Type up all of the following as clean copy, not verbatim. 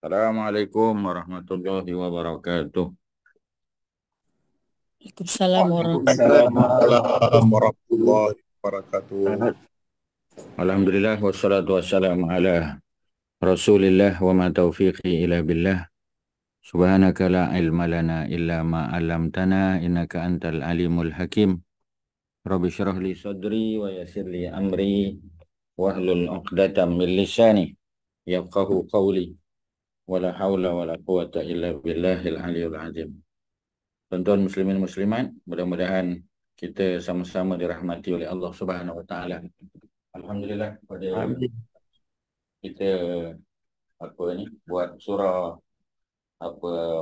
Assalamualaikum warahmatullahi wabarakatuh. Waalaikumsalam warahmatullahi Waalaikumsalam warahmatullahi wabarakatuh. Alhamdulillah wassalatu wassalamu ala Rasulillah wa ma taufiqi ila billah. Subhanaka la ilma lana illa ma 'allamtana innaka antal alimul hakim. Rabbi syrah li sadri wa yassir li amri wahlul 'uqdatam min lisani yafqahu qawli. Wala haula wala quwata illa billahil aliyul azim. Tuan-tuan muslimin muslimat, mudah-mudahan kita sama-sama dirahmati oleh Allah Subhanahu wa taala. Alhamdulillah pada kita buat surah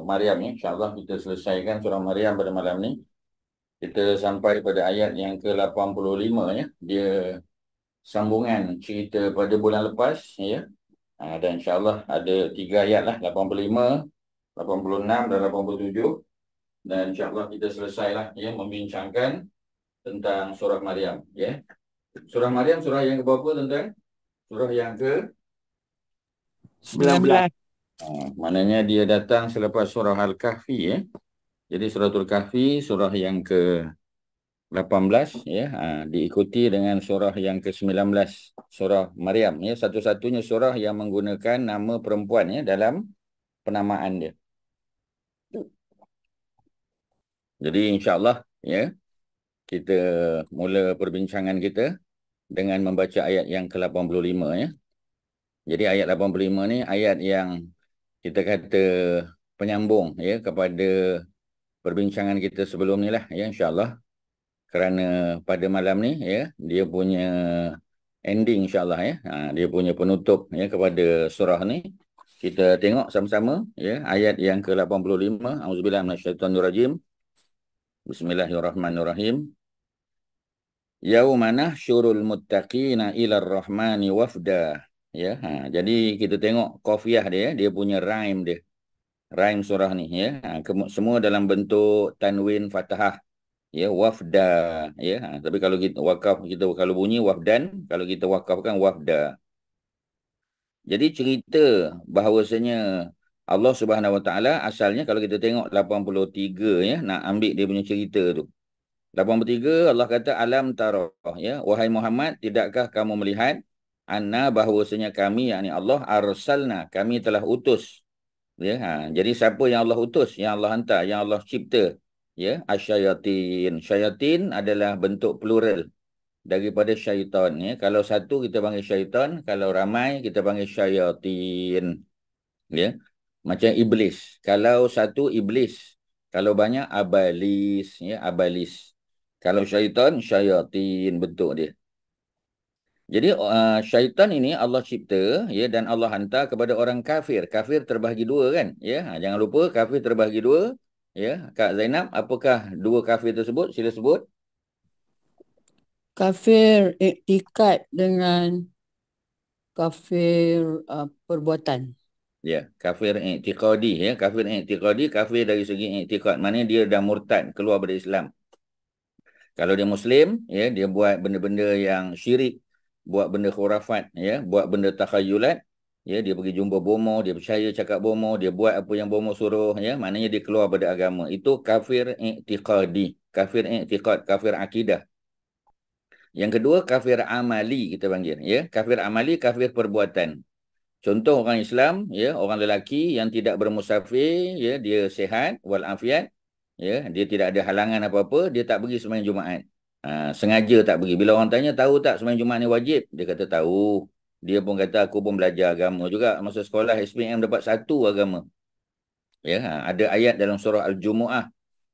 Maryam ni, insya-Allah kita selesaikan surah Maryam pada malam ni. Kita sampai pada ayat yang ke-85 ya. Dia sambungan cerita pada bulan lepas ya. Dan insya-Allah ada 3 ayat lah, 85, 86 dan 87. Dan insya-Allah kita selesailah ya membincangkan tentang surah Maryam ya. Surah Maryam surah yang ke berapa tuan-tuan? Surah yang ke 19. Maknanya dia datang selepas surah Al-Kahfi ya. Jadi suratul Kahfi surah yang ke-18 ya, diikuti dengan surah yang ke-19 surah Maryam ya, satu-satunya surah yang menggunakan nama perempuan ya dalam penamaan dia. Jadi insya-Allah ya kita mula perbincangan kita dengan membaca ayat yang ke-85 ya. Jadi ayat 85 ni ayat yang kita kata penyambung ya kepada perbincangan kita sebelum ni lah ya, insya-Allah. Kerana pada malam ni ya dia punya ending insya-Allah ya. Dia punya penutup ya kepada surah ni. Kita tengok sama-sama ya ayat yang ke-85. Auzubillahi minasyaitonirrajim. Bismillahirrahmanirrahim. Yauma nahsyurul muttaqina ilar rahmani wafda. Ya, jadi kita tengok qafiyah dia punya rhyme dia. Rhyme surah ni ya. Semua dalam bentuk tanwin fathah. Ya, wafda ya. Tapi kalau kita wakaf, kita kalau bunyi wafdan, kalau kita wakafkan wafda. Jadi cerita bahawasanya Allah Subhanahu Wa Taala asalnya kalau kita tengok 83 ya, nak ambil dia punya cerita tu. 83 Allah kata alam tarah ya, wahai Muhammad, tidakkah kamu melihat anna bahawasanya kami, yakni Allah, arsalna, kami telah utus ya. Jadi siapa yang Allah utus, yang Allah hantar, yang Allah cipta ya, asyayatin. Syayatin adalah bentuk plural daripada syaitan ya. Kalau satu kita panggil syaitan, kalau ramai kita panggil syayatin ya. Macam iblis, kalau satu iblis, kalau banyak abalis ya, abalis. Kalau syaitan, syayatin bentuk dia. Jadi syaitan ini Allah cipta ya, dan Allah hantar kepada orang kafir. Kafir terbahagi dua kan ya. Jangan lupa kafir terbahagi dua ya. Kak Zainab, apakah dua kafir tersebut? Sila sebut. Kafir iktikad dengan kafir perbuatan. Ya, kafir i'tiqadi ya, kafir i'tiqadi, kafir dari segi i'tiqad, maknanya dia dah murtad, keluar dari Islam. Kalau dia Muslim, ya, dia buat benda-benda yang syirik, buat benda khurafat, ya, buat benda takhayulat, ya, dia pergi jumpa bomoh, dia percaya cakap bomoh, dia buat apa yang bomoh suruh, ya, maknanya dia keluar pada agama. Itu kafir i'tiqadi, kafir i'tiqad, kafir akidah. Yang kedua, kafir amali kita panggil, ya, kafir amali, kafir perbuatan. Contoh orang Islam, ya, orang lelaki yang tidak bermusafir, ya, dia sihat walafiat, ya, dia tidak ada halangan apa-apa, dia tak pergi sembahyang Jumaat. Sengaja tak pergi. Bila orang tanya, tahu tak sembahyang Jumaat ni wajib? Dia kata tahu. Dia pun kata aku pun belajar agama juga. Masa sekolah SPM dapat 1 agama. Ya, ada ayat dalam surah Al-Jumu'ah.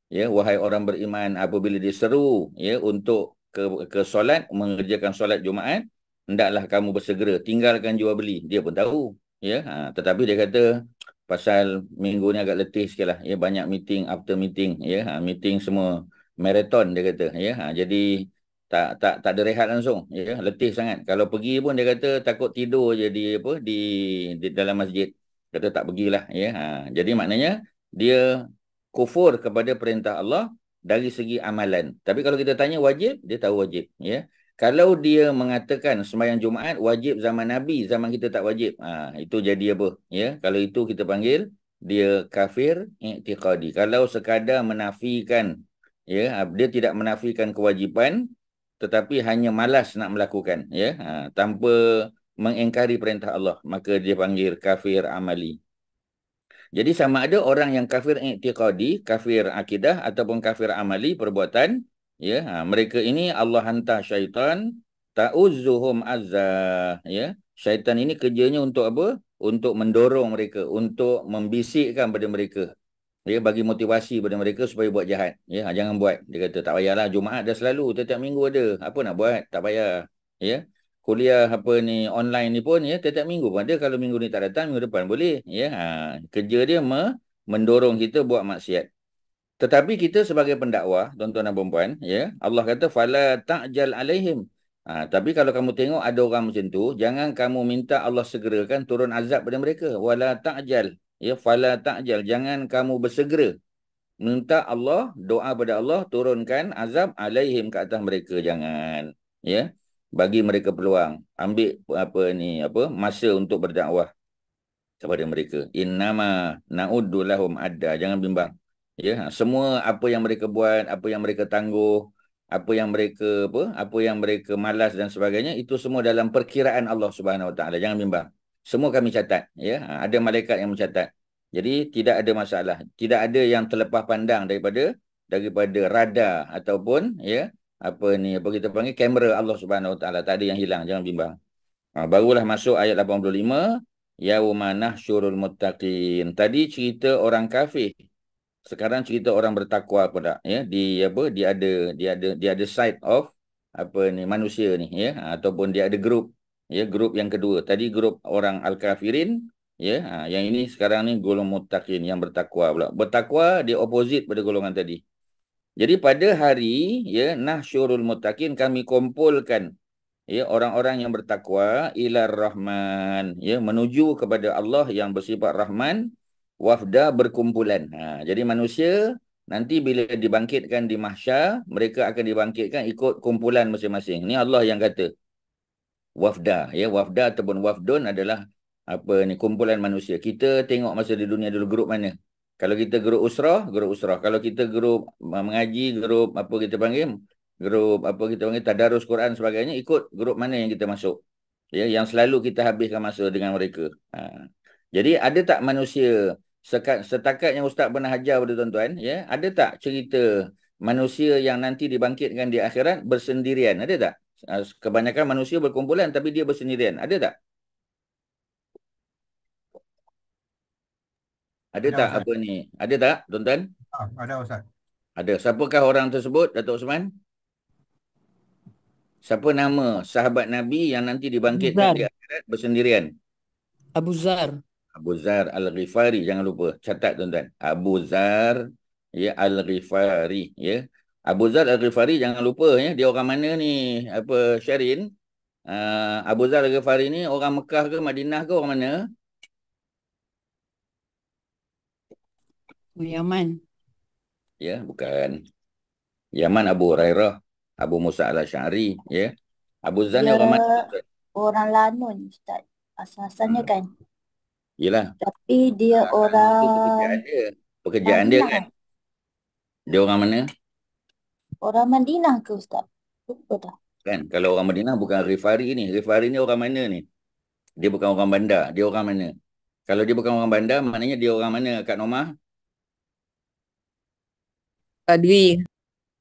Ya, wahai orang beriman, apabila diseru ya untuk ke solat, mengerjakan solat Jumaat, hendaklah kamu bersegera, tinggalkan jual beli. Dia pun tahu ya, tetapi dia kata pasal minggu ni agak letih sikit lah ya, banyak meeting after meeting ya, meeting semua marathon dia kata ya, jadi tak ada rehat langsung ya, letih sangat. Kalau pergi pun dia kata takut tidur je di dalam masjid, kata tak pergilah ya. Jadi maknanya dia kufur kepada perintah Allah dari segi amalan. Tapi kalau kita tanya wajib, dia tahu wajib ya. Kalau dia mengatakan sembahyang Jumaat wajib zaman Nabi, zaman kita tak wajib. Itu jadi apa? Ya, kalau itu kita panggil dia kafir i'tiqadi. Kalau sekadar menafikan, ya, dia tidak menafikan kewajipan tetapi hanya malas nak melakukan, ya, tanpa mengingkari perintah Allah, maka dia panggil kafir amali. Jadi sama ada orang yang kafir i'tiqadi, kafir akidah ataupun kafir amali perbuatan, ya, mereka ini Allah hantar syaitan ta'uzzuhum azza, ya. Syaitan ini kerjanya untuk apa? Untuk mendorong mereka, untuk membisikkan pada mereka, ya, bagi motivasi pada mereka supaya buat jahat, ya. Jangan buat. Dia kata tak payahlah, Jumaat dah selalu, setiap minggu ada. Apa nak buat? Tak payah, ya. Kuliah apa ni online ni pun, ya, setiap minggu pun ada. Kalau minggu ni tak datang, minggu depan boleh, ya. Kerja dia mendorong kita buat maksiat. Tetapi kita sebagai pendakwah, tuan-tuan dan puan-puan, ya, Allah kata fala ta'jal alaihim. Tapi kalau kamu tengok ada orang macam tu, jangan kamu minta Allah segerakan turun azab pada mereka. Wala ta'jal, ya, fala ta'jal, jangan kamu bersegera minta Allah, doa pada Allah turunkan azab alaihim ke atas mereka, jangan, ya. Bagi mereka peluang, ambil masa untuk berdakwah kepada mereka. Innama na'uddu lahum adda, jangan bimbang. Ya, semua apa yang mereka buat, apa yang mereka tangguh, apa yang mereka malas dan sebagainya, itu semua dalam perkiraan Allah Subhanahu Wa Taala. Jangan bimbang. Semua kami catat, ya. Ada malaikat yang mencatat. Jadi tidak ada masalah. Tidak ada yang terlepas pandang daripada radar ataupun, ya, apa kita panggil kamera Allah Subhanahu Wa Taala. Tak ada yang hilang, jangan bimbang. Barulah masuk ayat 85, yauma nahsyurul muttaqin. Tadi cerita orang kafir. Sekarang cerita orang bertakwa pula, ya. Dia ada side of manusia ni, ya, ataupun dia ada grup, ya, grup yang kedua. Tadi grup orang al-kafirin, ya. Yang ini sekarang ni golongan muttaqin yang bertakwa pula. Bertakwa dia opposite pada golongan tadi. Jadi pada hari, ya, nahsyurul muttaqin, kami kumpulkan, ya, orang-orang yang bertakwa ilar rahman, ya, menuju kepada Allah yang bersifat rahman, wafda, berkumpulan. Jadi manusia nanti bila dibangkitkan di mahsyar, mereka akan dibangkitkan ikut kumpulan masing-masing. Ini Allah yang kata wafda, ya. Wafda ataupun wafdun adalah kumpulan manusia. Kita tengok masa di dunia dulu grup mana. Kalau kita grup usrah, grup usrah. Kalau kita grup mengaji, grup tadarus Quran sebagainya, ikut grup mana yang kita masuk, ya, yang selalu kita habiskan masa dengan mereka. Jadi ada tak manusia setakat yang Ustaz pernah ajar pada tuan-tuan, ya, ada tak cerita manusia yang nanti dibangkitkan di akhirat bersendirian? Ada tak? Kebanyakan manusia berkumpulan tapi dia bersendirian. Ada tak? Ada tak Ustaz. Ada tak, tuan-tuan? Ada Ustaz. Ada. Siapakah orang tersebut, Datuk Osman? Siapa nama sahabat Nabi yang nanti dibangkitkan di akhirat bersendirian? Abu Zar. Abu Zar Al-Ghifari, jangan lupa. Catat, tuan-tuan. Abu Zar, ya, Al-Ghifari, ya. Abu Zar Al-Ghifari, jangan lupa, ya. Dia orang mana ni? Syarin? Abu Zar Al-Ghifari ni orang Mekah ke Madinah ke, orang mana? Yaman. Ya, bukan. Yaman Abu Hurairah, Abu Musa Al-Asy'ari, ya. Abu Zar ni orang mana? Orang Lanun, Ustaz. Asal-asalnya kan. Yelah. Tapi dia orang Itu pekerjaan dia. Pekerjaan dia kan. Dia orang mana? Orang Madinah ke Ustaz? Lupa dah. Kan, kalau orang Madinah bukan Ghifari ni. Ghifari ni orang mana ni? Dia bukan orang bandar. Dia orang mana? Kalau dia bukan orang bandar, maknanya dia orang mana, Kak Nomah? Badui.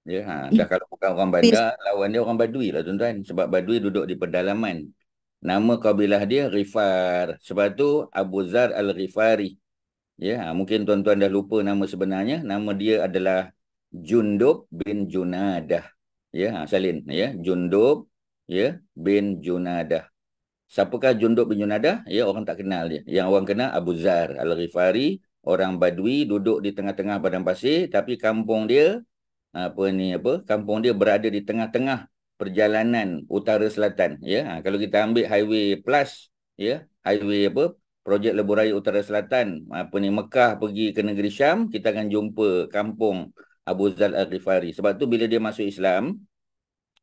Ya, dah kalau bukan orang bandar, lawan dia orang Badui lah, tuan-tuan. Sebab Badui duduk di pedalaman. Nama kabilah dia Ghifar. Sebab tu Abu Zar Al-Ghifari. Ya, mungkin tuan-tuan dah lupa nama sebenarnya. Nama dia adalah Jundub bin Junadah. Ya, salin, ya, Jundub, ya, bin Junadah. Siapakah Jundub bin Junadah? Ya, orang tak kenal dia. Yang orang kenal Abu Zar Al-Ghifari, orang Badui, duduk di tengah-tengah padang pasir, tapi kampung dia kampung dia berada di tengah-tengah perjalanan utara selatan, ya. Kalau kita ambil highway plus, ya, highway projek lebuh raya utara selatan, Mekah pergi ke negeri Syam, kita akan jumpa kampung Abu Zar Al-Ghifari. Sebab tu bila dia masuk Islam,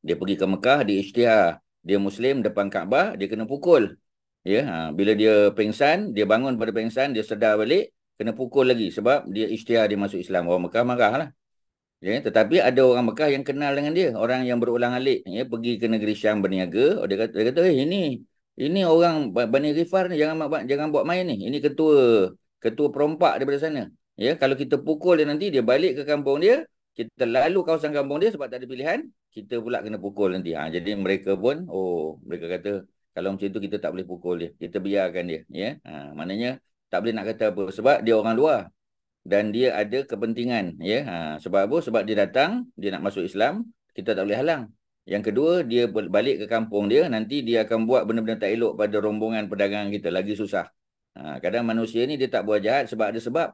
Dia pergi ke Mekah, dia isytihar. Dia Muslim depan Kaabah, dia kena pukul. Ya, bila dia pengsan, dia bangun pada pengsan, dia sedar balik, kena pukul lagi sebab dia isytihar dia masuk Islam. Orang Mekah marah lah. Ya, tetapi ada orang Mekah yang kenal dengan dia, orang yang berulang alik, ya, pergi ke negeri Syam berniaga. Dia kata, ini orang Bani Ghifar ni, jangan buat main ni. Ini ketua perompak daripada sana. Ya, kalau kita pukul dia nanti, dia balik ke kampung dia, kita lalu kawasan kampung dia sebab tak ada pilihan, kita pula kena pukul nanti. Jadi mereka pun, mereka kata, kalau macam itu kita tak boleh pukul dia. Kita biarkan dia. Ya, maknanya tak boleh nak kata apa. Sebab dia orang luar. Dan dia ada kepentingan. Ya, sebab apa? Sebab dia datang, dia nak masuk Islam, kita tak boleh halang. Yang kedua, dia balik ke kampung dia, nanti dia akan buat benda-benda tak elok pada rombongan pedagang kita. Lagi susah. Kadang manusia ni dia tak buat jahat sebab ada sebab.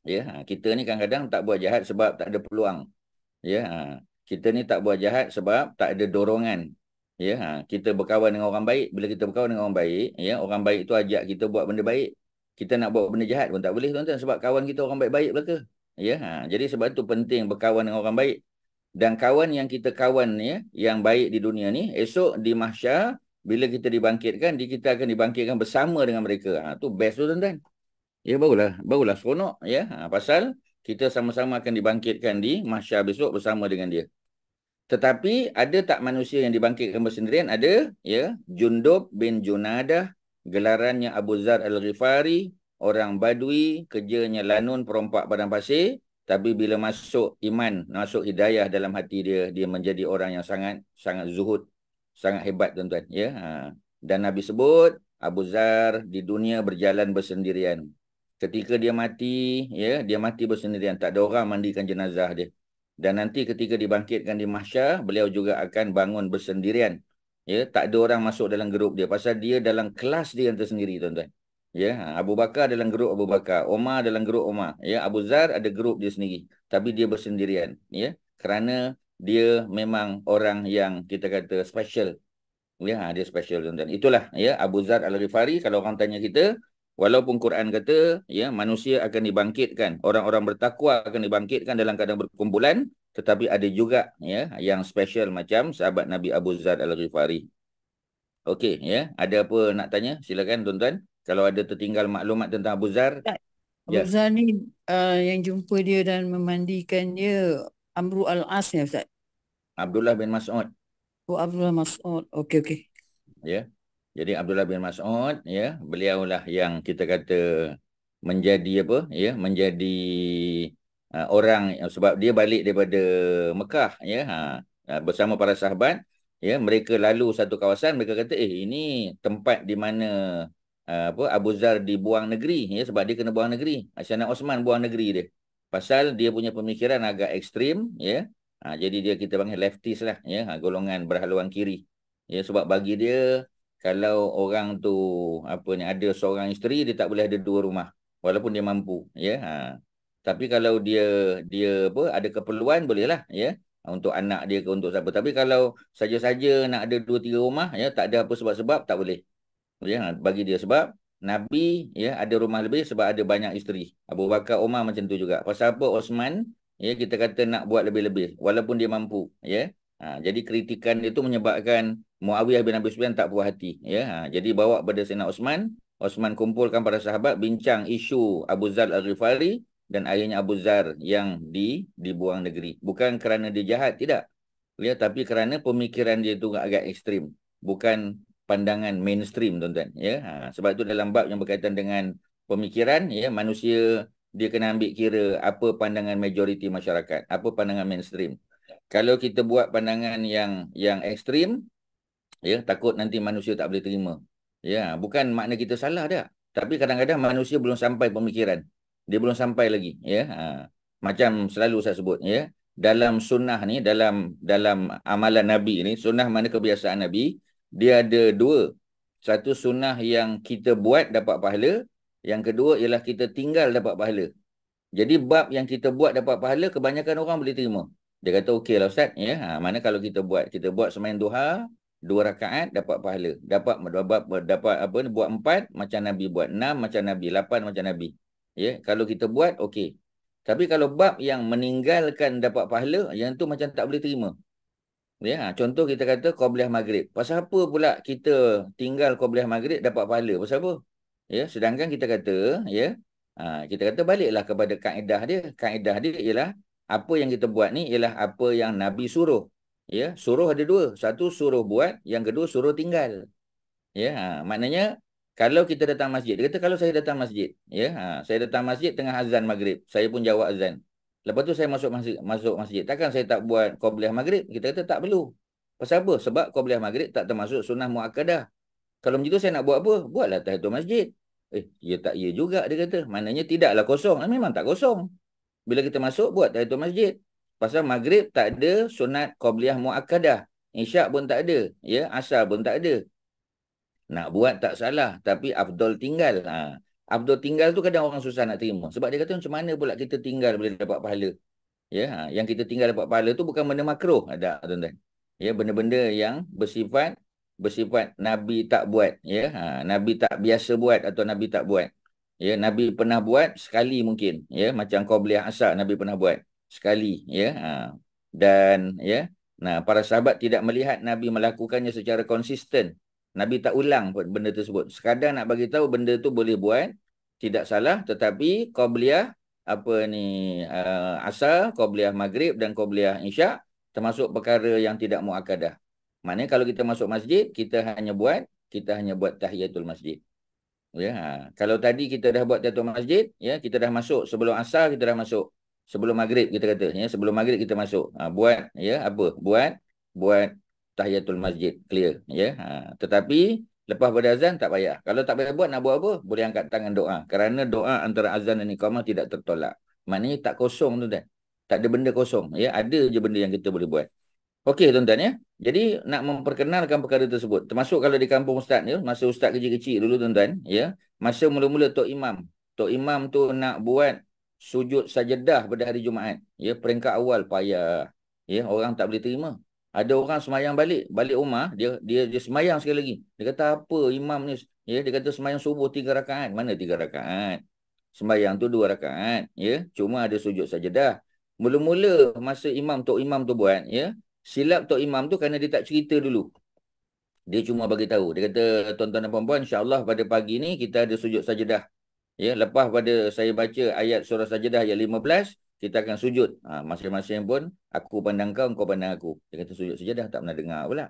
Ya, kita ni kadang-kadang tak buat jahat sebab tak ada peluang. Ya, kita ni tak buat jahat sebab tak ada dorongan. Ya, kita berkawan dengan orang baik. Bila kita berkawan dengan orang baik, ya, orang baik tu ajak kita buat benda baik. Kita nak buat benda jahat pun tak boleh, tuan-tuan, sebab kawan kita orang baik-baik belaka. Ya, jadi sebab tu penting berkawan dengan orang baik. Dan kawan yang kita kawan, ya, yang baik di dunia ni, esok di mahsyar bila kita dibangkitkan, kita akan dibangkitkan bersama dengan mereka. Tu best tu, tuan-tuan. Ya, barulah seronok, ya. Pasal kita sama-sama akan dibangkitkan di mahsyar besok bersama dengan dia. Tetapi ada tak manusia yang dibangkitkan bersendirian? Ada, ya. Jundub bin Junadah, gelarannya Abu Zar Al-Ghifari, orang Badui, kerjanya lanun perompak padang pasir, tapi bila masuk iman, masuk hidayah dalam hati dia, dia menjadi orang yang sangat zuhud, sangat hebat, tuan-tuan, ya. Dan Nabi sebut Abu Zar di dunia berjalan bersendirian. Ketika dia mati, ya, dia mati bersendirian, tak ada orang mandikan jenazah dia. Dan nanti ketika dibangkitkan di mahsyar, beliau juga akan bangun bersendirian. Ya, tak ada orang masuk dalam grup dia pasal dia dalam kelas dia yang tersendiri, tuan-tuan. Ya, Abu Bakar dalam grup Abu Bakar, Umar dalam grup Umar. Ya, Abu Zar ada grup dia sendiri, tapi dia bersendirian. Ya, kerana dia memang orang yang kita kata special. Ya, dia special, tuan-tuan. Itulah, ya, Abu Zar Al-Ghifari. Kalau orang tanya kita, walaupun Quran kata, ya, manusia akan dibangkitkan, orang-orang bertakwa akan dibangkitkan dalam keadaan berkumpulan, tetapi ada juga, ya, yang special macam sahabat Nabi Abu Zar Al-Ghifari. Okey, ya, ada apa nak tanya? Silakan, tuan-tuan. Kalau ada tertinggal maklumat tentang Abu Zar. Abu Zar ni yang jumpa dia dan memandikan dia Amru Al-As ni, Ustaz? Abdullah bin Mas'ud. Abdullah Mas'ud. Okey. Ya. Jadi Abdullah bin Mas'ud, ya, beliaulah yang kita kata menjadi apa, ya, menjadi orang, sebab dia balik daripada Mekah, ya, bersama para sahabat, ya, mereka lalu satu kawasan, mereka kata ini tempat di mana Abu Zar dibuang negeri, ya, sebab dia kena buang negeri. Sayyidina Osman buang negeri dia. Pasal dia punya pemikiran agak ekstrim, ya. Jadi dia kita panggil leftist lah, ya, golongan berhaluan kiri. Ya, sebab bagi dia kalau orang tu ada seorang isteri, dia tak boleh ada dua rumah walaupun dia mampu, ya. Tapi kalau dia ada keperluan, bolehlah, ya, untuk anak dia ke untuk siapa. Tapi kalau saja-saja nak ada 2-3 rumah, ya, tak ada apa sebab-sebab, tak boleh. Ya, bagi dia sebab Nabi, ya, ada rumah lebih sebab ada banyak isteri. Abu Bakar, Umar macam tu juga. Pasal apa Osman, ya, kita kata nak buat lebih-lebih walaupun dia mampu, ya. Jadi kritikan dia tu menyebabkan Muawiyah bin Abi Sufyan tak puas hati, ya. Jadi bawa pada Sayyidina Osman kumpulkan para sahabat, bincang isu Abu Zar Al-Ghifari, dan akhirnya Abu Zar yang dibuang negeri. Bukan kerana dia jahat, tidak. Ya, tapi kerana pemikiran dia tu agak ekstrim. Bukan pandangan mainstream, tuan-tuan, ya. Sebab itu dalam bab yang berkaitan dengan pemikiran, ya, manusia dia kena ambil kira apa pandangan majoriti masyarakat, apa pandangan mainstream. Kalau kita buat pandangan yang ekstrim, ya, takut nanti manusia tak boleh terima. Ya, bukan makna kita salah dah, tapi kadang-kadang manusia belum sampai pemikiran. Dia belum sampai lagi, ya. Macam selalu saya sebut, ya, dalam sunnah ni, dalam amalan Nabi ni, sunnah mana kebiasaan Nabi, dia ada dua. Satu sunnah yang kita buat dapat pahala, yang kedua ialah kita tinggal dapat pahala. Jadi bab yang kita buat dapat pahala, kebanyakan orang boleh terima. Dia kata okey lah Ustaz, ya. Mana kalau kita buat sembahyang duha 2 rakaat dapat pahala. Dapat buat 4 macam Nabi buat, 6 macam Nabi, 8 macam Nabi. Ya, kalau kita buat okey. Tapi kalau bab yang meninggalkan dapat pahala, yang tu macam tak boleh terima. Ya, contoh kita kata Qobliyah Maghrib. Pasal apa pula kita tinggal Qobliyah Maghrib dapat pahala? Pasal apa? Ya, sedangkan kita kata, ya, kita kata baliklah kepada kaedah dia. Kaedah dia ialah apa yang kita buat ni ialah apa yang Nabi suruh. Ya, suruh ada dua. Satu suruh buat, yang kedua suruh tinggal. Ya, maknanya kalau kita datang masjid, dia kata kalau saya datang masjid, ya, saya datang masjid tengah azan maghrib, saya pun jawab azan. Lepas tu saya masuk masjid. Takkan saya tak buat Qobliyah Maghrib? Kita kata tak perlu. Pasal apa? Sebab Qobliyah Maghrib tak termasuk sunnah muakkadah. Kalau macam tu saya nak buat apa? Buatlah tahiyatul masjid. Ya tak ya juga dia kata. Maknanya tidaklah kosong. Memang tak kosong. Bila kita masuk buat tahiyatul masjid. Pasal Maghrib tak ada sunat Qobliyah muakkadah. Isyak pun tak ada. Ya, Asar pun tak ada. Nak buat tak salah. Tapi afdol tinggal. Afdol tinggal tu kadang orang susah nak terima. Sebab dia kata macam mana pula kita tinggal boleh dapat pahala. Ya, yang kita tinggal dapat pahala tu bukan benda makruh. Ada, tuan-tuan. Ya, benda-benda yang bersifat Nabi tak buat. Ya, Nabi tak biasa buat atau Nabi tak buat. Ya, Nabi pernah buat sekali mungkin. Ya, macam Qobliyah Asar Nabi pernah buat sekali. Ya, dan ya, para sahabat tidak melihat Nabi melakukannya secara konsisten. Nabi tak ulang pun benda tersebut. Sekadar nak bagi tahu benda tu boleh buat, tidak salah, tetapi Qobliyah Asar, Qobliyah Maghrib dan Qobliyah Isyak termasuk perkara yang tidak muakkadah. Maknanya kalau kita masuk masjid, kita hanya buat tahiyatul masjid. Ya, kalau tadi kita dah buat tahiyatul masjid, ya, kita dah masuk sebelum Asar, kita dah masuk. Sebelum Maghrib kita kata, ya, sebelum Maghrib kita masuk. Buat, ya, apa? Buat tahiyatul masjid, clear, ya. Tetapi lepas berazan tak payah. Kalau tak payah buat, nak buat apa? Boleh angkat tangan doa. Kerana doa antara azan dan iqamah tidak tertolak. Maknanya tak kosong tu, kan. Tak ada benda kosong, ya. Ada je benda yang kita boleh buat. Okey, tuan-tuan, ya. Jadi nak memperkenalkan perkara tersebut. Termasuk kalau di kampung ustaz ni, masa ustaz kecil-kecil dulu, tuan-tuan, ya. Masa mula-mula Tok Imam. Tok Imam tu nak buat sujud sajadah pada hari Jumaat. Ya, peringkat awal payah. Ya, orang tak boleh terima. Ada orang semayang balik rumah, dia semayang sekali lagi. Dia kata apa imam ni? Ya, dia kata semayang subuh 3 rakaat. Mana 3 rakaat? Semayang tu 2 rakaat, ya. Cuma ada sujud sajadah. Mula-mula masa Tok Imam tu buat, ya. Silap Tok Imam tu kerana dia tak cerita dulu. Dia cuma bagi tahu. Dia kata, tuan-tuan dan puan-puan, insya-Allah pada pagi ni kita ada sujud sajadah. Ya, lepas pada saya baca ayat surah sajadah ayat 15, kita akan sujud. Masing-masing pun aku pandang kau pandang aku. Dia kata sujud sajadah tak pernah dengar pula.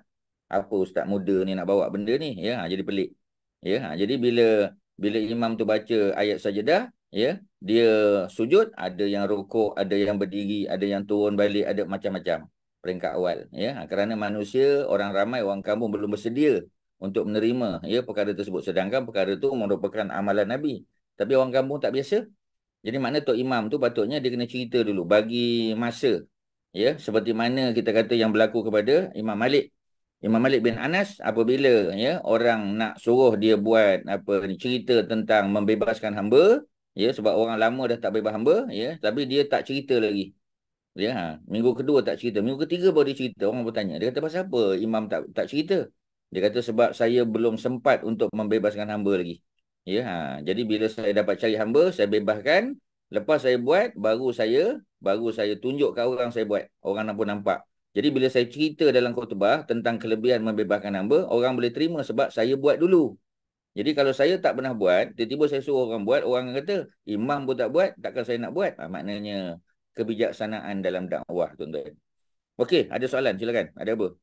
Apa ustaz muda ni nak bawa benda ni? Ya, jadi pelik. Ya, jadi bila imam tu baca ayat sajadah, ya, dia sujud, ada yang rukuk, ada yang berdiri, ada yang turun balik, ada macam-macam peringkat awal. Ya, kerana manusia, orang ramai, orang kampung belum bersedia untuk menerima, ya, perkara tersebut. Sedangkan perkara itu merupakan amalan Nabi. Tapi orang kampung tak biasa. Jadi makna Tok Imam tu patutnya dia kena cerita dulu, bagi masa. Ya, seperti mana kita kata yang berlaku kepada Imam Malik. Imam Malik bin Anas, apabila, ya, orang nak suruh dia buat cerita tentang membebaskan hamba, ya, sebab orang lama dah tak bebas hamba, ya, tapi dia tak cerita lagi. Ya, minggu kedua tak cerita, minggu ketiga baru dia cerita. Orang bertanya, dia kata pasal apa imam tak cerita? Dia kata sebab saya belum sempat untuk membebaskan hamba lagi. Ya, jadi bila saya dapat cari hamba, saya bebaskan. Lepas saya buat, baru saya tunjuk ke orang saya buat. Orang pun nampak. Jadi bila saya cerita dalam khutbah tentang kelebihan membebaskan hamba, orang boleh terima sebab saya buat dulu. Jadi kalau saya tak pernah buat, tiba-tiba saya suruh orang buat, orang kata, imam pun tak buat, takkan saya nak buat? Maknanya kebijaksanaan dalam dakwah, tuan-tuan. Okey, ada soalan, silakan. Ada apa?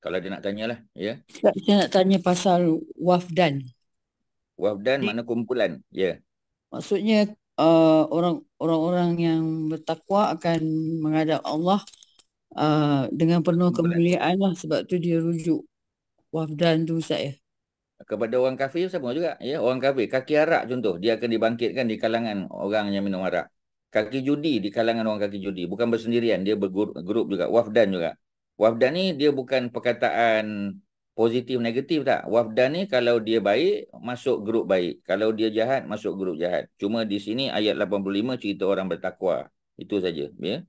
Kalau dia nak tanyalah, ya. Saya nak tanya pasal wafdan. Wafdan makna kumpulan, ya. Maksudnya orang-orang yang bertakwa akan menghadap Allah dengan penuh kemuliaan lah. Sebab tu dia rujuk wafdan tu, Ustaz, ya. Kepada orang kafir sama juga, ya. Orang kafir, kaki arak contoh, dia akan dibangkitkan di kalangan orang yang minum arak. Kaki judi di kalangan orang kaki judi, bukan bersendirian, dia bergrup juga, wafdan juga. Wafdan ni dia bukan perkataan positif negatif tak. Wafdan ni kalau dia baik, masuk grup baik. Kalau dia jahat, masuk grup jahat. Cuma di sini ayat 85 cerita orang bertakwa. Itu saja, ya.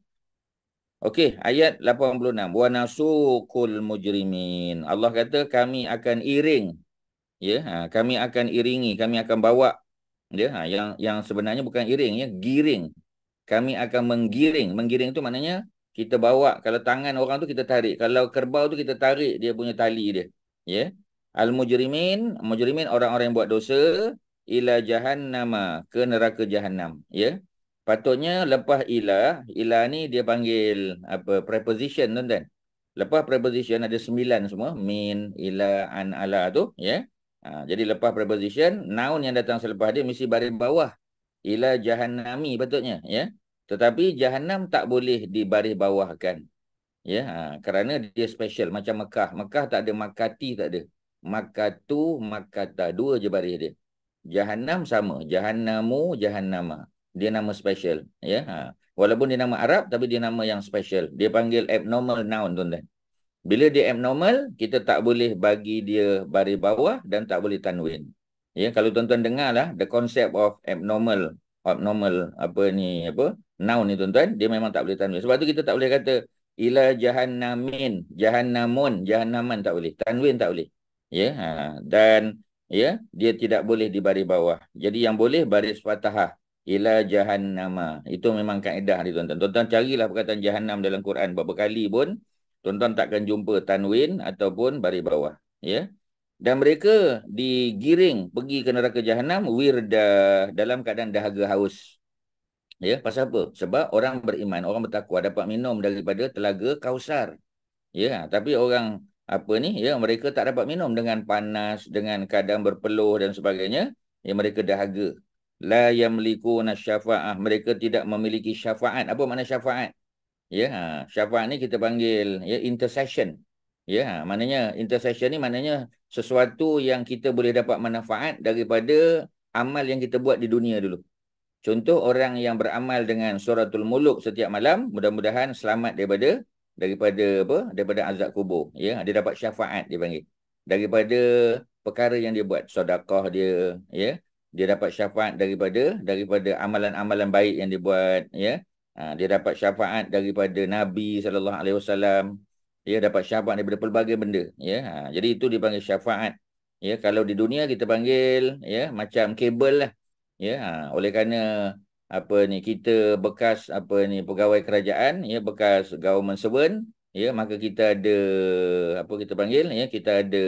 Okey, ayat 86. Wa nasuqul mujrimin. Allah kata kami akan iring. Ya, kami akan iringi, kami akan bawa. Ya, yang sebenarnya bukan iring, ya, giring. Kami akan menggiring. Menggiring itu maknanya kita bawa. Kalau tangan orang tu kita tarik. Kalau kerbau tu kita tarik dia punya tali dia. Ya. Al-mujrimin, mujrimin orang-orang yang buat dosa, ila jahannama, ke neraka jahannam. Ya. Patutnya lepas ila ni dia panggil apa preposition tuan-tuan. Lepas preposition ada 9 semua, min, ila, an, ala tu, ya. Jadi lepas preposition, noun yang datang selepas dia mesti baris bawah. Ila jahannami patutnya, ya. Tetapi jahannam tak boleh dibaris bawahkan. Ya, kerana dia special macam Mekah. Mekah tak ada makati, tak ada. Makatu, makata, dua je baris dia. Jahannam sama, jahannamu, jahannama. Dia nama special, ya. Walaupun dia nama Arab tapi dia nama yang special. Dia panggil abnormal noun, tuan-tuan. Bila dia abnormal, kita tak boleh bagi dia baris bawah dan tak boleh tanwin. Ya, kalau tuan-tuan dengarlah the concept of abnormal noun ni tuan-tuan, dia memang tak boleh tanwin. Sebab tu kita tak boleh kata ila jahannamin, jahannamun, jahannaman tak boleh. Tanwin tak boleh. Ya, dan ya, dia tidak boleh di baris bawah. Jadi yang boleh baris fathah. Ila jahannama. Itu memang kaedah ni tuan-tuan. Tuan-tuan carilah perkataan jahannam dalam Quran berapa kali pun tuan-tuan takkan jumpa tanwin ataupun baris bawah. Ya. Dan mereka digiring pergi ke neraka jahanam wirda, dalam keadaan dahaga haus. Ya, pasal apa? Sebab orang beriman, orang bertakwa dapat minum daripada telaga Kausar. Ya, tapi orang ya, mereka tak dapat minum dengan panas, dengan keadaan berpeluh dan sebagainya. Ya, mereka dahaga. La yamlikuna syafa'ah, mereka tidak memiliki syafaat. Apa makna syafaat? Ya, syafaat ni kita panggil ya intercession. Ya, maknanya intercession ni maknanya sesuatu yang kita boleh dapat manfaat daripada amal yang kita buat di dunia dulu. Contoh orang yang beramal dengan suratul muluk setiap malam, mudah-mudahan selamat daripada azab kubur. Ya, dia dapat syafaat dia panggil. Daripada perkara yang dia buat, sedekah dia, ya. Dia dapat syafaat daripada amalan-amalan baik yang dia buat, ya. Dia dapat syafaat daripada Nabi SAW. Dia dapat syafaat daripada pelbagai benda. Ya. Jadi itu dipanggil syafaat. Ya, kalau di dunia kita panggil ya macam kabel lah. Ya, oleh kerana kita bekas pegawai kerajaan, ya, bekas government servant, ya, maka kita ada kita panggil ya, kita ada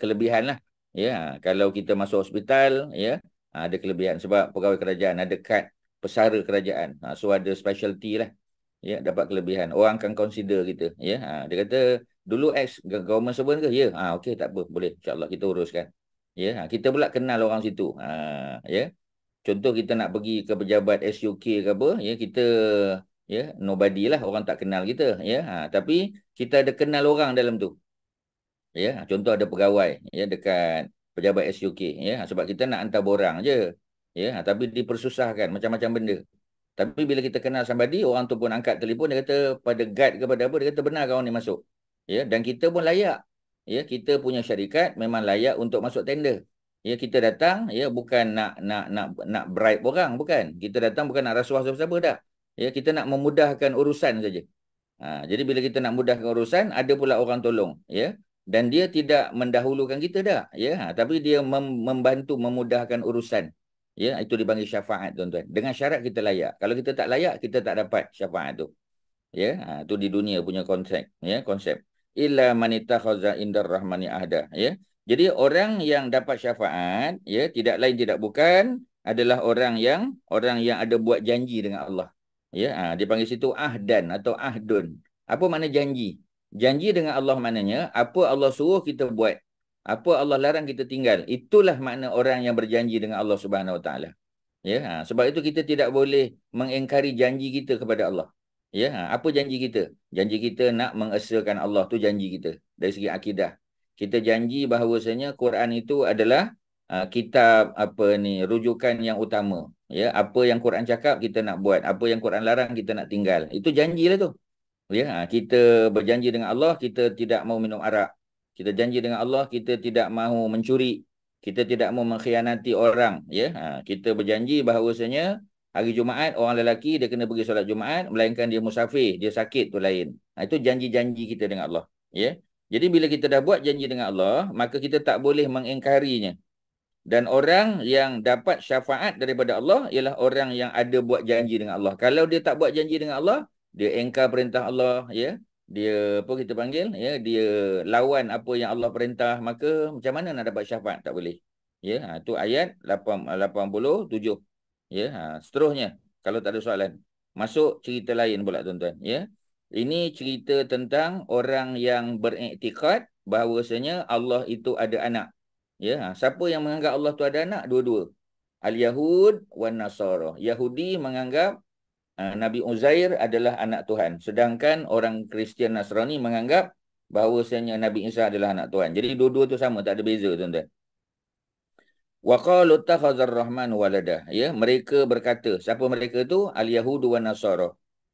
kelebihan lah. Ya, kalau kita masuk hospital, ya, ada kelebihan sebab pegawai kerajaan ada kad pesara kerajaan. So ada specialty lah. Ya, dapat kelebihan. Orang akan consider kita. Ya, dia kata dulu ex government servant ke? Ya, okey, tak apa, boleh. InsyaAllah kita uruskan. Ya, kita pula kenal orang situ. Ya. Contoh kita nak pergi ke pejabat SUK ke apa, ya, kita ya nobody lah, orang tak kenal kita, ya. Tapi kita ada kenal orang dalam tu. Ya, contoh ada pegawai ya dekat pejabat SUK, ya, sebab kita nak hantar borang je. Ya, tapi dipersusahkan macam-macam benda. Tapi bila kita kenal somebody, orang tu pun angkat telefon, dia kata pada guard kepada apa, dia kata benar kawan ni masuk. Ya, dan kita pun layak. Ya, kita punya syarikat memang layak untuk masuk tender. Ya, kita datang ya bukan nak bribe orang, bukan. Kita datang bukan nak rasuah siapa-siapa dah. Ya, kita nak memudahkan urusan saja. Jadi bila kita nak mudahkan urusan, ada pula orang tolong, ya. Dan dia tidak mendahulukan kita dah, ya. Tapi dia membantu memudahkan urusan. Ya, itu dipanggil syafaat, tuan-tuan. Dengan syarat kita layak. Kalau kita tak layak, kita tak dapat syafaat tu. Ya, itu di dunia punya konsep, ya, konsep. Illa man ittakhadha indar rahmani ahda, ya. Jadi orang yang dapat syafaat, ya, tidak lain tidak bukan adalah orang yang ada buat janji dengan Allah. Ya, dipanggil situ ahdan atau ahdun. Apa makna janji? Janji dengan Allah maknanya apa Allah suruh kita buat. Apa Allah larang kita tinggal. Itulah makna orang yang berjanji dengan Allah Subhanahu Wa Taala. Ya, sebab itu kita tidak boleh mengingkari janji kita kepada Allah. Ya, apa janji kita? Janji kita nak mengesahkan Allah, tu janji kita dari segi akidah. Kita janji bahawasanya Quran itu adalah kitab rujukan yang utama. Ya, apa yang Quran cakap kita nak buat, apa yang Quran larang kita nak tinggal. Itu janjilah tu. Ya, kita berjanji dengan Allah kita tidak mau minum arak. Kita janji dengan Allah kita tidak mahu mencuri. Kita tidak mahu mengkhianati orang. Ya, kita berjanji bahawasanya hari Jumaat orang lelaki dia kena pergi solat Jumaat, melainkan dia musafir, dia sakit tu lain. Itu janji-janji kita dengan Allah. Ya. Jadi bila kita dah buat janji dengan Allah, maka kita tak boleh mengingkarinya. Dan orang yang dapat syafaat daripada Allah ialah orang yang ada buat janji dengan Allah. Kalau dia tak buat janji dengan Allah, dia engkar perintah Allah, ya, dia apa kita panggil, ya, dia lawan apa yang Allah perintah, maka macam mana nak dapat syafaat? Tak boleh. Ya, tu ayat 87. Ya, seterusnya kalau tak ada soalan. Masuk cerita lain pula tuan-tuan, ya. Ini cerita tentang orang yang beriktikad bahawasanya Allah itu ada anak. Ya, siapa yang menganggap Allah tu ada anak? Dua-dua. Al-Yahud wan Nasara. Yahudi menganggap Nabi Uzair adalah anak Tuhan. Sedangkan orang Kristian Nasrani menganggap bahawasanya Nabi Isa adalah anak Tuhan. Jadi dua-dua tu sama, tak ada beza tuan-tuan. Wa qalu takhazar rahman walada. Ya, mereka berkata, siapa mereka tu? Al-Yahud wan Nasara.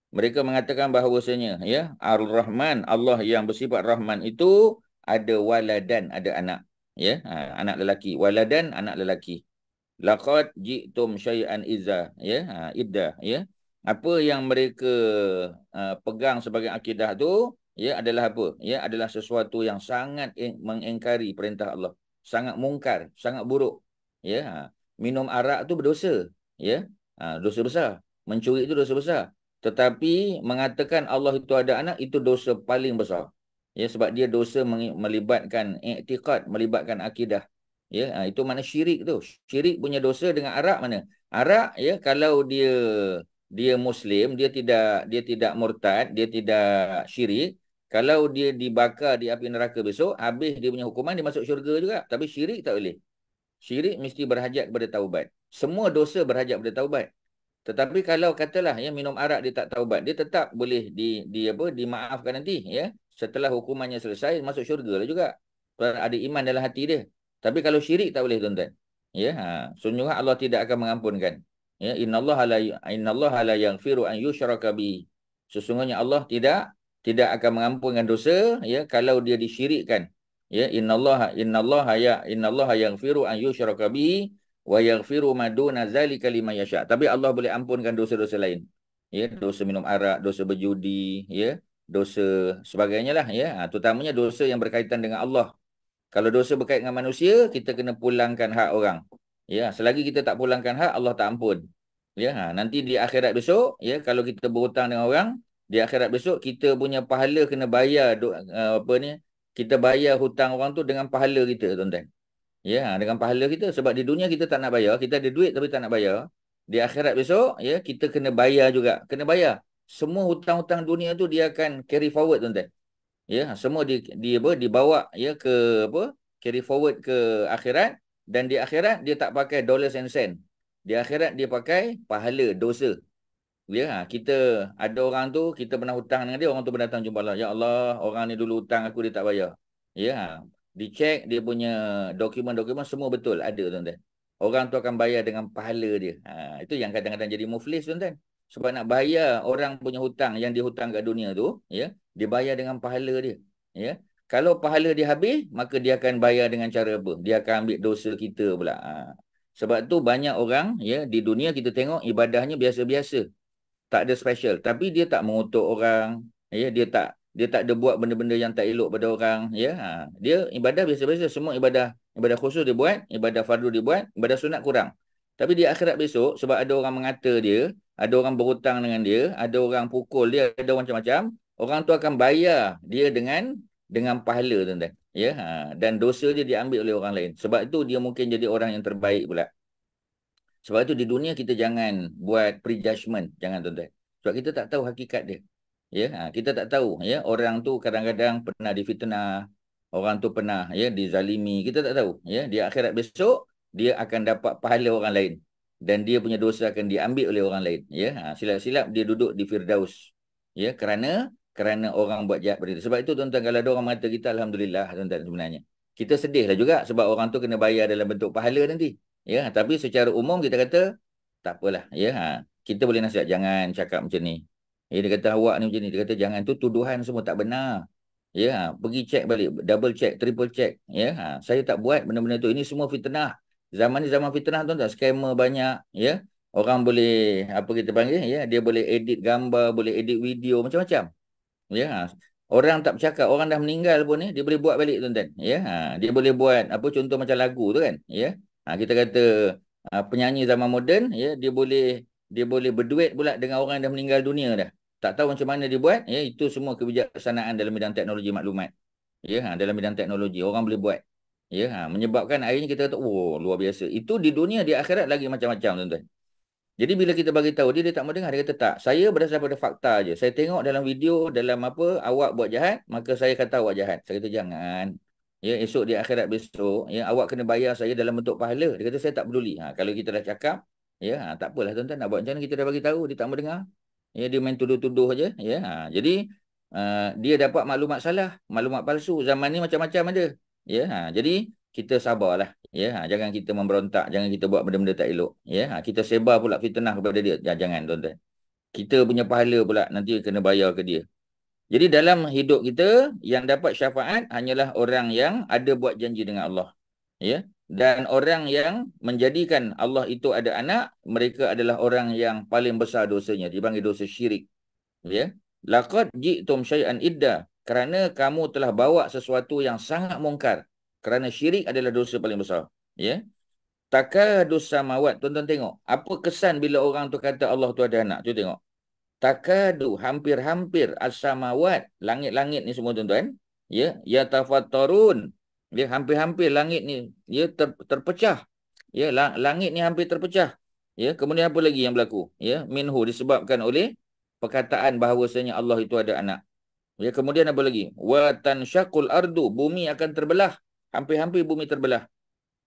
Mereka mengatakan bahawasanya, ya, Ar-Rahman, Allah yang bersifat Rahman itu ada waladan, ada anak. Ya, anak lelaki. Waladan, anak lelaki. Laqad ji'tum syai'an izza, ya, iddah, ya. Apa yang mereka pegang sebagai akidah tu, ya, adalah apa? Ya, adalah sesuatu yang sangat mengingkari perintah Allah. Sangat mungkar, sangat buruk. Ya, minum arak tu berdosa, ya. Dosa besar. Mencuri itu dosa besar. Tetapi mengatakan Allah itu ada anak, itu dosa paling besar. Ya, sebab dia dosa melibatkan i'tiqad, melibatkan akidah. Ya, itu mana syirik tu. Syirik punya dosa dengan arak mana? Arak, ya, kalau dia Muslim, dia tidak murtad, dia tidak syirik. Kalau dia dibakar di api neraka besok, habis dia punya hukuman, dia masuk syurga juga. Tapi syirik tak boleh. Syirik mesti berhajat kepada taubat. Semua dosa berhajat kepada taubat. Tetapi kalau katalah, ya, minum arak dia tak taubat, dia tetap boleh dimaafkan nanti, ya. Setelah hukumannya selesai, masuk syurga lah juga. Ada iman dalam hati dia. Tapi kalau syirik tak boleh tuan-tuan. Ya, sungguh Allah tidak akan mengampunkan. Ya, innallaha la yaghfiru an yushraka bihi. Sesungguhnya Allah tidak akan mengampunkan dosa, ya, kalau dia disyirikkan. Ya, innallaha yaghfiru an yushraka bihi wa yaghfiru ma duna zalika liman yasha. Tapi Allah boleh ampunkan dosa-dosa lain. Ya, dosa minum arak, dosa berjudi, ya, dosa sebagainya lah, ya. Terutamanya dosa yang berkaitan dengan Allah. Kalau dosa berkaitan dengan manusia, kita kena pulangkan hak orang. Ya, selagi kita tak pulangkan hak, Allah tak ampun. Ya, nanti di akhirat besok, ya, kalau kita berhutang dengan orang, di akhirat besok kita punya pahala kena bayar kita bayar hutang orang tu dengan pahala kita, tuan-tuan. Ya, dengan pahala kita. Sebab di dunia kita tak nak bayar. Kita ada duit tapi tak nak bayar. Di akhirat besok, ya, kita kena bayar juga. Kena bayar. Semua hutang-hutang dunia tu dia akan carry forward, tuan-tuan. Ya, semua dibawa, ya, ke carry forward ke akhirat. Dan di akhirat dia tak pakai dollars and cent. Di akhirat dia pakai pahala, dosa. Ya, kita ada orang tu, kita pernah hutang dengan dia, orang tu datang jumpa Allah. Ya Allah, orang ni dulu hutang aku, dia tak bayar. Ya, dicek dia punya dokumen-dokumen semua betul, ada, tuan-tuan. Orang tu akan bayar dengan pahala dia. Itu yang kadang-kadang jadi muflis, tuan-tuan. Sebab nak bayar orang punya hutang yang dihutang kat dunia tu, ya, dia bayar dengan pahala dia. Ya. Kalau pahala dia habis, maka dia akan bayar dengan cara apa? Dia akan ambil dosa kita pula. Sebab tu banyak orang, ya, di dunia kita tengok ibadahnya biasa-biasa. Tak ada special. Tapi dia tak mengutuk orang. Ya, dia tak ada buat benda-benda yang tak elok pada orang. Ya, dia ibadah biasa-biasa. Semua ibadah khusus dia buat, ibadah fardu dia buat, ibadah sunat kurang. Tapi di akhirat besok, sebab ada orang mengata dia, ada orang berhutang dengan dia, ada orang pukul dia, ada orang macam-macam, orang tu akan bayar dia dengan pahala, tuan-tuan. Ya, dan dosa dia diambil oleh orang lain. Sebab itu dia mungkin jadi orang yang terbaik pula. Sebab itu di dunia kita jangan buat prejudgment, jangan, tuan-tuan. Sebab kita tak tahu hakikat dia. Ya, kita tak tahu, ya, orang tu kadang-kadang pernah difitnah, orang tu pernah, ya, dizalimi, kita tak tahu, ya. Di akhirat besok dia akan dapat pahala orang lain dan dia punya dosa akan diambil oleh orang lain, ya. Silap-silap dia duduk di Firdaus. Ya, kerana orang buat jahat pada dia. Sebab itu, tuan-tuan, kalau ada orang mengata kita, alhamdulillah, tuan-tuan, sebenarnya kita sedihlah juga sebab orang tu kena bayar dalam bentuk pahala nanti. Ya, tapi secara umum kita kata tak apalah, ya. Kita boleh nasihat, jangan cakap macam ni. Ya, dia kata awak ni macam ni, dia kata jangan, tu tuduhan semua tak benar. Ya, pergi cek balik, double check, triple check. Ya, saya tak buat benda-benda tu. Ini semua fitnah. Zaman ni zaman fitnah, tuan-tuan, scammer banyak, ya. Orang boleh apa kita panggil, ya, dia boleh edit gambar, boleh edit video, macam-macam. Ya, orang tak bercakap, orang dah meninggal pun, dia boleh buat balik, tuan-tuan. Ya, dia boleh buat apa, contoh macam lagu tu kan, ya. Kita kata penyanyi zaman moden, ya, dia boleh berduet pula dengan orang yang dah meninggal dunia dah. tak tahu macam mana dia buat, ya, itu semua kebijaksanaan dalam bidang teknologi maklumat. Ya, dalam bidang teknologi orang boleh buat. Ya, menyebabkan akhirnya kita kata, oh, luar biasa. Itu di dunia, di akhirat lagi macam-macam, tuan-tuan. Jadi bila kita bagi tahu dia tak mau dengar, dia kata tak. Saya berdasar pada fakta je. Saya tengok dalam video, dalam apa awak buat jahat, maka saya kata awak jahat. Saya kata jangan. Ya, esok di akhirat besok, ya, awak kena bayar saya dalam bentuk pahala. Dia kata saya tak peduli. Kalau kita dah cakap, ya, tak apalah tuan-tuan, nak buat macam mana, kita dah bagi tahu, dia tak mau dengar. Ya, dia main tuduh-tuduh je, ya. Jadi dia dapat maklumat salah, maklumat palsu. Zaman ni macam-macam ada. Ya, jadi kita sabarlah. Ya, jangan kita memberontak, jangan kita buat benda-benda tak elok. Ya, kita sebar pula fitnah kepada dia. Jangan, tuan-tuan. Kita punya pahala pula nanti kena bayar ke dia. Jadi dalam hidup kita yang dapat syafaat hanyalah orang yang ada buat janji dengan Allah. Ya. Dan orang yang menjadikan Allah itu ada anak, mereka adalah orang yang paling besar dosanya, dipanggil dosa syirik. Ya. Laqad ji'tum syai'an idda, kerana kamu telah bawa sesuatu yang sangat mungkar. Kerana syirik adalah dosa paling besar. Ya. Takadus samawat, tuan-tuan tengok, apa kesan bila orang tu kata Allah tu ada anak? Tu tengok. Takadu, hampir-hampir, as-samawat, langit-langit ni semua, tuan-tuan. Ya, yatafattarun. Ya, hampir-hampir langit ni ya terpecah. Ya, langit ni hampir terpecah. Ya, kemudian apa lagi yang berlaku? Ya, minhu, disebabkan oleh perkataan bahawasanya Allah itu ada anak. Ya, kemudian apa lagi? Wa tansyaqul ardu, bumi akan terbelah. Hampir-hampir bumi terbelah.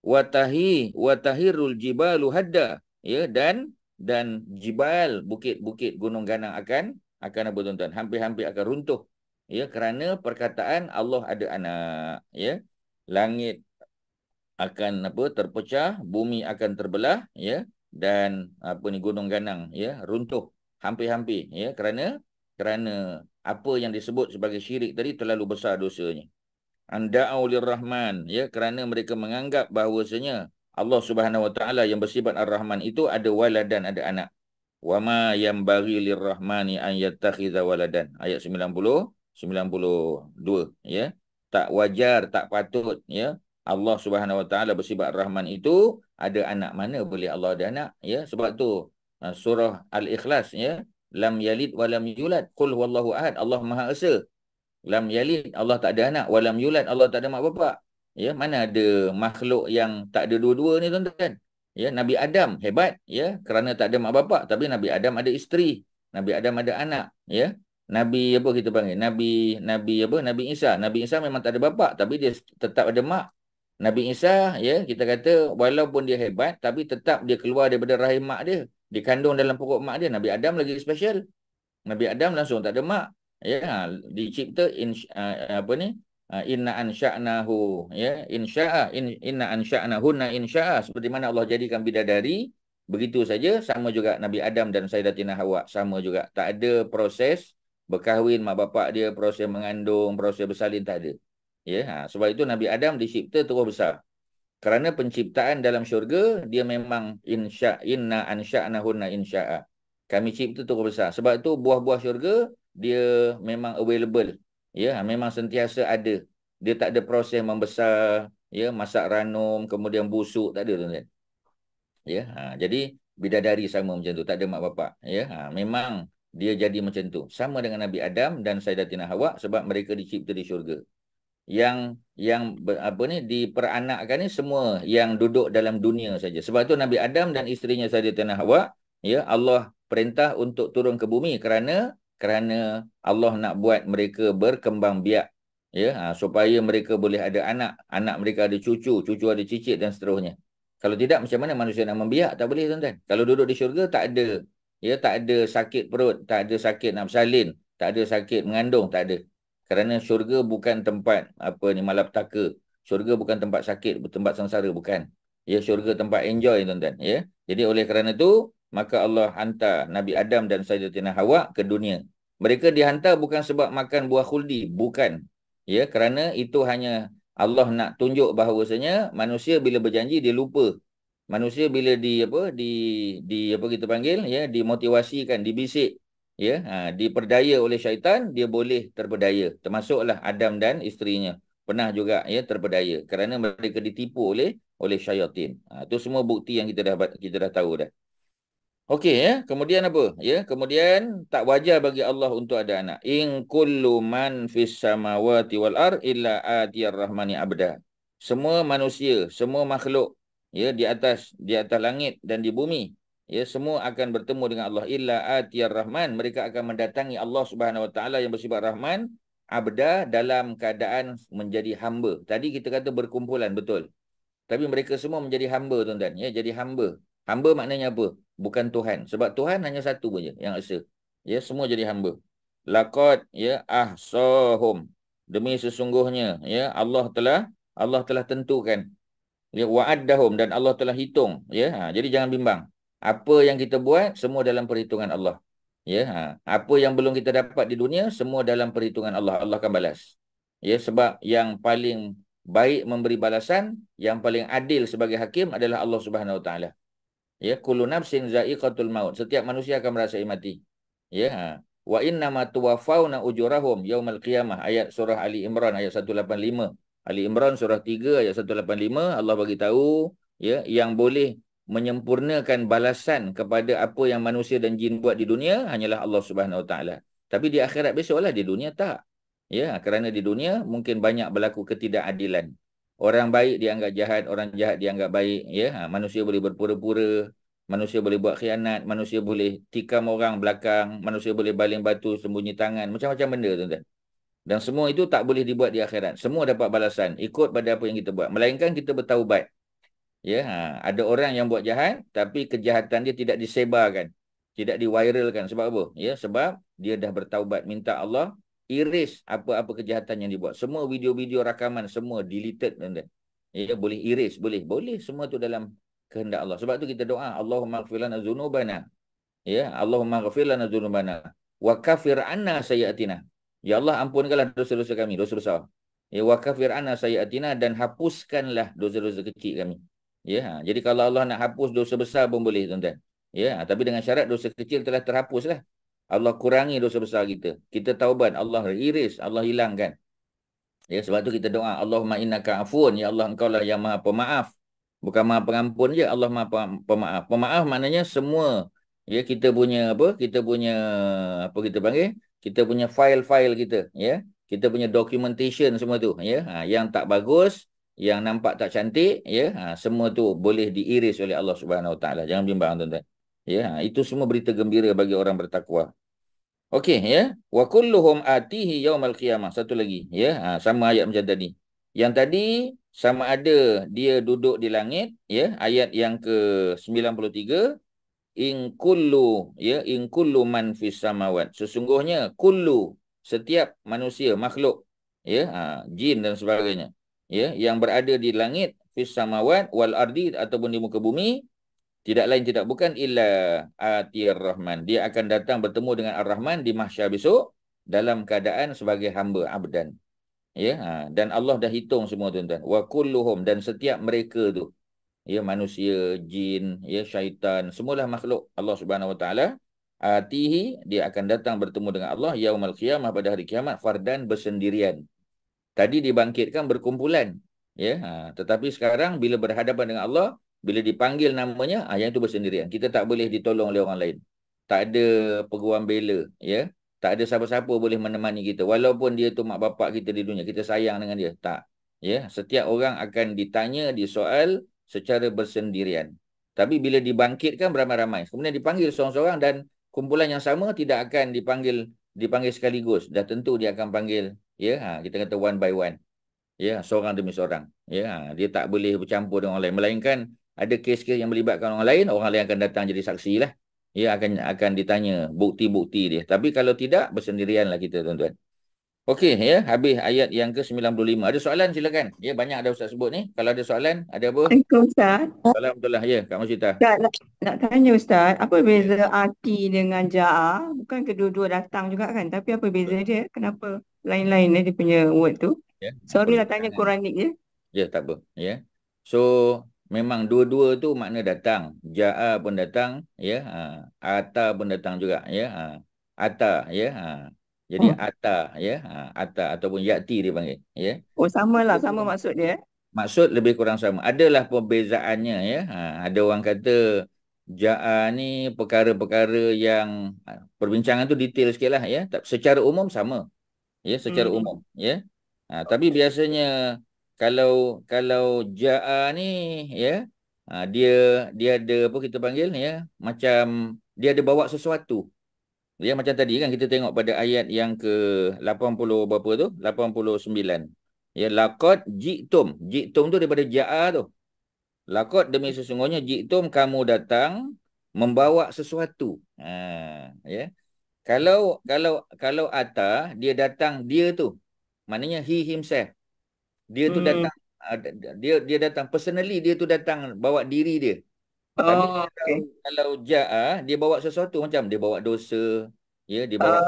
Watahirul jibalu hadda. Ya, dan jibal, bukit-bukit gunung ganang akan apa, tuan-tuan? Hampir-hampir akan runtuh. Ya, kerana perkataan Allah ada anak. Ya, langit akan apa, terpecah, bumi akan terbelah, ya, dan apa ni, gunung ganang, ya, runtuh hampir-hampir, ya, kerana apa yang disebut sebagai syirik tadi terlalu besar dosanya. Anda'u lirrahman, ya, kerana mereka menganggap bahawasanya Allah Subhanahu Wa Taala yang bersifat Ar-Rahman itu ada waladan, ada anak. Wa ma yanbaghi lirrahmani an yattakhidha waladan. Ayat 92, ya. Tak wajar, tak patut, ya, Allah Subhanahu Wa Taala bersifat Ar-Rahman itu ada anak. Mana boleh Allah ada anak, ya? Sebab tu surah Al-Ikhlas, ya, lam yalid wa lam yulad, qul huwallahu ahad, Allah Maha Esa. Lam yalid, Allah tak ada anak. Walam yulad, Allah tak ada mak bapak. Ya, mana ada makhluk yang tak ada dua-dua ni, tuan-tuan? Ya, Nabi Adam hebat, ya, kerana tak ada mak bapak, tapi Nabi Adam ada isteri. Nabi Adam ada anak, ya. Nabi apa kita panggil? Nabi Isa. Nabi Isa memang tak ada bapak, tapi dia tetap ada mak. Nabi Isa, ya, kita kata walaupun dia hebat, tapi tetap dia keluar daripada rahim mak dia. Dikandung dalam perut mak dia. Nabi Adam lagi special. Nabi Adam langsung tak ada mak. Ya, dicipta apa ni? Inna ansha'nahu, ya, inna ansha'nahunna insya'a, seperti mana Allah jadikan bidadari, begitu saja. Sama juga Nabi Adam dan Sayyidatina Hawa, sama juga. Tak ada proses berkahwin mak bapak dia, proses mengandung, proses bersalin, tak ada. Ya, sebab itu Nabi Adam dicipta terus besar. Kerana penciptaan dalam syurga dia memang inna ansha'nahunna insya'a. Kami cipta terus besar. Sebab itu buah-buah syurga dia memang available. Ya, memang sentiasa ada. Dia tak ada proses membesar, ya, masak ranum, kemudian busuk, tak ada, tuan-tuan. Ya, jadi bidadari sama macam tu, tak ada mak bapak. Ya, memang dia jadi macam tu. Sama dengan Nabi Adam dan Sayyidatina Hawa, sebab mereka dicipta di syurga. Yang apa ni, diperanakkan ni semua yang duduk dalam dunia saja. Sebab tu Nabi Adam dan isterinya Sayyidatina Hawa, ya, Allah perintah untuk turun ke bumi kerana Allah nak buat mereka berkembang biak, ya, supaya mereka boleh ada anak, anak mereka ada cucu, cucu ada cicit dan seterusnya. Kalau tidak, macam mana manusia nak membiak? Tak boleh, tuan-tuan. Kalau duduk di syurga tak ada, ya, tak ada sakit perut, tak ada sakit nak bersalin, tak ada sakit mengandung, tak ada. Kerana syurga bukan tempat apa ni, malapetaka. Syurga bukan tempat sakit, tempat sengsara, bukan. Ya, syurga tempat enjoy, tuan-tuan, ya. Jadi oleh kerana tu, maka Allah hantar Nabi Adam dan Sayyidatina Hawa ke dunia. Mereka dihantar bukan sebab makan buah khuldi, bukan. Ya, kerana itu hanya Allah nak tunjuk bahawasanya manusia bila berjanji dia lupa. Manusia bila apa kita panggil, ya, dimotivasikan, dibisik, ya, diperdaya oleh syaitan, dia boleh terpedaya. Termasuklah Adam dan isterinya pernah juga, ya, terpedaya kerana mereka ditipu oleh syaitan. Itu semua bukti yang kita dah tahu dah. Okey ya, kemudian apa? Ya, kemudian tak wajar bagi Allah untuk ada anak. In kullu man fis samawati wal ard illa atiyar rahmani abda. Semua manusia, semua makhluk ya di atas langit dan di bumi, ya semua akan bertemu dengan Allah illa atiyar rahman. Mereka akan mendatangi Allah Subhanahu wa taala yang bersifat Rahman abda dalam keadaan menjadi hamba. Tadi kita kata berkumpulan, betul. Tapi mereka semua menjadi hamba, tuan-tuan. Ya, jadi hamba. Hamba maknanya apa? Bukan Tuhan. Sebab Tuhan hanya satu saja yang esa. Ya, semua jadi hamba. Laqad ya ahsahum. Demi sesungguhnya ya Allah telah tentukan. Ya, wa'addahum, dan Allah telah hitung. Ya, jadi jangan bimbang. Apa yang kita buat semua dalam perhitungan Allah. Ya, apa yang belum kita dapat di dunia semua dalam perhitungan Allah. Allah akan balas. Ya, sebab yang paling baik memberi balasan, yang paling adil sebagai hakim adalah Allah Subhanahu Wa Taala. Ya, kullu nafsin za'iqatul maut. Setiap manusia akan merasai mati. Ya, wa innama tuwaffawna ujurahum yaumal qiyamah. Ayat surah Ali Imran ayat 185. Ali Imran surah 3 ayat 185, Allah bagi tahu ya yang boleh menyempurnakan balasan kepada apa yang manusia dan jin buat di dunia hanyalah Allah Subhanahu Wa Taala. Tapi di akhirat besoklah, di dunia tak. Ya, kerana di dunia mungkin banyak berlaku ketidakadilan. Orang baik dianggap jahat, orang jahat dianggap baik, ya. Manusia boleh berpura-pura, manusia boleh buat khianat, manusia boleh tikam orang belakang, manusia boleh baling batu sembunyi tangan, macam-macam benda, tuan-tuan. Dan semua itu tak boleh dibuat di akhirat. Semua dapat balasan ikut pada apa yang kita buat. Melainkan kita bertaubat. Ya, ada orang yang buat jahat tapi kejahatan dia tidak disebarkan, tidak diviralkan. Sebab apa? Ya, sebab dia dah bertaubat, minta Allah erase apa-apa kejahatan yang dibuat. Semua video-video rakaman semua deleted, tuan-tuan. Ya, boleh erase, boleh semua tu dalam kehendak Allah. Sebab tu kita doa, Allahumma ighfir lana dzunubana. Ya, Allahumma ighfir lana dzunubana wa kafir anna sayyi'atina. Ya Allah, ampunkanlah dosa-dosa kami, dosa besar. Ya, wa kafir anna sayyi'atina, dan hapuskanlah dosa-dosa kecil kami. Ya, jadi kalau Allah nak hapus dosa besar pun boleh, tuan-tuan. Ya, tapi dengan syarat dosa kecil telah terhapuslah. Allah kurangi dosa besar kita. Kita taubat, Allah erase, Allah hilangkan. Ya, sebab tu kita doa, Allahumma innaka afun, ya Allah engkau lah yang Maha Pemaaf. Bukan Maha Pengampun je, Allah Maha Pemaaf. Pemaaf maknanya semua. Ya, kita punya apa? Kita punya apa kita panggil? Kita punya file-file kita, ya. Kita punya documentation semua tu, ya. Yang tak bagus, yang nampak tak cantik, ya. Semua tu boleh di-erase oleh Allah Subhanahu Wa Taala. Jangan bimbang, tuan-tuan. Ya, itu semua berita gembira bagi orang bertakwa. Okey ya, wa kulluhum atihi yaumal qiyamah. Satu lagi ya, sama ayat macam tadi. Yang tadi sama ada dia duduk di langit ya, ayat yang ke-93, in kullu man fis samawat. Sesungguhnya kullu, setiap manusia, makhluk ya, jin dan sebagainya ya, yang berada di langit, fis samawat wal ardi, ataupun di muka bumi, tidak lain tidak bukan illa atir rahman. Dia akan datang bertemu dengan ar-Rahman di mahsyar besok dalam keadaan sebagai hamba, abdan. Ya, dan Allah dah hitung semua, tuan-tuan. Wa kulluhum, dan setiap mereka tu, ya, manusia, jin, ya, syaitan, semualah makhluk Allah Subhanahu Wa Taala. Atihi, dia akan datang bertemu dengan Allah yaumal qiyamah, pada hari kiamat, fardan, bersendirian. Tadi dibangkitkan berkumpulan, ya. Tetapi sekarang bila berhadapan dengan Allah, bila dipanggil namanya, yang itu bersendirian. Kita tak boleh ditolong oleh orang lain. Tak ada peguam bela, ya. Tak ada siapa-siapa boleh menemani kita. Walaupun dia tu mak bapak kita di dunia, kita sayang dengan dia. Tak. Ya, setiap orang akan ditanya, disoal secara bersendirian. Tapi bila dibangkitkan beramai-ramai, kemudian dipanggil seorang-seorang, dan kumpulan yang sama tidak akan dipanggil sekaligus. Dah tentu dia akan panggil, ya, kita kata one by one. Ya, seorang demi seorang. Ya, dia tak boleh bercampur dengan orang lain. Melainkan ada kes-kes yang melibatkan orang lain akan datang jadi saksi lah. Ya, akan ditanya bukti-bukti dia. Tapi kalau tidak, bersendirianlah kita, tuan-tuan. Okey, ya, habis ayat yang ke-95. Ada soalan, silakan. Ya, banyak ada Ustaz sebut ni. Kalau ada soalan, ada apa? Assalamualaikum Ustaz. Alhamdulillah, ya, Kak Masita. Ustaz, nak tanya Ustaz, apa beza ati dengan ja'a? Bukan kedua-dua datang juga kan? Tapi apa beza dia? Kenapa lain-lain dia punya word tu? Ya, Sorry lah tanya Quranik je. ya, tak apa. Ya. So, memang dua-dua tu makna datang. Ja'a pun datang, ya. Ata pun datang juga, ya. Ata, ya. Jadi ata, ya. Ata ataupun ya'ti dia panggil, ya. Oh, sama lah, sama maksud dia. Maksud lebih kurang sama. Adalah perbezaannya, ya. Ada orang kata Ja'a ni perkara-perkara yang perbincangan tu detail sikit lah ya. Secara umum sama. Ya, secara umum ya. Tapi biasanya kalau ja'a ni ya, dia ada apa kita panggil ya, macam dia ada bawa sesuatu. Ya, macam tadi kan kita tengok pada ayat yang ke 80 berapa tu? 89. Ya, laqad ji'tum. Ji'tum tu daripada ja'a tu. Laqad demi sesungguhnya ji'tum kamu datang membawa sesuatu. Ya. Kalau ata dia datang dia tu. Maknanya he himself. Dia tu datang dia datang personally, dia tu datang bawa diri dia. Tapi Oh, okay. kalau ja'a dia bawa sesuatu, macam dia bawa dosa, ya, dia bawa.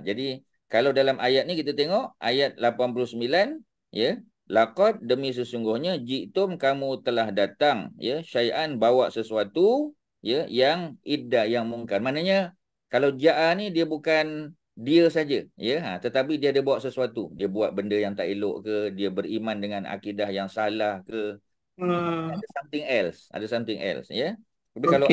Jadi kalau dalam ayat ni kita tengok ayat 89 ya, laqad demi sesungguhnya ji'tum kamu telah datang ya, syai'an bawa sesuatu ya yang iddah yang mungkar. Maknanya kalau ja'a ni dia bukan dia saja ya, tetapi dia ada bawa sesuatu. Dia buat benda yang tak elok ke, dia beriman dengan akidah yang salah ke. Ada something else ya. Tapi kalau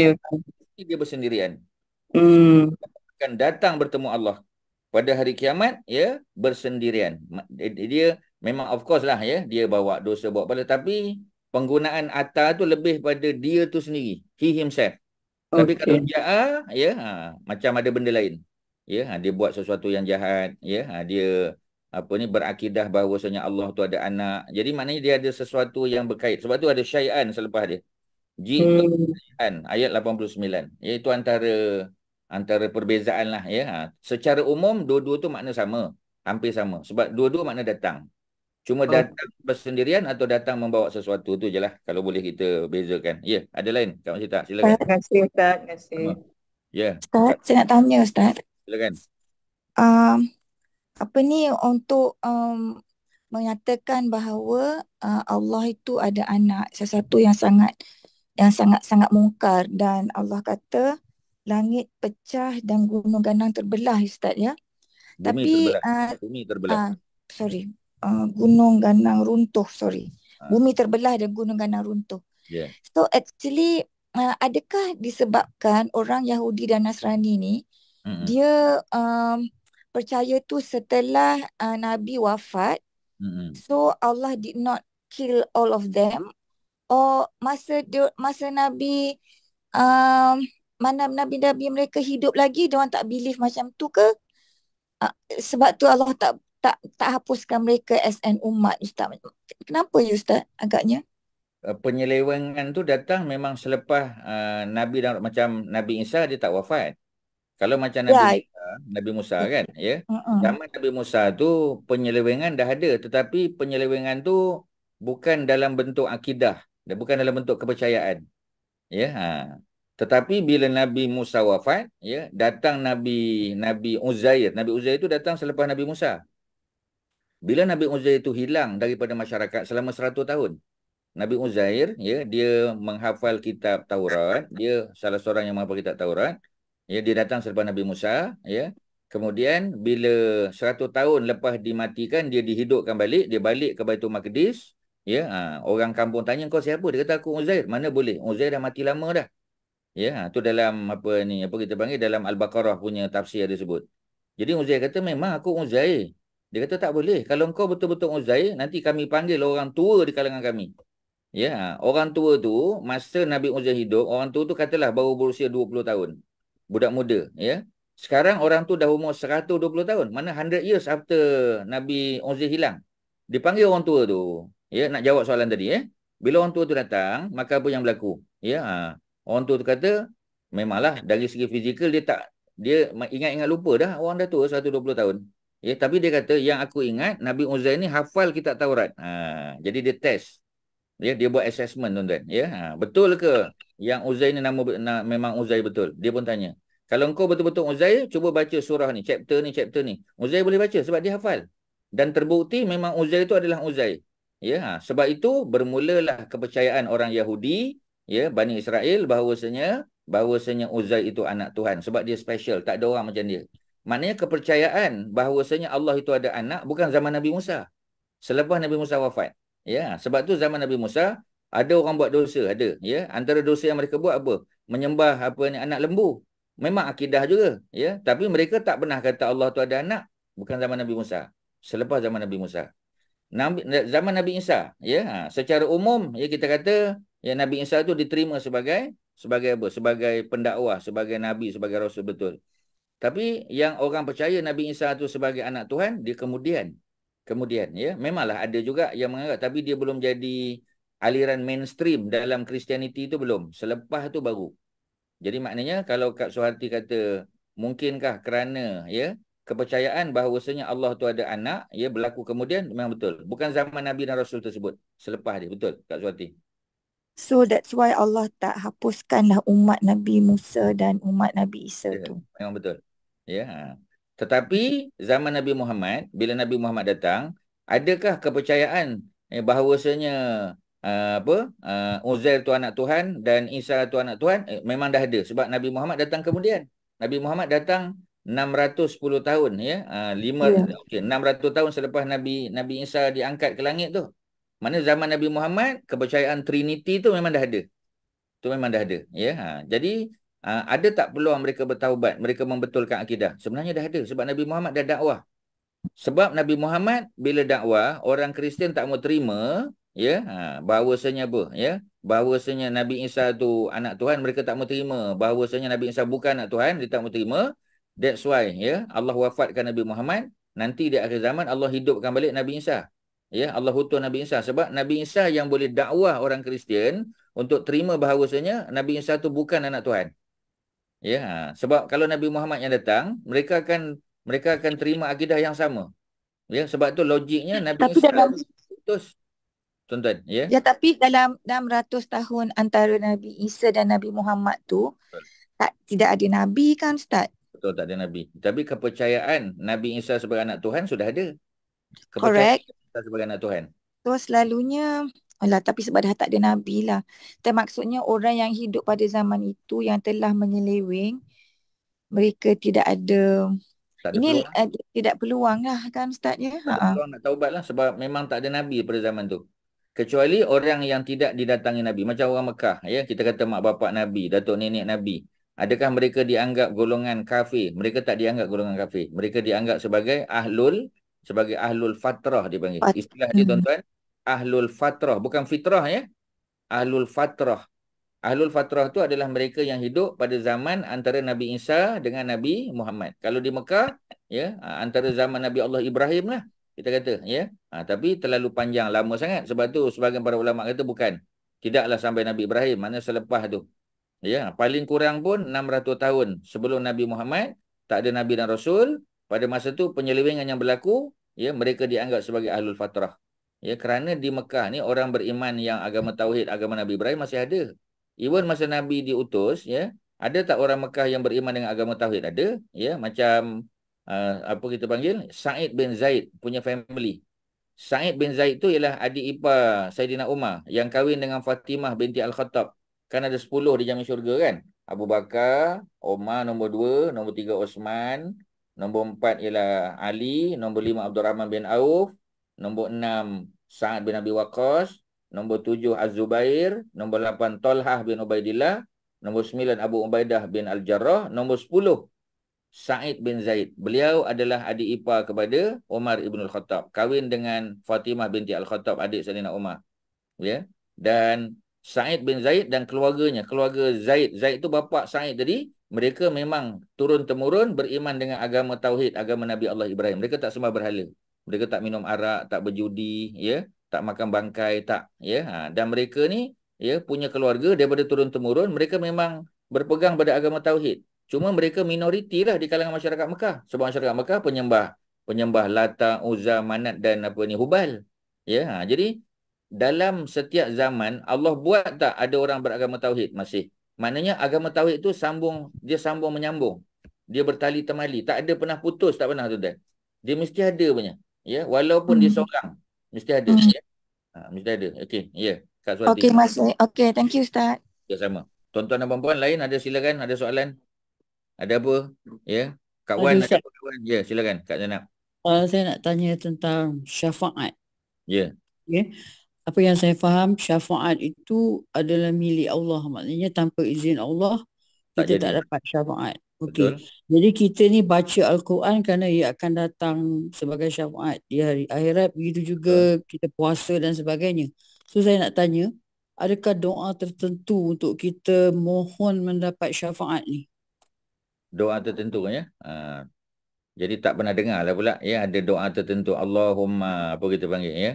dia bersendirian, akan datang bertemu Allah pada hari kiamat ya, bersendirian. Dia memang of course lah ya, dia bawa dosa bawa pada, tapi penggunaan ata tu lebih pada dia tu sendiri, he himself. Tapi kalau ja'a ya, macam ada benda lain. Ya, dia buat sesuatu yang jahat ya, dia apa ni berakidah bahawasanya Allah tu ada anak. Jadi maknanya dia ada sesuatu yang berkait. Sebab tu ada syai'an selepas dia. Syai'an ayat 89. Iaitu antara perbezaan lah ya. Secara umum dua-dua tu makna sama, hampir sama. Sebab dua-dua makna datang. Cuma datang bersendirian atau datang membawa sesuatu tu je lah, kalau boleh kita bezakan. Ya, ada lain Kak Masita, silakan. Terima kasih Ustaz. Terima kasih. Ya. Ustaz, saya nak tanya Ustaz. Silakan. Apa ni untuk menyatakan bahawa Allah itu ada anak, sesuatu yang sangat mungkar, dan Allah kata langit pecah dan gunung ganang terbelah Ustaz ya. Bumi terbelah. Gunung ganang runtuh, Bumi terbelah dan gunung ganang runtuh. Yeah. So actually adakah disebabkan orang Yahudi dan Nasrani ni dia percaya tu setelah Nabi wafat, so Allah did not kill all of them, or masa Nabi mana Nabi-Nabi mereka hidup lagi, diorang tak believe macam tu ke? Sebab tu Allah tak hapuskan mereka as an umat Ustaz. Kenapa ya Ustaz agaknya? Penyelewengan tu datang memang selepas Nabi dan macam Nabi Isa dia tak wafat. Kalau macam Nabi Musa kan ya. Zaman Nabi Musa tu penyelewengan dah ada, tetapi penyelewengan tu bukan dalam bentuk akidah dan bukan dalam bentuk kepercayaan. Ya, tetapi bila Nabi Musa wafat ya, datang Nabi Uzair. Nabi Uzair itu datang selepas Nabi Musa. Bila Nabi Uzair itu hilang daripada masyarakat selama 100 tahun. Nabi Uzair ya, dia menghafal kitab Taurat, dia salah seorang yang menghafal kitab Taurat. Ya, dia datang selepas Nabi Musa ya. Kemudian bila 100 tahun lepas dimatikan, dia dihidupkan balik, dia balik ke Baitul Maqdis ya. Orang kampung tanya, kau siapa? Dia kata aku Uzair. Mana boleh? Uzair dah mati lama dah. Ya, tu dalam apa kita panggil dalam Al-Baqarah punya tafsir dia sebut. Jadi Uzair kata memang aku Uzair. Dia kata tak boleh. Kalau engkau betul-betul Uzair, nanti kami panggil orang tua di kalangan kami. Ya, orang tua tu masa Nabi Uzair hidup, orang tua tu katalah baru berusia 20 tahun. Budak muda ya. Sekarang orang tu dah umur 120 tahun. Mana 100 years after Nabi Uzair hilang. Dipanggil orang tua tu. Ya, nak jawab soalan tadi ya. Bila orang tua tu datang, maka apa yang berlaku? Ya, orang tua tu kata memanglah dari segi fizikal dia ingat-ingat lupa dah, orang dah tua 120 tahun. Ya, tapi dia kata yang aku ingat Nabi Uzair ni hafal kitab Taurat. Jadi dia test. Ya, dia buat assessment tuan-tuan ya. Betul ke yang Uzair ni memang Uzair betul? Dia pun tanya. Kalau engkau betul-betul Uzair, cuba baca surah ni, chapter ni. Uzair boleh baca sebab dia hafal. Dan terbukti memang Uzair itu adalah Uzair. Ya, sebab itu bermulalah kepercayaan orang Yahudi, ya, Bani Israel bahawasanya Uzair itu anak Tuhan sebab dia special, tak ada orang macam dia. Maknanya kepercayaan bahawasanya Allah itu ada anak bukan zaman Nabi Musa. Selepas Nabi Musa wafat. Ya, sebab tu zaman Nabi Musa Ada orang buat dosa, ada. Ya, antara dosa yang mereka buat apa? Menyembah anak lembu. Memang akidah juga, ya. Tapi mereka tak pernah kata Allah tu ada anak. Bukan zaman Nabi Musa. Selepas zaman Nabi Musa. Zaman Nabi Isa, ya. Secara umum, ya kita kata, ya Nabi Isa tu diterima sebagai apa? Sebagai pendakwah, sebagai nabi, sebagai rasul, betul. Tapi yang orang percaya Nabi Isa tu sebagai anak Tuhan, dia kemudian, ya. Memanglah ada juga yang menganggap, tapi dia belum jadi aliran mainstream dalam Kristianiti itu belum. Selepas tu baru. Jadi maknanya kalau Kak Suharti kata mungkinkah kerana ya kepercayaan bahawasanya Allah tu ada anak, ya berlaku kemudian, memang betul. Bukan zaman Nabi dan Rasul tersebut. Selepas dia, betul Kak Suharti. So that's why Allah tak hapuskanlah umat Nabi Musa dan umat Nabi Isa Ya, tu. memang betul. Ya. Tetapi zaman Nabi Muhammad, bila Nabi Muhammad datang, adakah kepercayaan bahawasanya Uzair tu anak Tuhan dan Isa tu anak Tuhan? Memang dah ada sebab Nabi Muhammad datang kemudian. Nabi Muhammad datang 610 tahun, ya. 600 tahun selepas Nabi Isa diangkat ke langit tu. Mana zaman Nabi Muhammad kepercayaan Trinity tu memang dah ada. Tu memang dah ada, ya. Jadi ada tak peluang mereka bertaubat, mereka membetulkan akidah? Sebenarnya dah ada sebab Nabi Muhammad dah dakwah. Sebab Nabi Muhammad bila dakwah, orang Kristian tak mau terima, ya, bahawasanya apa, ya, bahawasanya Nabi Isa tu anak Tuhan, mereka tak mau terima. Bahawasanya Nabi Isa bukan anak Tuhan, dia tak mau terima. That's why, ya, Allah wafatkan Nabi Muhammad. Nanti di akhir zaman Allah hidupkan balik Nabi Isa. Ya, Allah utus Nabi Isa sebab Nabi Isa yang boleh dakwah orang Kristian untuk terima bahawasanya Nabi Isa tu bukan anak Tuhan. Ya, sebab kalau Nabi Muhammad yang datang, mereka akan terima akidah yang sama. Ya, sebab tu logiknya Nabi Tapi Isa dalam putus. Tuan-tuan, ya. Ya, tapi dalam 600 tahun antara Nabi Isa dan Nabi Muhammad tu, tidak ada Nabi kan, Ustaz? Betul, tak ada Nabi. Tapi kepercayaan Nabi Isa sebagai anak Tuhan sudah ada. Correct. Kepercayaan Isa sebagai anak Tuhan. So, selalunya, tapi sebab dah tak ada Nabi lah. Dan maksudnya orang yang hidup pada zaman itu yang telah menyeleweng, mereka tidak ada... Tak ada Ini peluang. tidak peluang lah kan, Ustaz, ya? Tak ada peluang nak taubat lah sebab memang tak ada Nabi pada zaman tu. Kecuali orang yang tidak didatangi Nabi. Macam orang Mekah, ya. Kita kata mak bapak Nabi, datuk nenek Nabi. Adakah mereka dianggap golongan kafir? Mereka tak dianggap golongan kafir. Mereka dianggap sebagai ahlul fatrah dipanggil. Istilah dia, tuan-tuan, ahlul fatrah. Bukan fitrah, ya. Ahlul fatrah. Ahlul fatrah tu adalah mereka yang hidup pada zaman antara Nabi Isa dengan Nabi Muhammad. Kalau di Mekah, ya, antara zaman Nabi Allah Ibrahim lah, kita kata, ya. Tapi terlalu panjang, lama sangat. Sebab tu sebahagian para ulama kata bukan. Tidaklah sampai Nabi Ibrahim, mana selepas tu. Ya, paling kurang pun 600 tahun sebelum Nabi Muhammad, tak ada Nabi dan Rasul. Pada masa tu penyelewengan yang berlaku, ya, mereka dianggap sebagai ahlul fatrah. Ya, kerana di Mekah ni orang beriman yang agama tauhid, agama Nabi Ibrahim masih ada. Even masa Nabi diutus, ya, ada tak orang Mekah yang beriman dengan agama tauhid? Ada, ya, macam apa kita panggil, Sa'id bin Zaid punya family. Sa'id bin Zaid tu ialah adik ipar Saidina Umar yang kahwin dengan Fatimah binti Al-Khattab. Kan ada 10 di jamin syurga kan? Abu Bakar, Umar nombor 2, nombor 3 Osman, nombor 4 ialah Ali, nombor 5 Abdul Rahman bin Auf, nombor 6 Sa'ad bin Abi Waqqas, nombor 7 Az-Zubair, nombor 8 Talhah bin Ubaidillah, nombor 9 Abu Ubaidah bin Al-Jarrah, nombor 10 Sa'id bin Zaid. Beliau adalah adik ipar kepada Umar ibn Al-Khattab. Kahwin dengan Fatimah binti Al-Khattab, adik Saidina Umar. Ya. Dan Sa'id bin Zaid dan keluarganya, keluarga Zaid. Zaid tu bapa Sa'id tadi. Mereka memang turun-temurun beriman dengan agama tauhid, agama Nabi Allah Ibrahim. Mereka tak sembah berhala. Mereka tak minum arak, tak berjudi, ya, tak makan bangkai, tak, ya. Dan mereka ni, ya, punya keluarga daripada turun-temurun, mereka memang berpegang pada agama tauhid. Cuma mereka minoriti lah di kalangan masyarakat Mekah. Sebab masyarakat Mekah penyembah Lata, Uzza, Manat dan Hubal. Ya, jadi dalam setiap zaman Allah buat tak ada orang beragama tauhid masih. Maknanya agama tauhid tu sambung menyambung. Dia bertali temali, tak ada pernah putus, tak pernah tu dah. Dia mesti ada punya. Ya, walaupun dia seorang, mesti ada, ya. Mesti ada. Okey, ya. Kak Suhati. Okey, Okey, thank you, Ustaz. Ya, sama. Tuan-tuan dan puan-puan lain ada silakan, ada soalan? Ada apa? Ya. Kak Wan ada apa, Kak Wan? Ya, silakan Kak Zainab. Saya nak tanya tentang syafaat. Ya. Okay. apa yang saya faham, syafaat itu adalah milik Allah. Maknanya tanpa izin Allah, Tak kita tak jadi. dapat syafaat. Betul. Okey. Jadi kita ni baca Al-Quran kerana ia akan datang sebagai syafaat di hari akhirat. Begitu juga kita puasa dan sebagainya. So saya nak tanya, adakah doa tertentu untuk kita mohon mendapat syafaat ni? Doa tertentu ya. Jadi tak pernah dengar lah pula ya, ada doa tertentu. Allahumma apa kita panggil ya?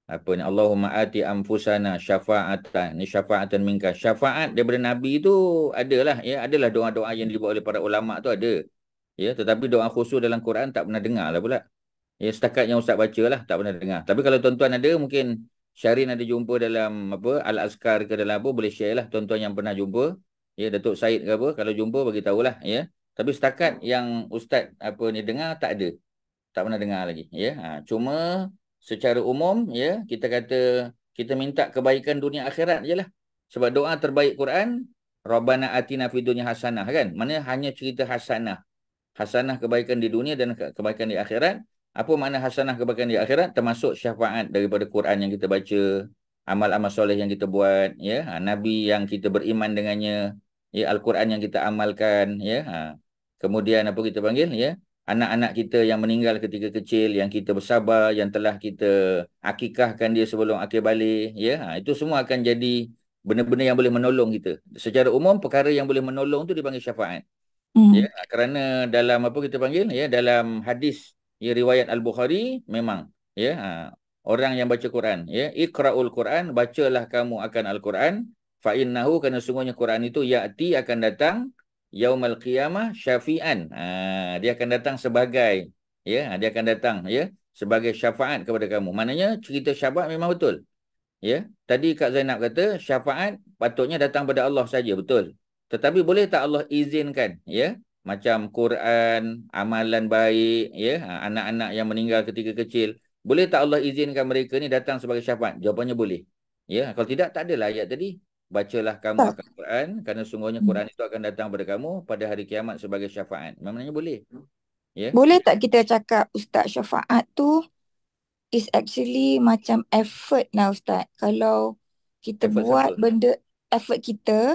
Apa ni? Allahumma ati anfusana syafa'atan. Ni syafa'atan minka. Syafaat daripada Nabi tu adalah ya, adalah doa-doa yang dibuat oleh para ulama tu ada. Ya, tetapi doa khusus dalam Quran tak pernah dengar lah pula. Ya, setakat yang Ustaz baca lah tak pernah dengar. Tapi kalau tuan-tuan ada, mungkin Syarin ada jumpa dalam apa Al-Azkar ke dalam apa, boleh share lah tuan-tuan yang pernah jumpa. Ya, Datuk Syed ke apa, kalau jumpa bagi tahulah ya. Tapi setakat yang Ustaz apa ni dengar tak ada. Tak pernah dengar lagi ya. Cuma secara umum ya, kita kata kita minta kebaikan dunia akhirat je lah. Sebab doa terbaik Quran, Rabbana atina fid dunya hasanah kan. Mana hanya cerita hasanah. Hasanah kebaikan di dunia dan kebaikan di akhirat. Apa makna hasanah kebaikan di akhirat? Termasuk syafaat daripada Quran yang kita baca, amal-amal soleh yang kita buat ya, Nabi yang kita beriman dengannya, ya, Al-Quran yang kita amalkan ya. Kemudian apa kita panggil ya, anak-anak kita yang meninggal ketika kecil, yang kita bersabar, yang telah kita akikahkan dia sebelum akhir balik ya. Itu semua akan jadi benda-benda yang boleh menolong kita. Secara umum perkara yang boleh menolong tu dipanggil syafaat. Ya, kerana dalam apa kita panggil ya, dalam hadis ya, riwayat Al-Bukhari memang ya, orang yang baca Quran ya, iqra'ul Quran, bacalah kamu akan Al-Quran, fa innahu, kerana sungguhnya Quran itu ya'ti, akan datang yaumal qiyamah syafi'an. Dia akan datang sebagai ya, dia akan datang ya sebagai syafaat kepada kamu. Maknanya cerita syafaat memang betul. Ya, tadi Kak Zainab kata syafaat patutnya datang pada Allah saja, betul. Tetapi boleh tak Allah izinkan ya, macam Quran, amalan baik ya, anak-anak yang meninggal ketika kecil, boleh tak Allah izinkan mereka ni datang sebagai syafaat? Jawapannya boleh. Ya, kalau tidak tak adalah ayat tadi. Bacalah kamu akan Quran kerana sungguhnya Quran itu akan datang pada kamu pada hari kiamat sebagai syafaat. Memangnya boleh. Ya. Boleh tak kita cakap Ustaz, syafaat tu is actually macam effort lah Ustaz. Kalau kita Effort buat siapa? benda, effort kita,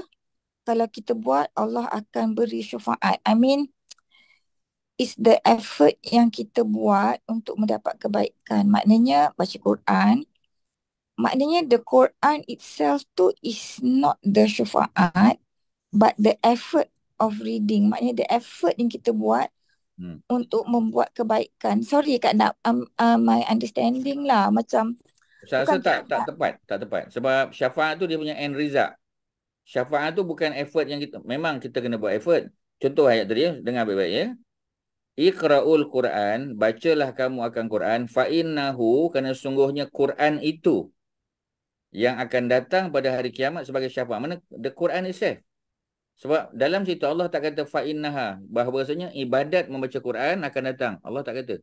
kalau kita buat, Allah akan beri syafaat. I mean, is the effort yang kita buat untuk mendapat kebaikan. Maknanya baca Quran, maknanya the Quran itself tu is not the syafaat, but the effort of reading. Maknanya the effort yang kita buat untuk membuat kebaikan. Sorry Kak Nap, my understanding lah macam Saya rasa tak tepat. Sebab syafaat tu dia punya end result. Syafaat tu bukan effort yang kita, memang kita kena buat effort. Contoh ayat tadi ya, dengar baik-baik ya. Iqra'ul Quran, bacalah kamu akan Quran, fa innahu, kerana sungguhnya Quran itu yang akan datang pada hari kiamat sebagai syafaat. Mana the Quran itself. Sebab dalam situ Allah tak kata fa innaha, bahawasanya ibadat membaca Quran akan datang. Allah tak kata.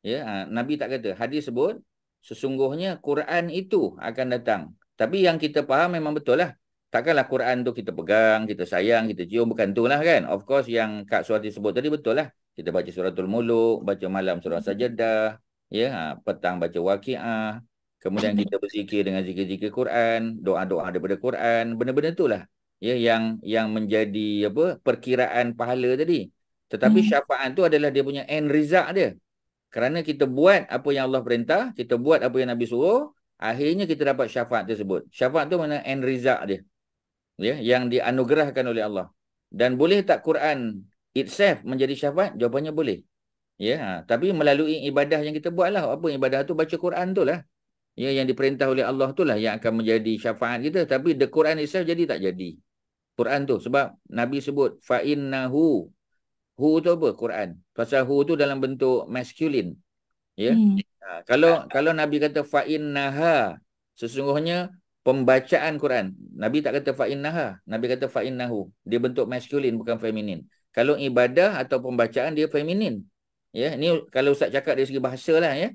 Ya, Nabi tak kata. Hadis sebut sesungguhnya Quran itu akan datang. Tapi yang kita faham memang betul lah. Takkanlah Quran tu kita pegang, kita sayang, kita cium, bukan tu lah kan. Of course yang Kak Suhati sebut tadi betul lah. Kita baca suratul Muluk, baca malam surah Sajadah, ya, petang baca Waqiah, kemudian kita berzikir dengan zikir-zikir Quran, doa-doa daripada Quran, benda-benda itulah ya yang menjadi apa perkiraan pahala tadi. Tetapi syafaat tu adalah dia punya end result dia. Kerana kita buat apa yang Allah perintah, kita buat apa yang Nabi suruh, akhirnya kita dapat syafaat tersebut. Syafaat tu mana end result dia. Ya, yang dianugerahkan oleh Allah. Dan boleh tak Quran itself menjadi syafaat? Jawapannya boleh. Ya, tapi melalui ibadah yang kita buat lah. Apa ibadah tu? Baca Quran tu lah. Ya, yang diperintah oleh Allah tu lah yang akan menjadi syafaat kita. Tapi the Quran itself jadi tak jadi. Quran tu. Sebab Nabi sebut, fa'innahu. Hu tu apa? Quran. Pasal hu tu dalam bentuk masculine. Ya. Kalau Nabi kata fa'innaha, sesungguhnya pembacaan Quran. Nabi tak kata fa'innaha. Nabi kata fa'innahu. Dia bentuk masculine, bukan feminin. Kalau ibadah atau pembacaan, dia feminin. Ya, ini kalau Ustaz cakap dari segi bahasa lah ya.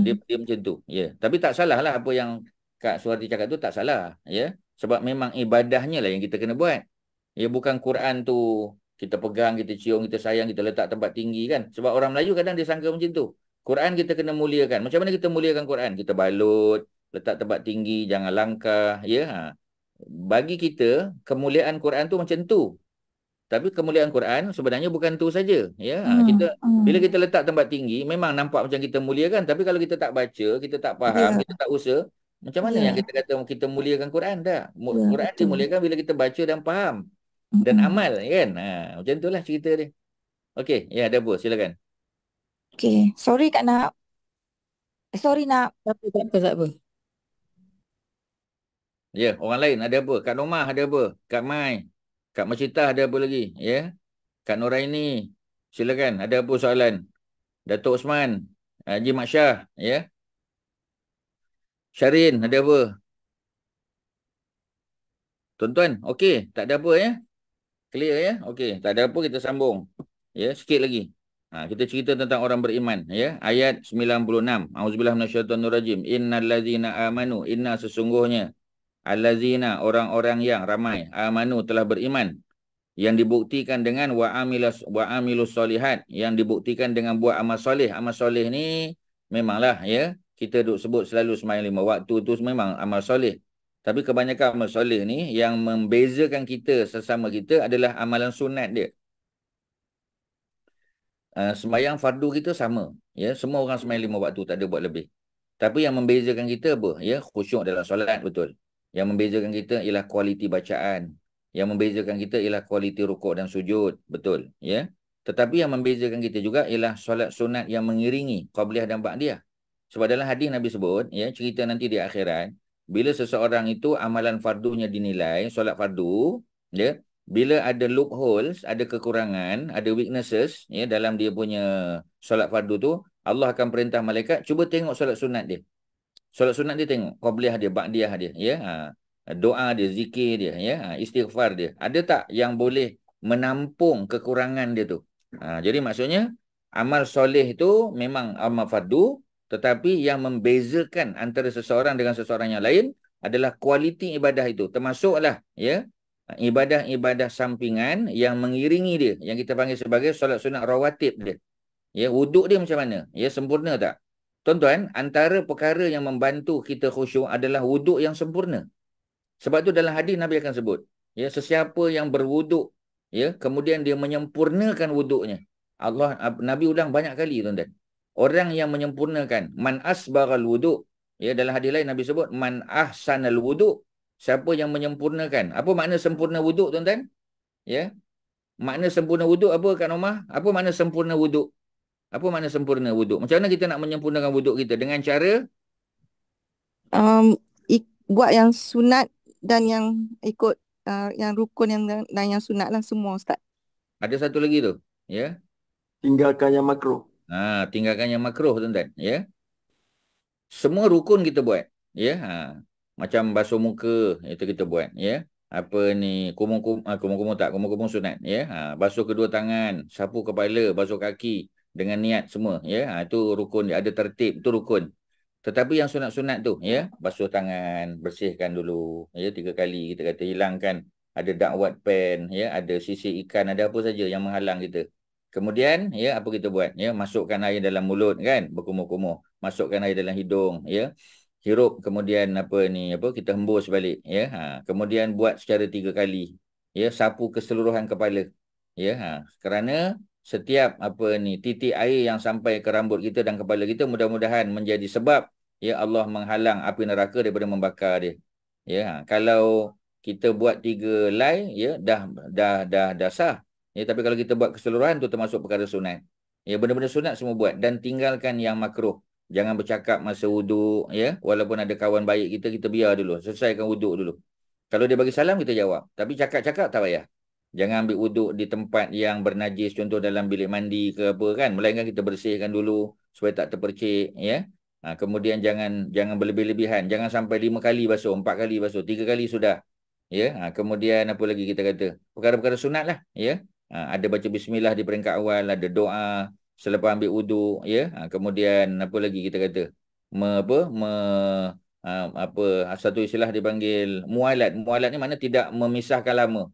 Dia macam tu. Ya. Tapi tak salah lah apa yang Kak Suhati cakap tu, tak salah. Ya. Sebab memang ibadahnya lah yang kita kena buat. Ya, bukan Quran tu kita pegang, kita cium, kita sayang, kita letak tempat tinggi kan. Sebab orang Melayu kadang dia sangka macam tu. Quran kita kena muliakan. Macam mana kita muliakan Quran? Kita balut, letak tempat tinggi, jangan langkah, ya. Bagi kita kemuliaan Quran tu macam tu. Tapi kemuliaan Quran sebenarnya bukan tu saja, ya. Bila kita letak tempat tinggi memang nampak macam kita mulia kan, tapi kalau kita tak baca, kita tak faham, kita tak usaha, macam mana yang kita kata kita muliakan Quran dah? Quran betul. dimuliakan bila kita baca dan faham dan amal, kan. Macam itulah cerita dia. Okey, ya, ada apa? Silakan. Okay. Sorry Kak Nak. Sorry Nak. Tak apa. Ya, orang lain ada apa? Kak Nomah ada apa? Kak Mai, Kak Macita ada apa lagi? Ya. Kak Noraini, silakan. Ada apa soalan? Datuk Osman, Haji Mak Syah, ya. Syarin, ada apa? Tuan-tuan, okey, tak ada apa, ya? Clear, ya? Okey, tak ada apa, kita sambung. Ya, sikit lagi. Kita cerita tentang orang beriman, ya. Ayat 96. Auzubillahi minasyaitonirrajim. Innal ladzina amanu, inna sesungguhnya allazina orang-orang yang ramai amanu telah beriman, yang dibuktikan dengan wa amilus solihat, yang dibuktikan dengan buat amal soleh. Amal soleh ni memanglah, ya, kita duk sebut selalu sembahyang 5 waktu tu memang amal soleh. Tapi kebanyakan amal soleh ni yang membezakan kita sesama kita adalah amalan sunat dia. Sembahyang fardu kita sama, ya, semua orang sembahyang 5 waktu, tak ada buat lebih. Tapi yang membezakan kita apa? Ya, khusyuk dalam solat, betul. Yang membezakan kita ialah kualiti bacaan. Yang membezakan kita ialah kualiti rukuk dan sujud, betul, ya. Tetapi yang membezakan kita juga ialah solat sunat yang mengiringi qabliyah dan ba'diyah. Sebab dalam hadis Nabi sebut, ya, cerita nanti di akhirat, bila seseorang itu amalan fardunya dinilai, solat fardu, ya, bila ada loopholes, ada kekurangan, ada weaknesses, ya, dalam dia punya solat fardu tu, Allah akan perintah malaikat, cuba tengok solat sunat dia. Solat sunat dia tengok, qabliyah dia, ba'diyah dia, ya. Doa dia, zikir dia, ya. Istighfar dia. Ada tak yang boleh menampung kekurangan dia tu? Jadi maksudnya, amal soleh tu memang amal fardu, tetapi yang membezakan antara seseorang dengan seseorang yang lain adalah kualiti ibadah itu. Termasuklah, ya, ibadah-ibadah sampingan yang mengiringi dia, yang kita panggil sebagai solat sunat rawatib dia. Ya, wuduk dia macam mana? Ya, sempurna tak? Tuan-tuan, antara perkara yang membantu kita khusyuk adalah wuduk yang sempurna. Sebab tu dalam hadis Nabi akan sebut, ya, sesiapa yang berwuduk, ya, kemudian dia menyempurnakan wuduknya. Nabi ulang banyak kali, tuan-tuan. Orang yang menyempurnakan, man asbaghal wuduk, ya, dalam hadis lain Nabi sebut man ahsanal wuduk. Siapa yang menyempurnakan? Apa makna sempurna wuduk, tuan-tuan? Ya. Makna sempurna wuduk apa, Kak Nomah? Apa makna sempurna wuduk? Apa makna sempurna wuduk? Macam mana kita nak menyempurnakan wuduk kita? Dengan cara? Buat yang sunat dan yang ikut yang rukun dan yang sunat lah semua, Ustaz. Ada satu lagi tu. Ya. Tinggalkan yang makruh. Tinggalkan yang makruh, tuan-tuan. Ya. Semua rukun kita buat. Ya. Macam basuh muka, itu kita buat. Ya. Apa ni, kumur-kumur sunat. Ya. Basuh kedua tangan, sapu kepala, basuh kaki dengan niat semua, ya. Itu rukun dia, ada tertib, itu rukun. Tetapi yang sunat-sunat tu, ya, basuh tangan, bersihkan dulu, ya, 3 kali kita kata, hilangkan ada dakwat pen, ya, ada sisik ikan, ada apa saja yang menghalang kita. Kemudian, ya, apa kita buat? Ya, masukkan air dalam mulut, kan, berkumur-kumur, masukkan air dalam hidung, ya, hirup, kemudian kita hembus balik, ya. Kemudian buat secara 3 kali, ya, sapu keseluruhan kepala, ya. Kerana setiap titik air yang sampai ke rambut kita dan kepala kita mudah-mudahan menjadi sebab, ya, Allah menghalang api neraka daripada membakar dia. Ya, kalau kita buat 3 helai, ya, dah sah. Ya, tapi kalau kita buat keseluruhan tu termasuk perkara sunat. Ya, benda-benda sunat semua buat dan tinggalkan yang makruh. Jangan bercakap masa wuduk, ya. Walaupun ada kawan baik kita biar dulu, selesaikan wuduk dulu. Kalau dia bagi salam kita jawab, tapi cakap-cakap tak payah. Jangan ambil wuduk di tempat yang bernajis, contoh dalam bilik mandi ke apa, kan. Melainkan kita bersihkan dulu supaya tak terpercik, ya. Kemudian jangan berlebih-lebihan. Jangan sampai 5 kali basuh, 4 kali basuh, 3 kali sudah. Ya. Kemudian apa lagi kita kata? Perkara-perkara sunat lah, ya. Ada baca bismillah di peringkat awal, ada doa selepas ambil wuduk, ya. Kemudian apa lagi kita kata? Satu istilah dipanggil mualat. Mualat ni mana tidak memisahkan lama.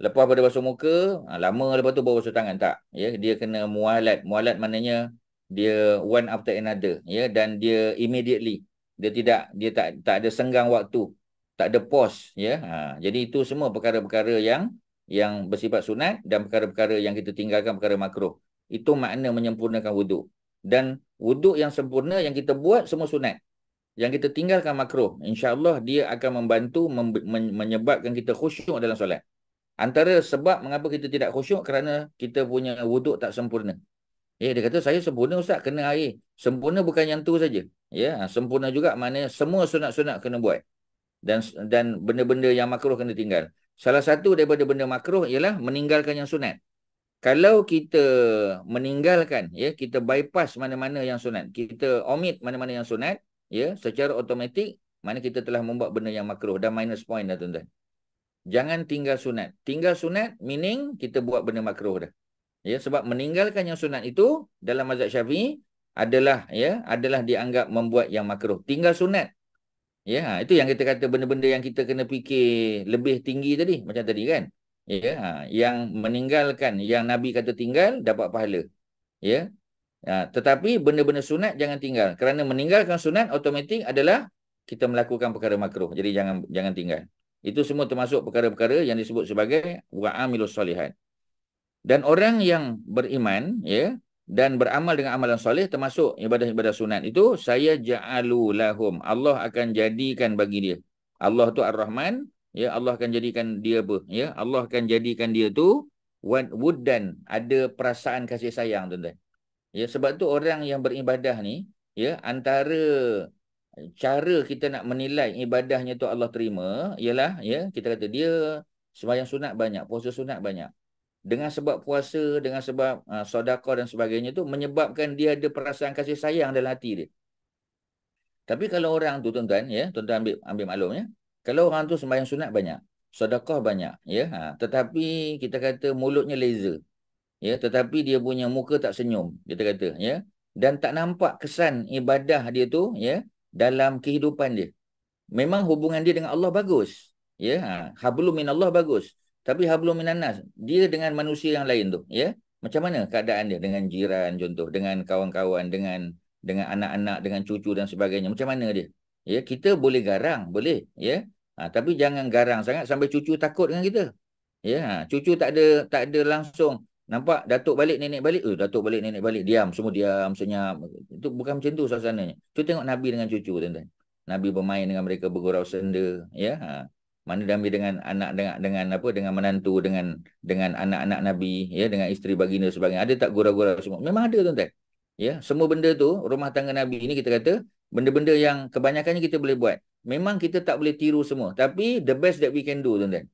Lepas pada basuh muka, lama lepas tu baru basuh tangan, tak. Ya, dia kena mualat. Mualat maknanya dia one after another, ya, dan dia immediately. Dia tak ada senggang waktu, tak ada pause, ya. Jadi itu semua perkara-perkara yang bersifat sunat dan perkara-perkara yang kita tinggalkan perkara makruh. Itu makna menyempurnakan wuduk. Dan wuduk yang sempurna yang kita buat semua sunat. Yang kita tinggalkan makruh, insya-Allah dia akan membantu menyebabkan kita khusyuk dalam solat. Antara sebab mengapa kita tidak khusyuk kerana kita punya wuduk tak sempurna. Dia kata saya sempurna ustaz, kena air. Sempurna bukan yang tu saja. Ya, sempurna juga maknanya semua sunat-sunat kena buat. Dan benda-benda yang makruh kena tinggal. Salah satu daripada benda makruh ialah meninggalkan yang sunat. Kalau kita meninggalkan, ya, kita bypass mana-mana yang sunat, kita omit mana-mana yang sunat, ya, secara automatik mana kita telah membuat benda yang makruh, dan minus point dah tuan-tuan. Jangan tinggal sunat. Tinggal sunat meaning kita buat benda makruh dah. Ya, sebab meninggalkan yang sunat itu dalam mazhab Syafi'i adalah dianggap membuat yang makruh. Tinggal sunat. Ya, itu yang kita kata benda-benda yang kita kena fikir lebih tinggi tadi, macam tadi kan. Ya, yang meninggalkan yang Nabi kata tinggal dapat pahala. Ya. Tetapi benda-benda sunat jangan tinggal. Kerana meninggalkan sunat automatik adalah kita melakukan perkara makruh. Jadi jangan tinggal. Itu semua termasuk perkara-perkara yang disebut sebagai wa'amilus solihat. Dan orang yang beriman, ya, dan beramal dengan amalan soleh termasuk ibadah-ibadah sunat itu, saya ja'alu lahum. Allah akan jadikan bagi dia. Allah tu Ar-Rahman, ya, Allah akan jadikan dia apa? Ya, Allah akan jadikan dia tu wuddan, ada perasaan kasih sayang, tuan-tuan. Ya, sebab tu orang yang beribadah ni, ya, antara cara kita nak menilai ibadahnya tu Allah terima ialah, ya, kita kata dia sembahyang sunat banyak, puasa sunat banyak. Dengan sebab puasa, dengan sebab sedekah dan sebagainya tu menyebabkan dia ada perasaan kasih sayang dalam hati dia. Tapi kalau orang tu tuan-tuan, ya, tuan-tuan ambil maklum, ya. Kalau orang tu sembahyang sunat banyak, sedekah banyak, ya, tetapi kita kata mulutnya laser. Ya, tetapi dia punya muka tak senyum, kita kata, ya. Dan tak nampak kesan ibadah dia tu, ya, dalam kehidupan dia. Memang hubungan dia dengan Allah bagus. Ya, hablum minallah bagus. Tapi hablum minannas, dia dengan manusia yang lain tu, ya. Macam mana keadaan dia dengan jiran contoh, dengan kawan-kawan, dengan anak-anak, dengan cucu dan sebagainya. Macam mana dia? Ya, kita boleh garang, boleh, ya. Tapi jangan garang sangat sampai cucu takut dengan kita. Ya, cucu tak ada langsung nampak datuk balik, nenek balik, datuk balik, nenek balik, diam, semua diam, senyap. Itu bukan macam tu suasananya. Tu tengok Nabi dengan cucu, tuan-tuan. Nabi bermain dengan mereka, bergurau senda, ya. Mana Nabi dengan anak, dengan menantu, dengan anak-anak Nabi, ya, dengan isteri baginda sebagainya. Ada tak gurau-gurau semua? Memang ada, tuan-tuan. Ya, semua benda tu rumah tangga Nabi ini kita kata benda-benda yang kebanyakannya kita boleh buat. Memang kita tak boleh tiru semua, tapi the best that we can do, tuan-tuan.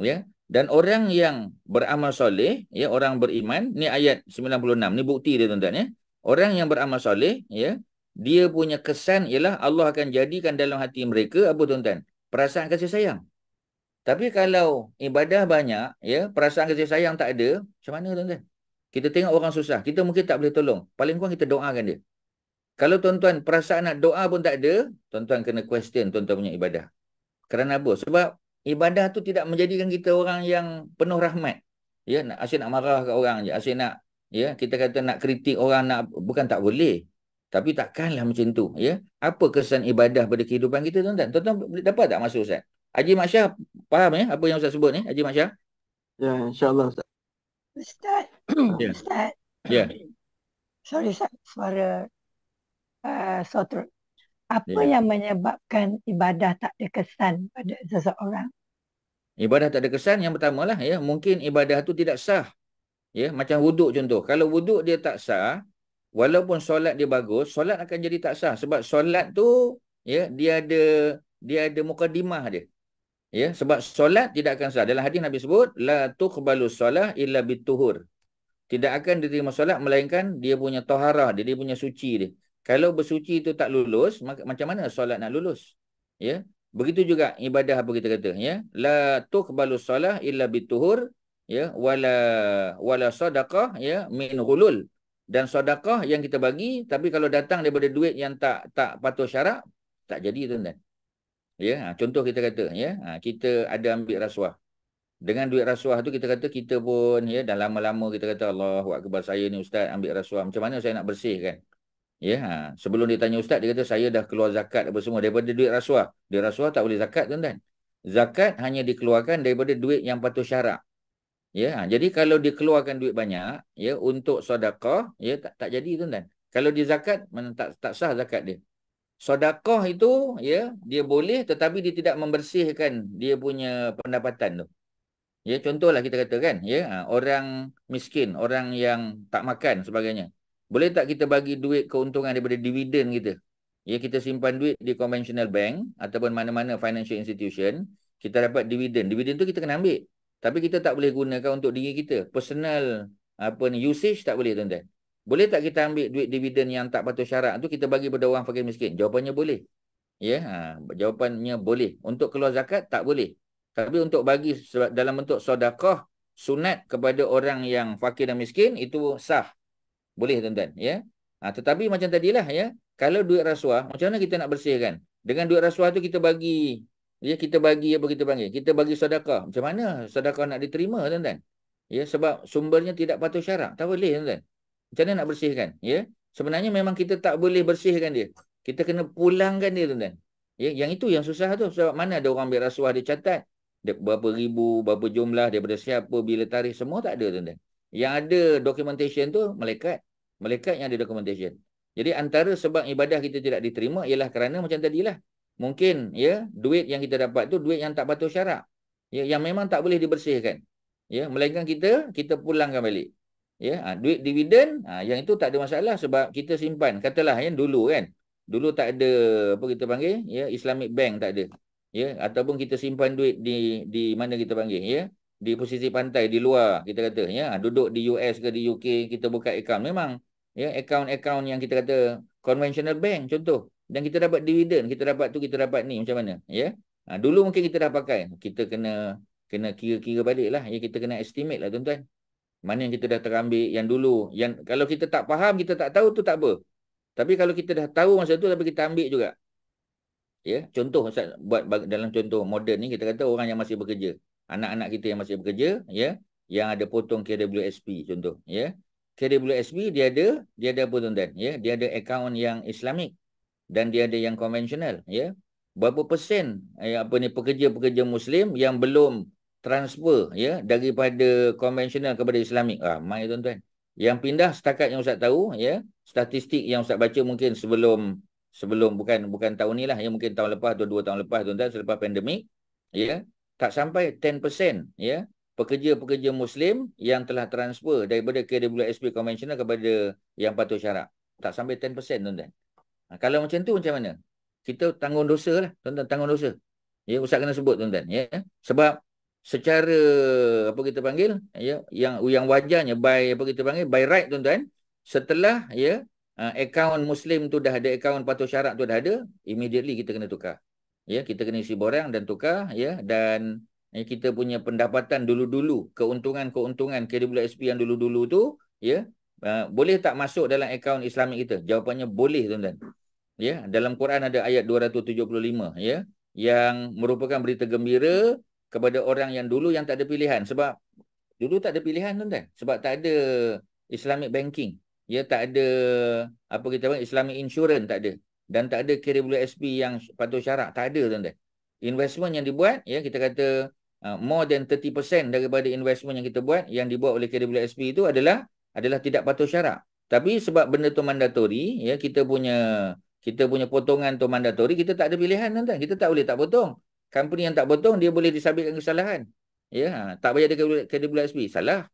Ya. Dan orang yang beramal soleh, ya, orang beriman, ni ayat 96, ni bukti dia, tuan-tuan, ya. Orang yang beramal soleh, ya, dia punya kesan ialah Allah akan jadikan dalam hati mereka apa, tuan-tuan? Perasaan kasih sayang. Tapi kalau ibadah banyak, ya, perasaan kasih sayang tak ada, macam mana, tuan-tuan? Kita tengok orang susah, kita mungkin tak boleh tolong. Paling kurang kita doakan dia. Kalau tuan-tuan perasaan nak doa pun tak ada, tuan-tuan kena question tuan-tuan punya ibadah. Kerana apa? Sebab ibadah tu tidak menjadikan kita orang yang penuh rahmat. Ya, asyik nak marah kat orang je, asyik nak, ya, kita kata nak kritik orang, nak, bukan tak boleh. Tapi takkanlah macam tu, ya. Apa kesan ibadah pada kehidupan kita, tuan-tuan? Tuan-tuan dapat tak masuk, Ustaz? Haji Mak Syah faham, ya, apa yang Ustaz sebut ni, Haji Mak Syah? Ya, insya-Allah Ustaz. Ustaz, Ya. Ustaz. Ya. Sorry, Ustaz, suara sore throat. Apa Ya. yang menyebabkan ibadah tak ada kesan pada seseorang? Ibadah tak ada kesan, yang pertama lah, ya, mungkin ibadah tu tidak sah. Ya, macam wuduk contoh. Kalau wuduk dia tak sah, walaupun solat dia bagus, solat akan jadi tak sah. Sebab solat tu, ya, dia ada mukadimah dia. Ya, sebab solat tidak akan sah. Dalam hadis Nabi sebut, la tuqbalus solah illa bituhur. Tidak akan diterima solat melainkan dia punya taharah, dia punya suci dia. Kalau bersuci itu tak lulus, macam mana solat nak lulus? Ya. Begitu juga ibadah apa kita kata, ya. La tuqbalus solah illa bituhur, ya, wala sadaqah, ya, min ghulul. Dan sedekah yang kita bagi, tapi kalau datang daripada duit yang tak patuh syarak, tak jadi, tuan-tuan. Ya, contoh kita kata, ya, kita ada ambil rasuah. Dengan duit rasuah tu kita kata kita pun, ya, dah lama-lama kita kata Allahu Akbar, saya ni ustaz ambil rasuah. Macam mana saya nak bersihkan? Ya, sebelum dia tanya ustaz, dia kata saya dah keluar zakat apa semua daripada duit rasuah. Duit rasuah tak boleh zakat, tuan-tuan. Zakat hanya dikeluarkan daripada duit yang patuh syarak. Ya, jadi kalau dia keluarkan duit banyak, ya, untuk sedekah, ya, tak jadi, tuan-tuan. Kalau dia zakat, tak sah zakat dia. Sedekah itu, ya, dia boleh tetapi dia tidak membersihkan dia punya pendapatan tu. Ya, contohlah kita kata kan, ya, orang miskin, orang yang tak makan sebagainya. Boleh tak kita bagi duit keuntungan daripada dividen kita? Ya, kita simpan duit di conventional bank ataupun mana-mana financial institution, kita dapat dividen. Dividen tu kita kena ambil. Tapi kita tak boleh gunakan untuk diri kita. Personal usage tak boleh, tuan-tuan. Boleh tak kita ambil duit dividen yang tak patut syarat tu kita bagi pada orang fakir miskin? Jawapannya boleh. Ya, jawapannya boleh. Untuk keluar zakat tak boleh. Tapi untuk bagi dalam bentuk sedekah sunat kepada orang yang fakir dan miskin itu sah. Boleh, tuan-tuan, ya. Tetapi macam tadilah, ya. Kalau duit rasuah, macam mana kita nak bersihkan? Dengan duit rasuah tu kita bagi, ya, kita bagi apa kita panggil? Kita bagi sedekah. Macam mana sedekah nak diterima, tuan-tuan? Ya, sebab sumbernya tidak patuh syarak. Tak boleh, tuan-tuan. Macam mana nak bersihkan? Ya. Sebenarnya memang kita tak boleh bersihkan dia. Kita kena pulangkan dia, tuan-tuan. Ya, yang itu yang susah tu. Sebab mana ada orang ambil rasuah, dia catat berapa ribu, berapa jumlah, daripada siapa, bila tarikh, semua tak ada, tuan-tuan. Yang ada documentation tu malaikat. Malaikat yang ada documentation. Jadi antara sebab ibadah kita tidak diterima ialah kerana macam tadilah. Mungkin, ya, duit yang kita dapat tu duit yang tak patuh syarak. Ya, yang memang tak boleh dibersihkan. Ya, melainkan kita pulangkan balik. Ya, duit dividen, yang itu tak ada masalah sebab kita simpan. Katalah, ya, dulu kan. Dulu tak ada apa kita panggil, ya, Islamic Bank tak ada. Ya, ataupun kita simpan duit di mana kita panggil, ya, di posisi pantai di luar kita kata, ya, duduk di US ke di UK, kita buka akaun memang, ya, akaun yang kita kata conventional bank contoh, dan kita dapat dividen, kita dapat tu, kita dapat ni, macam mana, ya. Dulu mungkin kita dah pakai, kita kena kira-kira balik lah, ya, kita kena estimate lah, tuan-tuan, mana yang kita dah terambil yang dulu, yang kalau kita tak faham, kita tak tahu tu tak apa. Tapi kalau kita dah tahu masa tu tapi kita ambil juga. Ya, contoh buat dalam contoh moden ni kita kata orang yang masih bekerja, anak-anak kita yang masih bekerja, ya, yang ada potong KWSP contoh, ya. KWSP dia ada apa, tuan-tuan, ya, dia ada akaun yang Islamik dan dia ada yang konvensional, ya. Berapa persen pekerja-pekerja Muslim yang belum transfer, ya, daripada konvensional kepada Islamik? Mai, tuan-tuan. Yang pindah setakat yang Ustaz tahu, ya, statistik yang Ustaz baca mungkin sebelum bukan tahun ni lah, ya, mungkin tahun lepas atau 2 tahun lepas, tuan-tuan, selepas pandemik, ya, tak sampai 10%, ya, pekerja-pekerja Muslim yang telah transfer daripada KWSP konvensional kepada yang patuh syarak. Tak sampai 10%, tuan-tuan. Kalau macam tu macam mana? Kita tanggung dosa lah, tuan-tuan, tanggung dosa. Ya, Ustaz kena sebut, tuan-tuan, ya. Sebab secara apa kita panggil, ya, yang wajarnya by right, tuan-tuan, setelah, ya, akaun Muslim tu dah ada, akaun patuh syarak tu dah ada, immediately kita kena tukar. Ya, kita kena isi borang dan tukar, ya, dan kita punya pendapatan dulu-dulu, keuntungan KWSP yang dulu-dulu tu, ya, boleh tak masuk dalam akaun Islamik kita? Jawapannya boleh, tuan-tuan. Ya, dalam Quran ada ayat 275, ya, yang merupakan berita gembira kepada orang yang dulu yang tak ada pilihan. Sebab dulu tak ada pilihan, tuan-tuan. Sebab tak ada Islamic banking. Ya, tak ada apa kita panggil Islamic insurance, tak ada. Dan tak ada KWSP yang patuh syarak, tak ada, tuan-tuan. Investment yang dibuat, ya, kita kata more than 30% daripada investment yang kita buat, yang dibuat oleh KWSP itu adalah tidak patuh syarak. Tapi sebab benda tu mandatory, ya, kita punya potongan tu mandatory, kita tak ada pilihan, tuan-tuan. Kita tak boleh tak potong. Company yang tak potong, dia boleh disabitkan kesalahan. Ya, tak bayar dia KWSP, salah.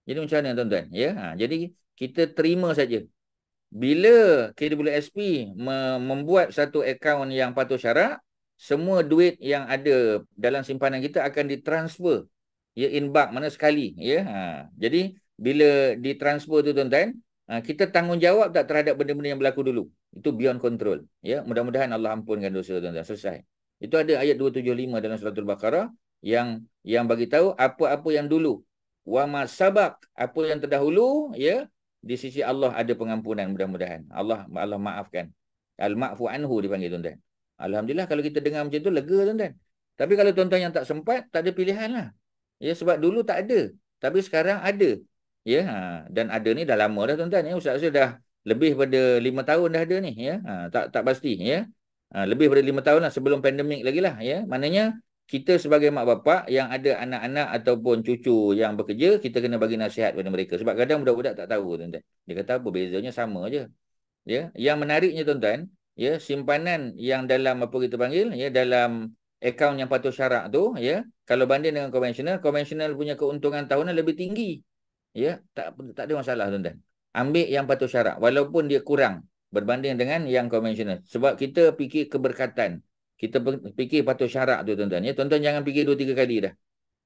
Jadi macam mana, tuan-tuan? Ya, jadi kita terima saja. Bila KWSP membuat satu akaun yang patuh syarak, semua duit yang ada dalam simpanan kita akan ditransfer, ya, in bulk, mana sekali, ya. Jadi bila ditransfer tu, tuan-tuan, kita tanggungjawab tak terhadap benda-benda yang berlaku dulu. Itu beyond control, ya. Mudah-mudahan Allah ampunkan dosa, tuan-tuan. Selesai. Itu ada ayat 275 dalam surah Al-Baqarah yang bagi tahu apa-apa yang dulu, wa ma sabaq, apa yang terdahulu, ya, di sisi Allah ada pengampunan, mudah-mudahan. Allah maafkan. Al-ma'fu anhu dipanggil, tuan-tuan. Alhamdulillah kalau kita dengar macam tu lega, tuan-tuan. Tapi kalau tuan-tuan yang tak sempat, tak ada pilihan lah. Ya, sebab dulu tak ada. Tapi sekarang ada. Ya, dan ada ni dah lama dah, tuan-tuan. Ya, Ustaz dah lebih pada 5 tahun dah ada ni, ya. Tak pasti, ya. Lebih pada 5 tahun lah sebelum pandemik lagi lah, ya. Maknanya kita sebagai mak bapak yang ada anak-anak ataupun cucu yang bekerja, kita kena bagi nasihat pada mereka. Sebab kadang budak-budak tak tahu, tuan-tuan. Dia kata apa bezanya, sama je. Ya, yang menariknya tuan-tuan, ya, simpanan yang dalam apa kita panggil, ya, dalam akaun yang patuh syarak tu, ya, kalau banding dengan konvensional punya keuntungan tahunan lebih tinggi. Ya, tak ada masalah tuan-tuan. Ambil yang patuh syarak walaupun dia kurang berbanding dengan yang konvensional. Sebab kita fikir keberkatan. Kita fikir patuh syarak tu tuan-tuan, ya. Tuan-tuan jangan fikir 2-3 kali dah.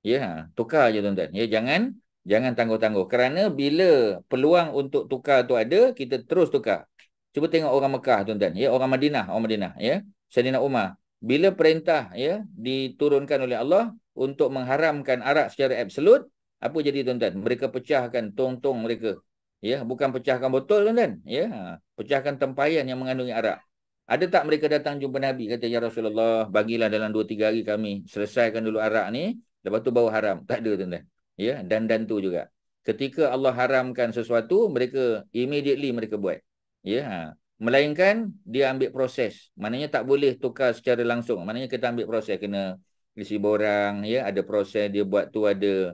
Ya, tukar je tuan-tuan. Ya, jangan tangguh-tangguh. Kerana bila peluang untuk tukar tu ada, kita terus tukar. Cuba tengok orang Mekah tuan-tuan, ya, orang Madinah, ya. Sayyidina Umar, bila perintah, ya, diturunkan oleh Allah untuk mengharamkan arak secara absolut, apa jadi tuan-tuan? Mereka pecahkan tong-tong mereka. Ya, bukan pecahkan botol tuan-tuan, ya. Pecahkan tempayan yang mengandungi arak. Ada tak mereka datang jumpa Nabi, kata, ya Rasulullah, bagilah dalam 2-3 hari kami selesaikan dulu arak ni, lepas tu baru haram? Tak ada tuan-tuan. Ya, dan tu juga. Ketika Allah haramkan sesuatu, mereka immediately mereka buat. Ya, melainkan dia ambil proses. Maknanya tak boleh tukar secara langsung. Maknanya kita ambil proses, kena isi borang, ya, ada proses dia buat tu, ada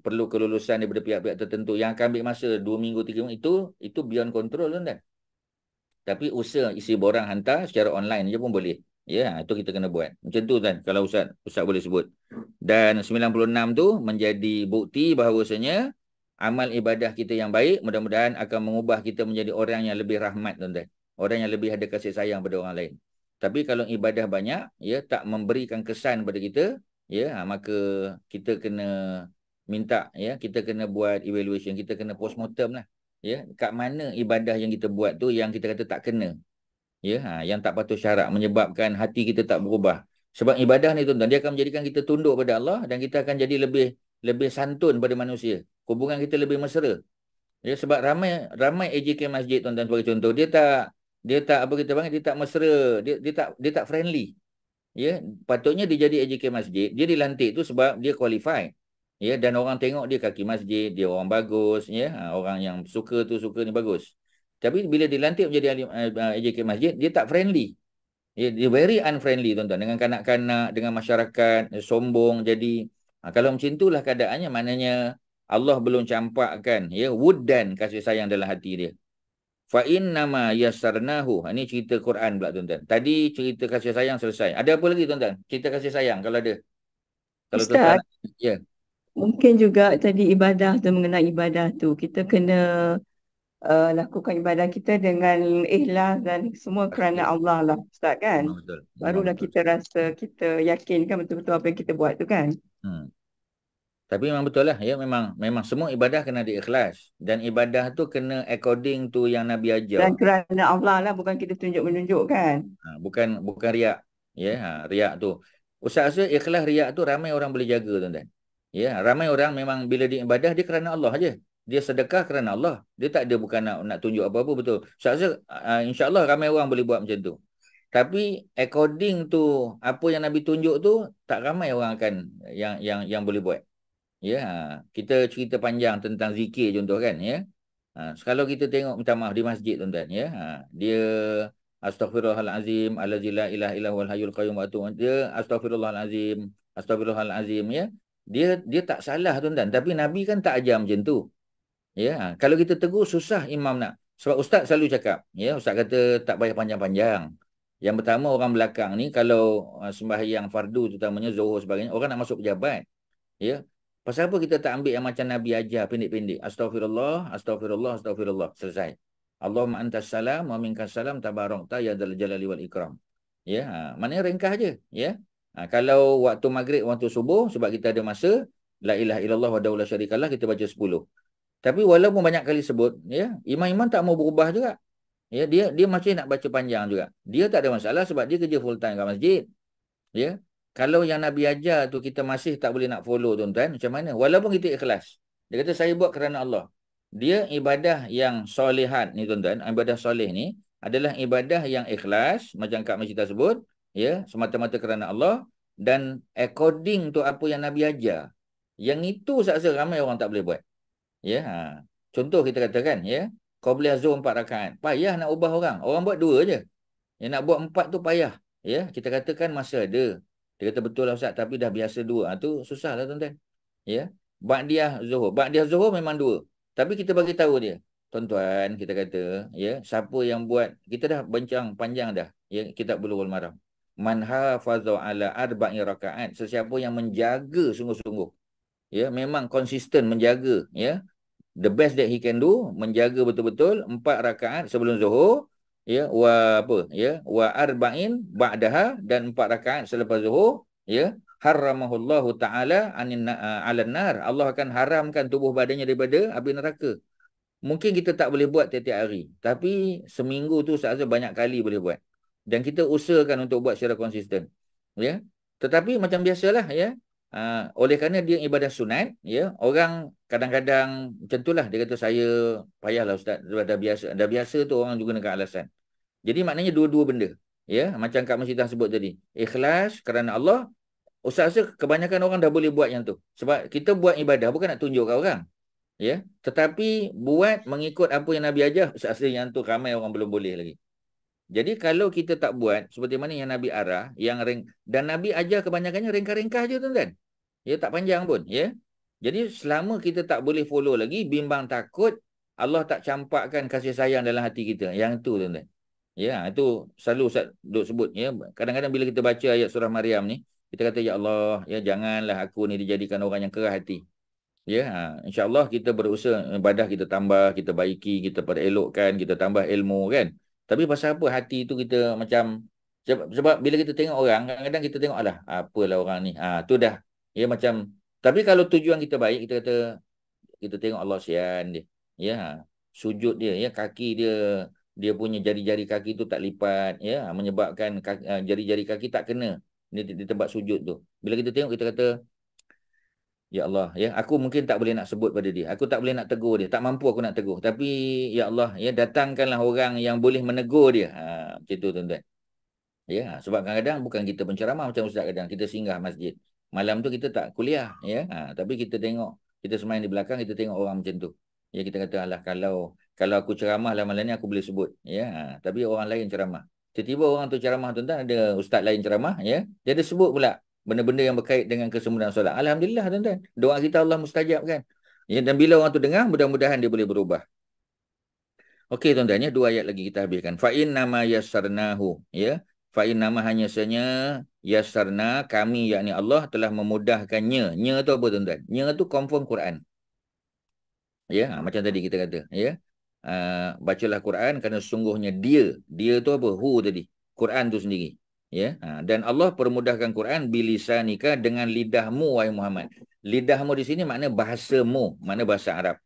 perlu kelulusan daripada pihak-pihak tertentu yang akan ambil masa 2 minggu 3 minggu. Itu beyond control tuan-tuan. Tapi usaha isi borang hantar secara online je pun boleh. Ya, itu kita kena buat. Macam tu kan, kalau Ustaz boleh sebut. Dan 96 tu menjadi bukti bahawasanya amal ibadah kita yang baik mudah-mudahan akan mengubah kita menjadi orang yang lebih rahmat tuan-tuan. Orang yang lebih ada kasih sayang pada orang lain. Tapi kalau ibadah banyak, ya, tak memberikan kesan pada kita, ya, maka kita kena minta, ya, kita kena buat evaluation, kita kena postmortem lah. Ya, kat mana ibadah yang kita buat tu yang kita kata tak kena. Ya, yang tak patut syarak, menyebabkan hati kita tak berubah. Sebab ibadah ni tuan-tuan, dia akan menjadikan kita tunduk pada Allah dan kita akan jadi lebih santun pada manusia. Hubungan kita lebih mesra. Ya, sebab ramai AJK masjid tuan-tuan sebagai contoh, dia tak apa kita panggil, dia tak mesra, dia tak friendly. Ya, patutnya dia jadi AJK masjid, dia dilantik tu sebab dia qualified. Ya, dan orang tengok dia kaki masjid, dia orang bagus, ya, orang yang suka ni bagus. Tapi bila dilantik menjadi AJK masjid, dia tak friendly. Ya, dia very unfriendly tuan-tuan dengan kanak-kanak, dengan masyarakat, sombong. Jadi kalau macam itulah keadaannya, maknanya Allah belum campakkan, ya, wuddan, kasih sayang dalam hati dia. Fa innama yassarnahu. Ini cerita Quran pula tuan-tuan. Tadi cerita kasih sayang selesai. Ada apa lagi tuan-tuan? Cerita kasih sayang kalau ada. Kalau tuan-tuan, ya. Mungkin juga tadi ibadah tu, mengenai ibadah tu, kita kena lakukan ibadah kita dengan ikhlas dan semua kerana Allah lah, Ustaz, kan? Betul. Barulah kita rasa, kita yakin kan betul-betul apa yang kita buat tu kan. Tapi memang betul lah, ya, memang semua ibadah kena diikhlas, dan ibadah tu kena according to yang Nabi ajar. Dan kerana Allah lah, bukan kita tunjuk-menunjuk kan. Bukan riak. Ya, riak tu. Ustaz rasa ikhlas riak tu ramai orang boleh jaga tuan-tuan. Ya, ramai orang memang bila dia ibadah dia kerana Allah aja. Dia sedekah kerana Allah. Dia tak ada bukan nak tunjuk apa-apa, betul. Ustaz rasa insya-Allah ramai orang boleh buat macam tu. Tapi according to apa yang Nabi tunjuk tu, tak ramai orang akan yang boleh buat. Ya, kita cerita panjang tentang zikir contoh kan, ya. Kalau kita tengok, minta maaf, di masjid tuan-tuan, ya. Dia astaghfirullahalazim allazi la ilaha illa huwal hayyul qayyum wa atubu. Dia astagfirullahalazim, ya. Dia tak salah tuan-tuan, tapi Nabi kan tak ajar macam tu. Ya, kalau kita tegur susah imam nak. Sebab ustaz selalu cakap, ya, ustaz kata tak payah panjang-panjang. Yang pertama, orang belakang ni kalau sembahyang fardu terutamanya zuhur sebagainya, orang nak masuk pejabat. Ya. Pasal apa kita tak ambil yang macam Nabi ajar pendek-pendek? Astaghfirullah, selesai. Allahumma antas salam wa minkas salam tabarakta ya dzal jalali wal ikram. Ya, maknanya ringkas je, ya. Kalau waktu maghrib, waktu subuh, sebab kita ada masa, la ilaha illallah wahdahu la syarikalah, kita baca 10. Tapi walaupun banyak kali sebut, ya, imam-imam tak mau berubah juga. Ya, dia masih nak baca panjang juga. Dia tak ada masalah sebab dia kerja full time kat masjid. Ya. Kalau yang Nabi ajar tu kita masih tak boleh nak follow tuan-tuan, macam mana? Walaupun kita ikhlas. Dia kata saya buat kerana Allah. Dia ibadah yang solehat ni tuan-tuan, ibadah soleh ni adalah ibadah yang ikhlas, macam Kak Masjid sebut, ya, semata-mata kerana Allah dan according to apa yang Nabi ajar. Yang itu saya rasa ramai orang tak boleh buat. Ya. Contoh kita katakan, ya, Qabliyah Zuhur 4 rakaat. Payah nak ubah orang. Orang buat 2 je. Yang nak buat 4 tu payah. Ya, kita katakan masa ada. Dia kata betul lah Ustaz, tapi dah biasa 2. Tu susah lah tuan-tuan. Ya. Ba'diyah Zuhur. Ba'diyah Zuhur memang 2. Tapi kita bagi tahu dia. Tuan-tuan, kita kata, ya, siapa yang buat, kita dah bincang panjang dah, ya, kitab Bulughul Maram. Man hafaza ala arba'i rakaat. Sesiapa yang menjaga sungguh-sungguh. Ya, memang konsisten menjaga, ya. The best that he can do, menjaga betul-betul 4 rakaat sebelum Zuhur, ya, wa apa, ya, wa arba'in ba'daha, dan 4 rakaat selepas Zuhur, ya, haramahullahu ta'ala alan nar. Allah akan haramkan tubuh badannya daripada api neraka. Mungkin kita tak boleh buat tiap-tiap hari, tapi seminggu tu Ustaz banyak kali boleh buat. Dan kita usahakan untuk buat secara konsisten. Ya. Tetapi macam biasalah, ya. Oleh kerana dia ibadah sunat, ya, orang kadang-kadang macam itulah, dia kata saya payahlah Ustaz, dah biasa tu orang juga nak alasan. Jadi maknanya dua-dua benda, ya, macam Kak Masyidah sebut tadi, ikhlas kerana Allah. Ustaz rasa kebanyakan orang dah boleh buat yang tu, sebab kita buat ibadah bukan nak tunjuk kat orang, ya, tetapi buat mengikut apa yang Nabi ajar. Ustaz rasa yang tu ramai orang belum boleh lagi. Jadi kalau kita tak buat seperti mana yang Nabi arah, dan Nabi ajar kebanyakannya ringkas-ringkas je tuan-tuan. Ya, tak panjang pun, ya. Jadi selama kita tak boleh follow lagi, bimbang takut Allah tak campakkan kasih sayang dalam hati kita. Yang tu tuan-tuan. Ya, itu selalu Ustaz duk sebut, ya. Kadang-kadang bila kita baca ayat surah Maryam ni, kita kata ya Allah, ya, janganlah aku ni dijadikan orang yang keras hati. Ya, insya-Allah kita berusaha ibadah kita tambah, kita baiki, kita perelokkan, kita tambah ilmu kan. Tapi pasal apa hati tu kita macam, sebab bila kita tengok orang, kadang-kadang kita tengok alah apalah orang ni. Tu dah, ya, macam, tapi kalau tujuan kita baik, kita kata kita tengok Allah sian dia. Ya, sujud dia, ya, kaki dia punya jari-jari kaki tu tak lipat, ya, menyebabkan jari-jari kaki tak kena di tempat sujud tu. Bila kita tengok, kita kata ya Allah, ya, aku mungkin tak boleh nak sebut pada dia. Aku tak boleh nak tegur dia. Tak mampu aku nak tegur. Tapi ya Allah, ya, datangkanlah orang yang boleh menegur dia. Macam tu tuan-tuan. Ya, sebab kadang-kadang bukan kita penceramah macam Ustaz, kadang kita singgah masjid. Malam tu kita tak kuliah, ya. Tapi kita tengok, kita semain di belakang, kita tengok orang macam tu. Ya, kita kata alah, kalau aku ceramah lah malam ni aku boleh sebut, ya. Tapi orang lain ceramah. Tiba-tiba orang tu ceramah tuan-tuan, ada ustaz lain ceramah, ya. Dia ada sebut pula benda-benda yang berkait dengan kesempurnaan solat. Alhamdulillah tuan-tuan. Doa kita Allah mustajab kan. Ya, dan bila orang tu dengar, mudah-mudahan dia boleh berubah. Okey tuan-tuan, ya, 2 ayat lagi kita habiskan. Fa innama yassarnahu, ya. Fa innama hanya sahaja yassarna, kami yakni Allah telah memudahkannya. Nya tu apa tuan-tuan? Nya tu confirm Quran. Ya, macam tadi kita kata, ya. Bacalah Quran kerana sungguhnya dia tu apa? Hu tadi. Quran tu sendiri. Ya, dan Allah permudahkan Quran bilisanika, dengan lidahmu wahai Muhammad. Lidahmu di sini makna bahasamu, makna bahasa Arab.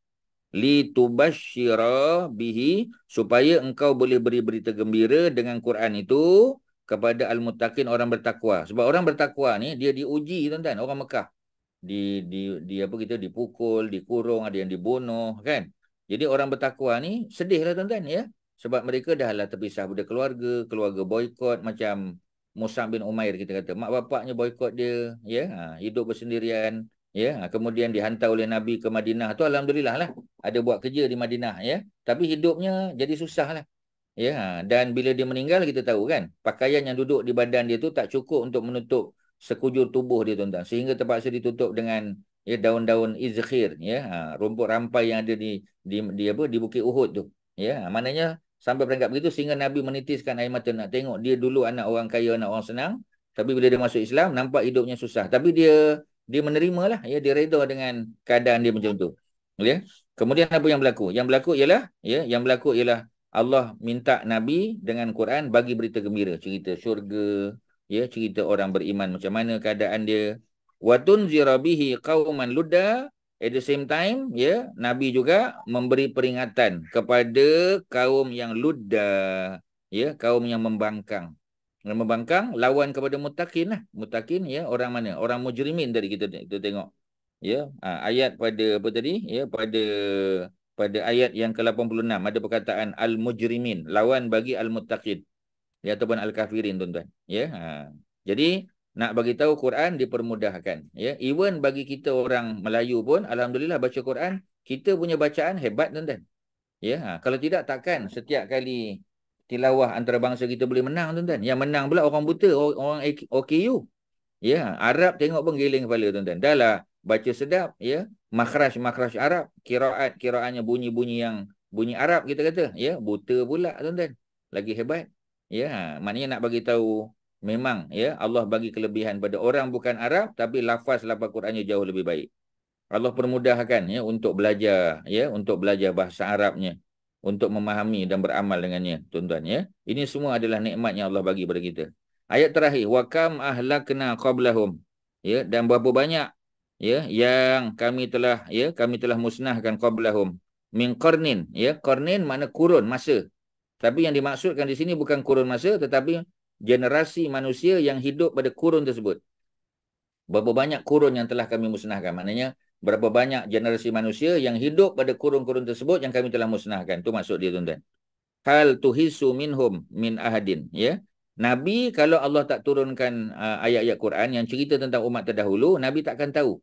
Litubashshira bihi, supaya engkau boleh beri berita gembira dengan Quran itu kepada al-muttaqin, orang bertakwa. Sebab orang bertakwa ni dia diuji tuan-tuan, orang Mekah. Di apa kita dipukul, dikurung, ada yang dibunuh kan. Jadi orang bertakwa ni sedihlah tuan-tuan, ya. Sebab mereka dah lah terpisah pada keluarga boikot, macam Mus'ab bin Umair kita kata, mak bapaknya boikot dia, ya, hidup bersendirian, ya, kemudian dihantar oleh Nabi ke Madinah tu, alhamdulillah lah, ada buat kerja di Madinah, ya, tapi hidupnya jadi susah lah, ya, dan bila dia meninggal kita tahu kan, pakaian yang duduk di badan dia tu tak cukup untuk menutup sekujur tubuh dia tuan-tuan, sehingga terpaksa ditutup dengan, ya, daun-daun izkhir, ya, rumput rampai yang ada di Bukit Uhud tu, ya, maknanya sampai peringkat begitu sehingga Nabi menitiskan air mata nak tengok dia dulu anak orang kaya, anak orang senang, tapi bila dia masuk Islam nampak hidupnya susah, tapi dia menerima lah, ya, dia reda dengan keadaan dia macam tu, ya. Kemudian apa yang berlaku? Yang berlaku ialah Allah minta Nabi dengan Quran bagi berita gembira, cerita syurga, ya, cerita orang beriman macam mana keadaan dia. Wa tunzira bihi qauman ludda, at the same time, ya, Nabi juga memberi peringatan kepada kaum yang ludda, ya, kaum yang membangkang. Membangkang lawan kepada muttaqin lah. Muttaqin, ya, orang mana? Orang mujrimin tadi kita tengok. Ya, ayat pada apa tadi? Ya, pada ayat yang ke-86 ada perkataan al-mujrimin, lawan bagi al-muttaqin, ya, ataupun al-kafirin tuan-tuan, ya. Jadi nak bagi tahu Quran dipermudahkan, ya, even bagi kita orang Melayu pun alhamdulillah baca Quran, kita punya bacaan hebat tuan-tuan, Ya, kalau tidak takkan setiap kali tilawah antarabangsa kita boleh menang tuan-tuan. Yang menang pula orang buta, orang OKU. Ya, Arab tengok pun giling kepala tuan-tuan. Dah lah baca sedap, ya. Makhraj Arab, kiraatnya bunyi-bunyi yang bunyi Arab kita kata, ya. Buta pula tuan-tuan. Lagi hebat. Ya, maknanya nak bagi tahu memang ya Allah bagi kelebihan pada orang bukan Arab tapi lafaz Qurannya jauh lebih baik. Allah permudahkan ya untuk belajar bahasa Arabnya, untuk memahami dan beramal dengannya tuan-tuan ya. Ini semua adalah nikmat yang Allah bagi pada kita. Ayat terakhir, wa kam ahlakna qablahum, ya, dan berapa banyak ya yang kami telah musnahkan qablahum min qarnin, ya. Qarnin makna kurun masa. Tapi yang dimaksudkan di sini bukan kurun masa tetapi generasi manusia yang hidup pada kurun tersebut. Berapa banyak kurun yang telah kami musnahkan, maknanya berapa banyak generasi manusia yang hidup pada kurun-kurun tersebut yang kami telah musnahkan. Itu maksud dia tuan-tuan. Hal tuhisu minhum min ahadin, ya. Nabi kalau Allah tak turunkan ayat-ayat Quran yang cerita tentang umat terdahulu, Nabi takkan tahu.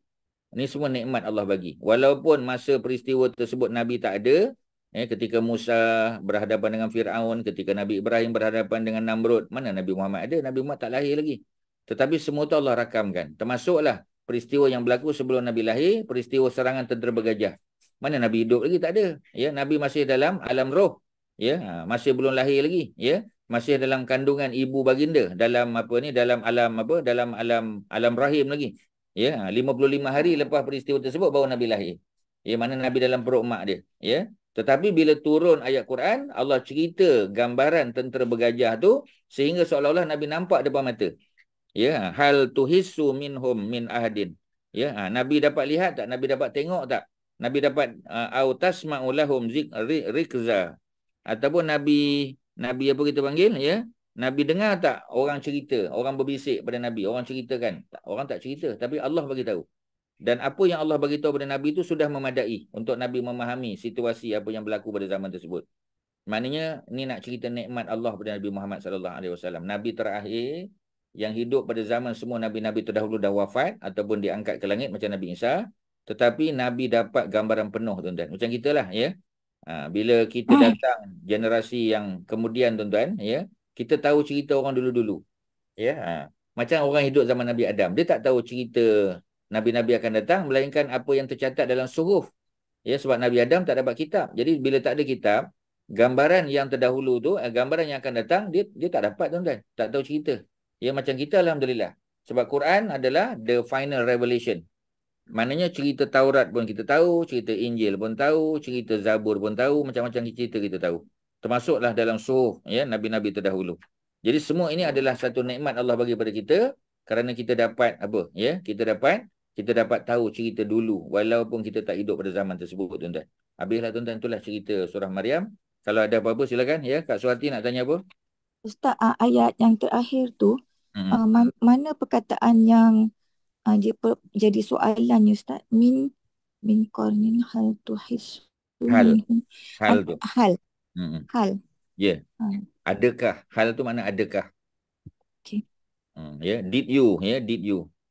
Ini semua nikmat Allah bagi. Walaupun masa peristiwa tersebut Nabi tak ada, ketika Musa berhadapan dengan Fir'aun, ketika Nabi Ibrahim berhadapan dengan Namrud, mana Nabi Muhammad ada? Nabi Muhammad tak lahir lagi. Tetapi semua itu Allah rakamkan. Termasuklah peristiwa yang berlaku sebelum Nabi lahir, peristiwa serangan tentera bergajah. Mana Nabi hidup lagi? Tak ada. Ya, Nabi masih dalam alam roh. Ya, masih belum lahir lagi. Ya, masih dalam kandungan ibu baginda, dalam alam rahim lagi. Ya, 55 hari lepas peristiwa tersebut baru Nabi lahir. Ya, mana Nabi dalam perut mak dia. Ya. Tetapi bila turun ayat Quran, Allah cerita gambaran tentera bergajah tu sehingga seolah-olah Nabi nampak depan mata. Ya, hal tuhissu minhum min ahadin. Ya, Nabi dapat lihat tak? Nabi dapat tengok tak? Nabi dapat au tasma'u lahum rikza. Ataupun Nabi apa kita panggil, ya? Nabi dengar tak orang cerita, orang berbisik pada Nabi, orang ceritakan. Orang tak cerita, tapi Allah bagi tahu. Dan apa yang Allah bagi tahu pada Nabi itu sudah memadai untuk Nabi memahami situasi apa yang berlaku pada zaman tersebut. Maknanya ni nak cerita nikmat Allah pada Nabi Muhammad sallallahu alaihi wasallam. Nabi terakhir yang hidup pada zaman semua nabi-nabi terdahulu dah wafat ataupun diangkat ke langit macam Nabi Isa, tetapi Nabi dapat gambaran penuh tuan-tuan. Macam kita lah, ya. Bila kita datang generasi yang kemudian tuan-tuan, ya, kita tahu cerita orang dulu-dulu. Ya. Macam orang hidup zaman Nabi Adam, dia tak tahu cerita nabi-nabi akan datang melainkan apa yang tercatat dalam suhuf. Ya, sebab Nabi Adam tak dapat kitab. Jadi bila tak ada kitab, gambaran yang terdahulu tu, gambaran yang akan datang dia tak dapat tuan-tuan. Tak tahu cerita. Ya, macam kita alhamdulillah. Sebab Quran adalah the final revelation. Maknanya cerita Taurat pun kita tahu, cerita Injil pun tahu, cerita Zabur pun tahu, macam-macam cerita kita tahu. Termasuklah dalam suhuf, ya, nabi-nabi terdahulu. Jadi semua ini adalah satu nikmat Allah bagi pada kita kerana kita dapat apa? Ya, kita dapat tahu cerita dulu walaupun kita tak hidup pada zaman tersebut tuan-tuan. Habislah tuan-tuan, itulah cerita surah Maryam. Kalau ada apa-apa silakan, ya. Kak Suhati nak tanya apa? Ustaz, ayat yang terakhir tu mana perkataan yang dia jadi soalan ni Ustaz? Min qarnin hal tuhis Hal tu. hal. Ya. Adakah? Hal tu mana adakah? Okey. Ya, did you,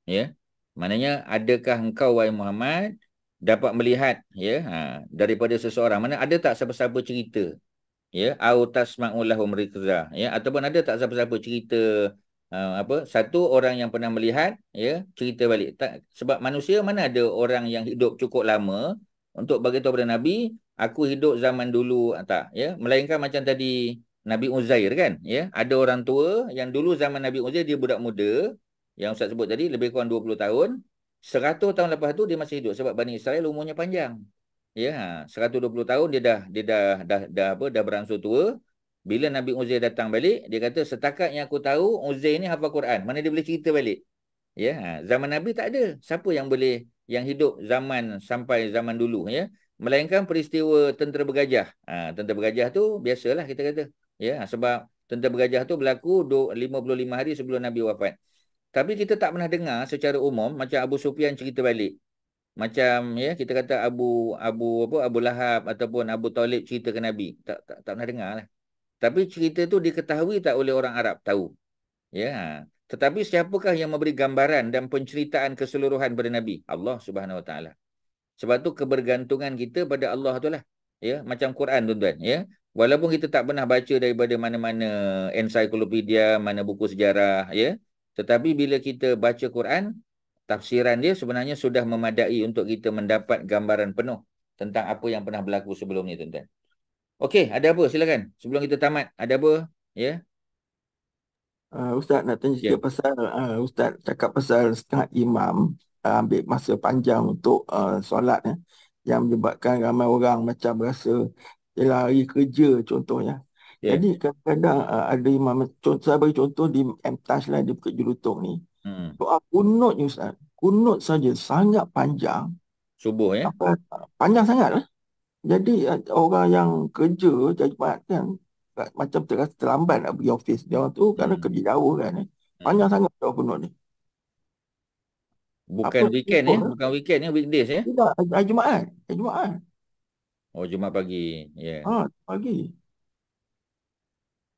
ya. Maknanya adakah engkau wahai Muhammad dapat melihat, ya, daripada seseorang, mana ada tak siapa-siapa cerita, ya, au tasma'u lahum rikza, ya, ataupun ada tak siapa-siapa cerita satu orang yang pernah melihat, ya, cerita balik. Tak, sebab manusia mana ada orang yang hidup cukup lama untuk bagi tahu pada Nabi, aku hidup zaman dulu, tak, ya. Melainkan macam tadi Nabi Uzair kan, ya. Ada orang tua yang dulu zaman Nabi Uzair dia budak muda, yang Ustaz sebut tadi lebih kurang 20 tahun. 100 tahun lepas tu dia masih hidup sebab Bani Israel umurnya panjang. Ya, 120 tahun dia dah berangsur tua. Bila Nabi Uzair datang balik, dia kata setakat yang aku tahu Uzair ni hafal Quran. Mana dia boleh cerita balik? Ya, zaman Nabi tak ada siapa yang boleh yang hidup zaman sampai zaman dulu, ya. Melainkan peristiwa tentera bergajah. Tentera bergajah tu biasalah kita kata. Ya, sebab tentera bergajah tu berlaku 55 hari sebelum Nabi wafat. Tapi kita tak pernah dengar secara umum macam Abu Sufyan cerita balik. Macam, ya, kita kata Abu Lahab ataupun Abu Talib cerita ke Nabi. Tak pernah dengar lah. Tapi cerita tu diketahui tak oleh orang Arab? Tahu. Ya. Tetapi siapakah yang memberi gambaran dan penceritaan keseluruhan pada Nabi? Allah Subhanahu Wa Taala. Sebab tu kebergantungan kita pada Allah tu lah. Ya, macam Quran tuan-tuan, ya. Walaupun kita tak pernah baca daripada mana-mana ensiklopedia, mana buku sejarah, ya. Tetapi bila kita baca Quran, tafsiran dia sebenarnya sudah memadai untuk kita mendapat gambaran penuh tentang apa yang pernah berlaku sebelum ni, tuan-tuan. Okey, ada apa? Silakan. Sebelum kita tamat, ada apa? Ya. Ustaz nak tanya Ya. sikit pasal Ustaz cakap pasal setengah imam ambil masa panjang untuk solat yang menyebabkan ramai orang macam rasa ialah hari kerja contohnya. Ya. Jadi kadang-kadang ada imam, saya bagi contoh di MTAS lah di Bukit Jelutong ni. Doa kunut ni Ustaz, kunut saja sangat panjang. Subuh, ya. Panjang sangat lah. Jadi orang yang kerja jadi Jumaat kan macam terasa terlambat nak pergi office dia orang tu kerana kerja jauh kan. Panjang sangat doa kunut ni. Bukan Apa weekend, ya. risiko, Bukan weekend, ya. Weekdays, ya. Tidak, hari Jumaat. Hari Jumaat. Oh, Jumaat pagi. Ya. Pagi.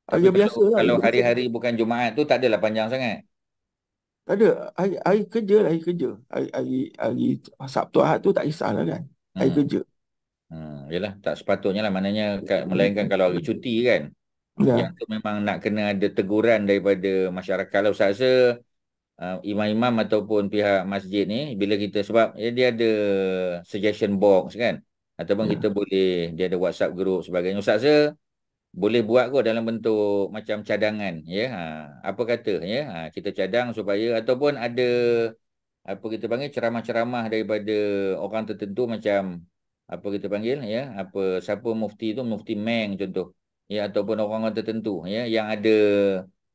Tapi Hari biasa lah. kalau hari-hari bukan Jumaat tu tak adalah panjang sangat. Tak ada. Hari kerja lah, hari kerja. Hari Sabtu Ahad tu tak kisahlah kan. Hari kerja. Yelah, tak sepatutnya lah. Maknanya, melainkan kalau hari cuti kan. Ya. Yang tu memang nak kena ada teguran daripada masyarakat. Kalau saya rasa imam-imam ataupun pihak masjid ni, bila kita, sebab dia ada suggestion box kan. Ataupun kita boleh, dia ada WhatsApp group sebagainya. Ustaz rasa boleh buat kot dalam bentuk macam cadangan, ya. Apa kata, ya. Kita cadang supaya, ataupun ada apa kita panggil ceramah-ceramah daripada orang tertentu macam apa kita panggil, ya. Siapa mufti tu, Mufti Meng contoh, ya, ataupun orang-orang tertentu, ya, yang ada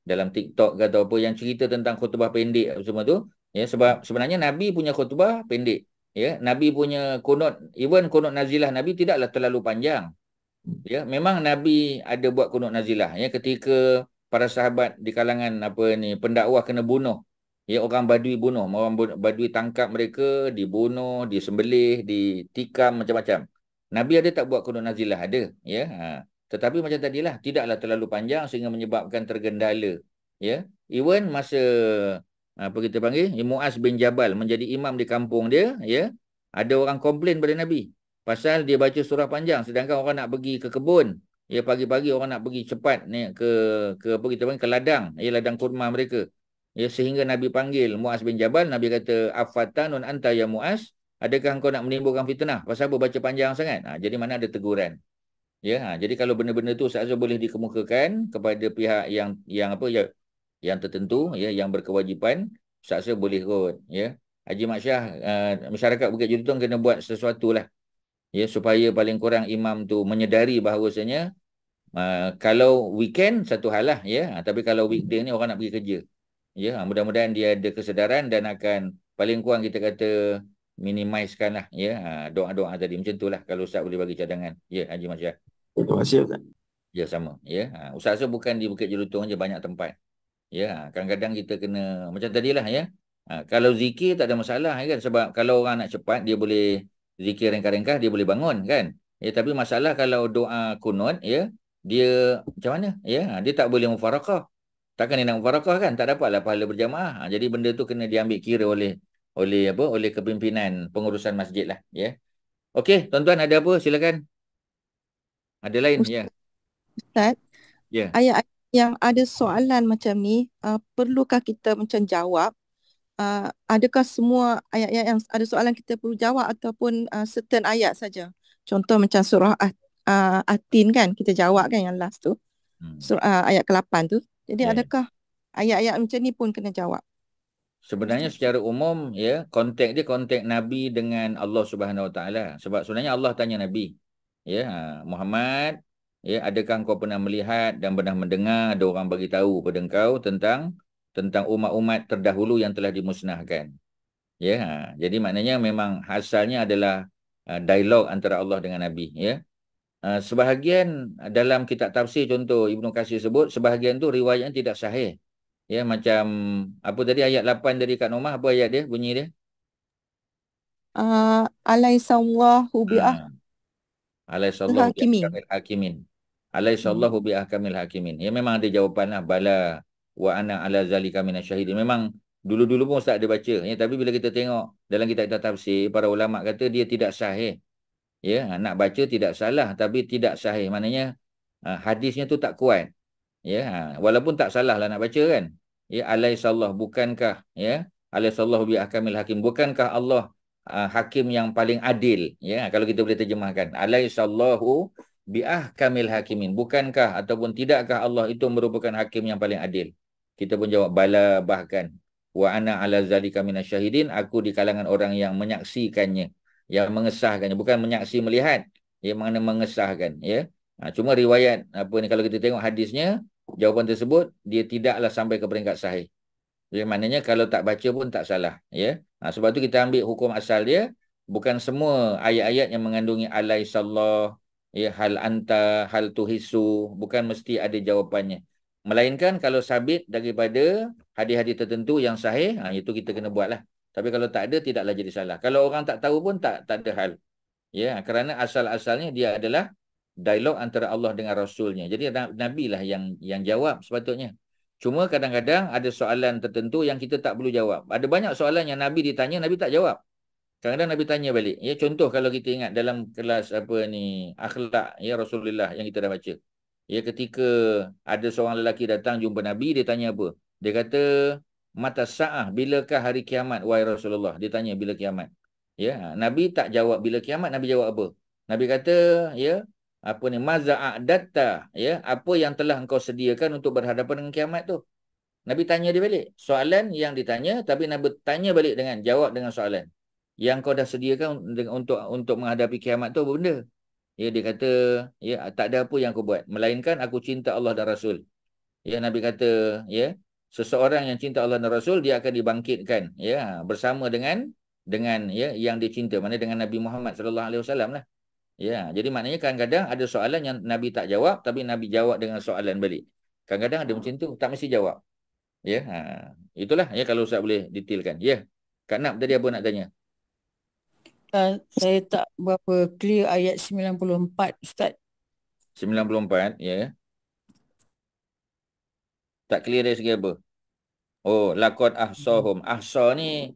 dalam TikTok ke atau apa yang cerita tentang khutbah pendek semua tu, ya. Sebab sebenarnya Nabi punya khutbah pendek, ya. Nabi punya kunut, even kunut nazilah Nabi tidaklah terlalu panjang. Ya, memang Nabi ada buat kunut nazilah, ya, ketika para sahabat di kalangan pendakwah kena bunuh. Ya, orang Badui bunuh, orang Badui tangkap mereka, dibunuh, disembelih, ditikam macam-macam. Nabi ada tak buat kunut nazilah? Ada, ya. Tetapi macam tadilah, tidaklah terlalu panjang sehingga menyebabkan tergendala. Ya, even masa apa kita panggil, Muaz bin Jabal menjadi imam di kampung dia, ya, ada orang komplain pada Nabi pasal dia baca surah panjang, sedangkan orang nak pergi ke kebun, ya, pagi-pagi orang nak pergi cepat ni ke apa kita panggil, ke ladang, ya, ladang kurma mereka. Ya, sehingga Nabi panggil Muaz bin Jabal, Nabi kata, afatanun anta ya Muaz, adakah engkau nak menimbulkan fitnah? Pasal apa baca panjang sangat? Jadi mana ada teguran. Ya, jadi kalau benda-benda tu saya boleh dikemukakan kepada pihak yang apa ya, yang tertentu, ya, yang berkewajipan, saya boleh kot, ya. Haji Mak Syah, masyarakat Bukit Jelutong kena buat sesuatu lah, ya, supaya paling kurang imam tu menyedari bahawasanya kalau weekend satu hal lah, ya, tapi kalau weekday ni orang nak pergi kerja, ya, mudah-mudahan dia ada kesedaran dan akan paling kurang kita kata minimizekan lah, ya, doa-doa tadi. Macam tu lah kalau Ustaz boleh bagi cadangan, ya, Haji Mak Syah. Terima kasih Ustaz. Ya, sama, ya. Ustaz rasa bukan di Bukit Jelutong je, banyak tempat, ya. Kadang-kadang kita kena macam tadilah, ya. Kalau zikir tak ada masalah, kan, sebab kalau orang nak cepat dia boleh zikir ringkas-ringkas, dia boleh bangun, kan. Ya, tapi masalah kalau doa kunut, ya, dia macam mana, ya, dia tak boleh mufarakah. Takkan dia nak mufarakah, kan, tak dapatlah pahala berjamaah. Jadi benda tu kena diambil kira oleh kepimpinan pengurusan masjid lah, ya. Okey, tuan-tuan ada apa? Silakan. Ada lain, ya. Ustaz, Ya. ayat yang ada soalan macam ni, perlukah kita macam jawab? Adakah semua ayat-ayat yang ada soalan kita perlu jawab ataupun certain ayat saja? Contoh macam surah Atin kan, kita jawab kan yang last tu. Surah ayat ke-8 tu. Jadi adakah ayat-ayat macam ni pun kena jawab? Sebenarnya secara umum, ya, konteks dia konteks Nabi dengan Allah Subhanahu Wa Taala. Sebab sebenarnya Allah tanya Nabi, ya, Muhammad, ya, adakah kau pernah melihat dan pernah mendengar ada orang bagi tahu pada engkau tentang umat-umat terdahulu yang telah dimusnahkan. Ya, jadi maknanya memang asalnya adalah dialog antara Allah dengan Nabi, ya. Sebahagian dalam kitab tafsir, contoh Ibnu Katsir sebut, sebahagian tu riwayatnya tidak sahih. Ya, macam apa tadi ayat 8 dari Kak Nomah, apa ayat dia, bunyi dia? Alaisallahu Alaisallahu hakimin. bi'ahkamil hakimin. Alaisallahu bi'ahkamil hakimin. Ya, memang ada jawapan lah, bala wa ana ala zalika minasyahidin. Memang dulu-dulu pun Ustaz ada baca, ya, tapi bila kita tengok dalam kitab tafsir, para ulama kata dia tidak sahih. Ya, nak baca tidak salah tapi tidak sahih. Maknanya hadisnya tu tak kuat. Ya, walaupun tak salah lah nak baca kan. Ya, alaihissallah, bukankah ya, alaihissallah bi ahkamil hakim, bukankah Allah hakim yang paling adil, ya, kalau kita boleh terjemahkan alaihissallahu bi ahkamil hakimin, bukankah ataupun tidakkah Allah itu merupakan hakim yang paling adil. Kita pun jawab bala, bahkan wa ana ala zalika minasyahidin, aku di kalangan orang yang menyaksikannya, yang mengesahkannya, bukan menyaksi melihat, ya, mana mengesahkan, ya. Cuma riwayat apa ni, kalau kita tengok hadisnya, jawapan tersebut dia tidaklah sampai ke peringkat sahih. Jadi maknanya kalau tak baca pun tak salah, ya. Sebab tu kita ambil hukum asal dia, bukan semua ayat-ayat yang mengandungi alaihissallah, ya, hal anta, hal tuhisu, bukan mesti ada jawapannya. Melainkan kalau sabit daripada hadis-hadis tertentu yang sahih, itu kita kena buatlah. Tapi kalau tak ada, tidaklah jadi salah. Kalau orang tak tahu pun tak ada hal. Ya, kerana asal-asalnya dia adalah dialog antara Allah dengan Rasulnya. Jadi Nabi lah yang jawab sepatutnya. Cuma kadang-kadang ada soalan tertentu yang kita tak perlu jawab. Ada banyak soalan yang Nabi ditanya, Nabi tak jawab. Kadang-kadang Nabi tanya balik. Ya, contoh kalau kita ingat dalam kelas apa ni, akhlak, ya, Rasulullah yang kita dah baca. Ya, ketika ada seorang lelaki datang jumpa Nabi, dia tanya apa? Dia kata, mata sa'ah, bilakah hari kiamat, wahai Rasulullah? Dia tanya bila kiamat. Ya, Nabi tak jawab bila kiamat, Nabi jawab apa? Nabi kata, ya, apa ni, maza'adatta, ya, apa yang telah engkau sediakan untuk berhadapan dengan kiamat tu. Nabi tanya dia balik. Soalan yang ditanya, tapi Nabi tanya balik dengan jawab dengan soalan. Yang kau dah sediakan untuk menghadapi kiamat tu apa benda? Ya, dia kata, ya, tak ada apa yang aku buat, melainkan aku cinta Allah dan Rasul. Ya, Nabi kata, ya, seseorang yang cinta Allah dan Rasul, dia akan dibangkitkan, ya, bersama dengan ya, yang dia cinta, mana dengan Nabi Muhammad SAW lah. Ya, jadi maknanya kadang-kadang ada soalan yang Nabi tak jawab, tapi Nabi jawab dengan soalan balik. Kadang-kadang ada macam tu, tak mesti jawab. Ya, itulah, ya, kalau Ustaz boleh detailkan. Ya, Kak Nap tadi apa nak tanya? Saya tak berapa clear ayat 94, Ustaz. 94, ya. Tak clear dari segi apa? Oh, laqad ahsahum. Ahsa ni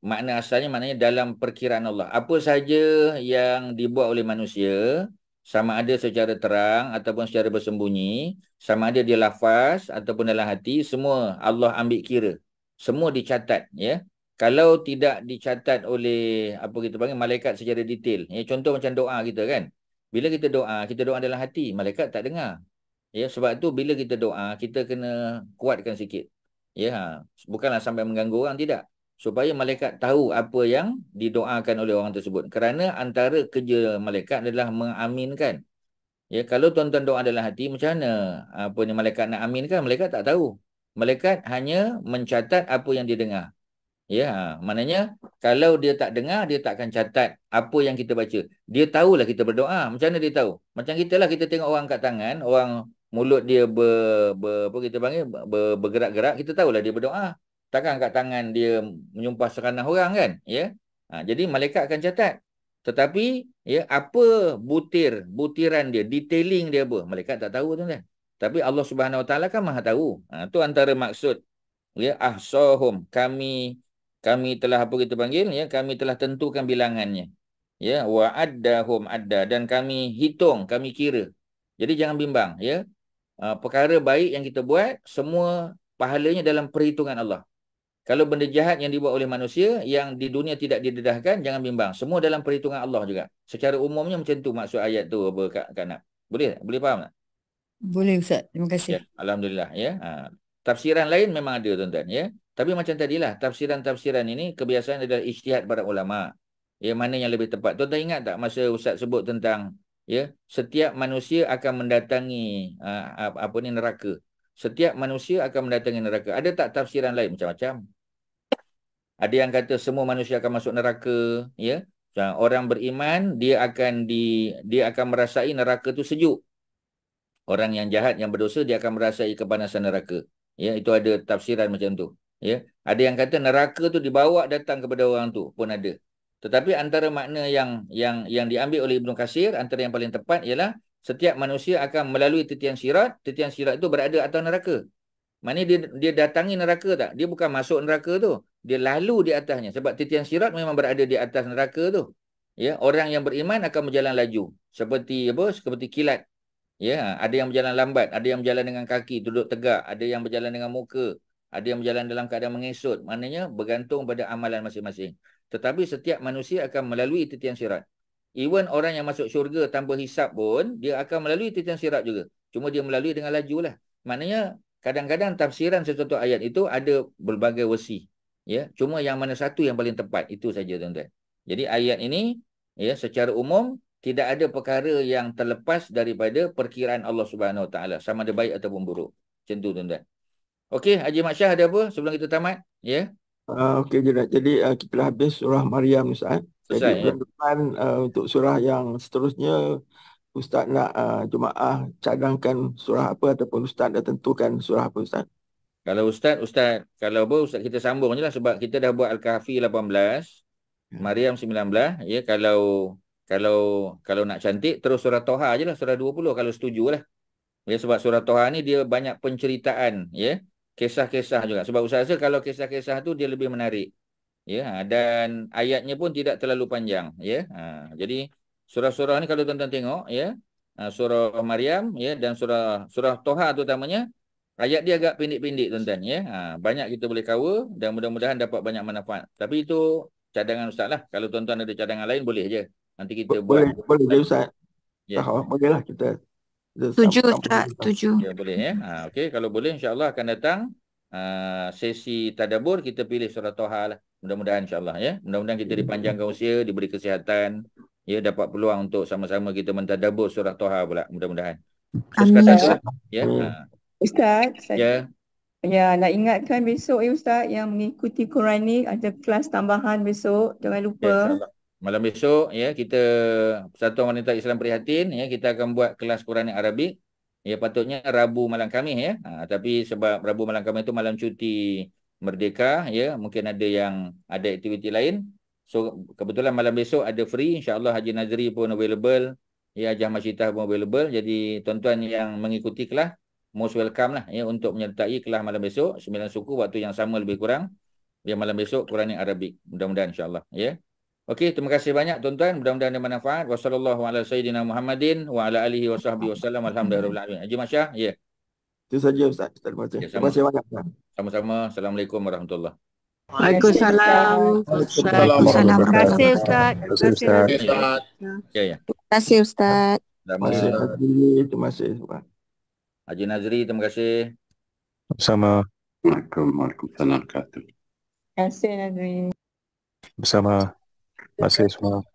makna asalnya maknanya dalam perkiraan Allah. Apa saja yang dibuat oleh manusia, sama ada secara terang ataupun secara bersembunyi, sama ada dia lafaz ataupun dalam hati, semua Allah ambil kira. Semua dicatat, ya. Kalau tidak dicatat oleh apa kita panggil malaikat secara detail. Ya, contoh macam doa kita kan. Bila kita doa dalam hati, malaikat tak dengar. Ya, sebab tu bila kita doa, kita kena kuatkan sikit. Ya, bukanlah sampai mengganggu orang, tidak. Supaya malaikat tahu apa yang didoakan oleh orang tersebut. Kerana antara kerja malaikat adalah mengaminkan. Ya, kalau tuan-tuan doa dalam hati, macam mana apa ni malaikat nak aminkan? Malaikat tak tahu. Malaikat hanya mencatat apa yang dia dengar. Ya, maknanya kalau dia tak dengar, dia tak akan catat apa yang kita baca. Dia tahulah kita berdoa. Macam mana dia tahu? Macam kita lah, kita tengok orang kat tangan, orang mulut dia apa kita panggil bergerak-gerak, kita tahulah dia berdoa. Takkan kat tangan dia menyumpah seranah orang kan? Ya. Jadi malaikat akan catat. Tetapi ya, apa butiran dia, detailing dia apa? Malaikat tak tahu tuan-tuan. Tapi Allah Subhanahu Wa Taala kan Maha tahu. Tu antara maksud, ya, ahsahum, kami telah apa kita panggil, ya, kami telah tentukan bilangannya. Ya, wa addahum adda, dan kami hitung, kami kira. Jadi jangan bimbang, ya. Perkara baik yang kita buat, semua pahalanya dalam perhitungan Allah. Kalau benda jahat yang dibuat oleh manusia yang di dunia tidak didedahkan, jangan bimbang. Semua dalam perhitungan Allah juga. Secara umumnya macam tu maksud ayat tu apa Kak Nak? Boleh faham tak? Boleh, Ustaz. Terima kasih. Ya, alhamdulillah, ya. Tafsiran lain memang ada tuan-tuan, ya. Tapi macam tadilah, tafsiran-tafsiran ini kebiasaan adalah ijtihad para ulama. Ya, mana yang lebih tepat. Tuan-tuan ingat tak masa Ustaz sebut tentang, ya, setiap manusia akan mendatangi apa ni, neraka. Setiap manusia akan mendatangi neraka. Ada tak tafsiran lain? Macam-macam. Ada yang kata semua manusia akan masuk neraka, ya. Orang beriman dia akan merasai neraka tu sejuk. Orang yang jahat, yang berdosa, dia akan merasai kepanasan neraka. Ya, itu ada tafsiran macam tu. Ya, ada yang kata neraka tu dibawa datang kepada orang tu pun ada. Tetapi antara makna yang diambil oleh Ibnu Katsir, antara yang paling tepat ialah setiap manusia akan melalui titian sirat. Titian sirat itu berada atas neraka. Maknanya dia datangi neraka tak? Dia bukan masuk neraka tu. Dia lalu di atasnya. Sebab titian sirat memang berada di atas neraka tu. Ya, orang yang beriman akan berjalan laju seperti apa? Seperti kilat. Ya, ada yang berjalan lambat, ada yang berjalan dengan kaki duduk tegak, ada yang berjalan dengan muka, ada yang berjalan dalam keadaan mengesut. Maknanya bergantung pada amalan masing-masing. Tetapi setiap manusia akan melalui titian sirat. Even orang yang masuk syurga tanpa hisap pun, dia akan melalui titian sirat juga. Cuma dia melalui dengan laju lah. Maknanya kadang-kadang tafsiran sesuatu ayat itu ada berbagai versi. Ya, cuma yang mana satu yang paling tepat, itu saja tuan-tuan. Jadi ayat ini ya secara umum tidak ada perkara yang terlepas daripada perkiraan Allah Subhanahu Wa Taala, sama ada baik ataupun buruk. Macam tu tuan-tuan. Okey, Haji Mak Syah ada apa sebelum kita tamat? Ya. Okey Ustaz. Jadi kita dah habis surah Maryam Ustaz. Selesai, Jadi bulan depan untuk surah yang seterusnya Ustaz nak jemaah cadangkan surah apa ataupun Ustaz dah tentukan surah apa Ustaz? Kalau Ustaz kalau apa Ustaz kita sambung je lah sebab kita dah buat Al-Kahfi 18, Maryam 19, ya. Kalau nak cantik terus surah Toha je lah, surah 20 kalau setuju lah. Ya, sebab surah Toha ni dia banyak penceritaan, ya. Kisah-kisah juga. Sebab Ustaz rasa kalau kisah-kisah tu dia lebih menarik. Ya, dan ayatnya pun tidak terlalu panjang, ya. Jadi surah-surah ni kalau tuan-tuan tengok, ya, surah Maryam, ya, dan surah Toha terutamanya, ayat dia agak pendek-pendek tuan-tuan, ya. Banyak kita boleh cover dan mudah-mudahan dapat banyak manfaat. Tapi itu cadangan Ustaz lah. Kalau tuan-tuan ada cadangan lain boleh je. Nanti kita buat. Boleh je Ustaz. Ya. Boleh lah kita. Setuju Ustaz, setuju. Ya, boleh ya. Okey, kalau boleh insya-Allah akan datang sesi tadabbur, kita pilih surah Toha lah. Mudah-mudahan insya-Allah ya. Mudah-mudahan kita dipanjangkan usia, diberi kesihatan, ya, dapat peluang untuk sama-sama kita mentadabbur surah Toha pula. Mudah-mudahan. Amin. Ya. Ustaz, Ya. Ya, nak ingatkan besok Ustaz yang mengikuti Quranik ada kelas tambahan besok. Jangan lupa. Ya, insya-Allah. Malam besok ya kita Persatuan Wanita Islam Prihatin ya kita akan buat kelas Quranik Arabik. Ya patutnya Rabu malam Khamis ya. Tapi sebab Rabu malam Khamis itu malam cuti Merdeka ya, mungkin ada yang ada aktiviti lain. So kebetulan malam besok ada free, insya-Allah Haji Nazri pun available, ya Hajah Masyitah pun available. Jadi tuan-tuan yang mengikuti kelas most welcome lah ya untuk menyertai kelas malam besok 9 suku waktu yang sama lebih kurang. Ya malam besok Quranik Arabik. Mudah-mudahan insya-Allah ya. Okey, terima kasih banyak tuan-tuan. Mudah-mudahan ada manfaat. Wassallallahu ala sayyidina Muhammadin wa ala alihi wa sahbihi wasallam. Alhamdulillahirabbil alamin. Haji Mak Syah, ya. Itu saja Ustaz. Terima kasih. Terima kasih banyak Ustaz. Sama-sama. Assalamualaikum warahmatullahi wabarakatuh. Waalaikumsalam. Waalaikumsalam. Terima kasih Ustaz. Terima kasih Ustaz. Ya. Terima kasih Ustaz. Terima kasih. Terima kasih. Haji Nazri, terima kasih. Sama. Waalaikumsalam warahmatullahi wabarakatuh. Terima kasih Nazri. Bersama. Terima kasih semua.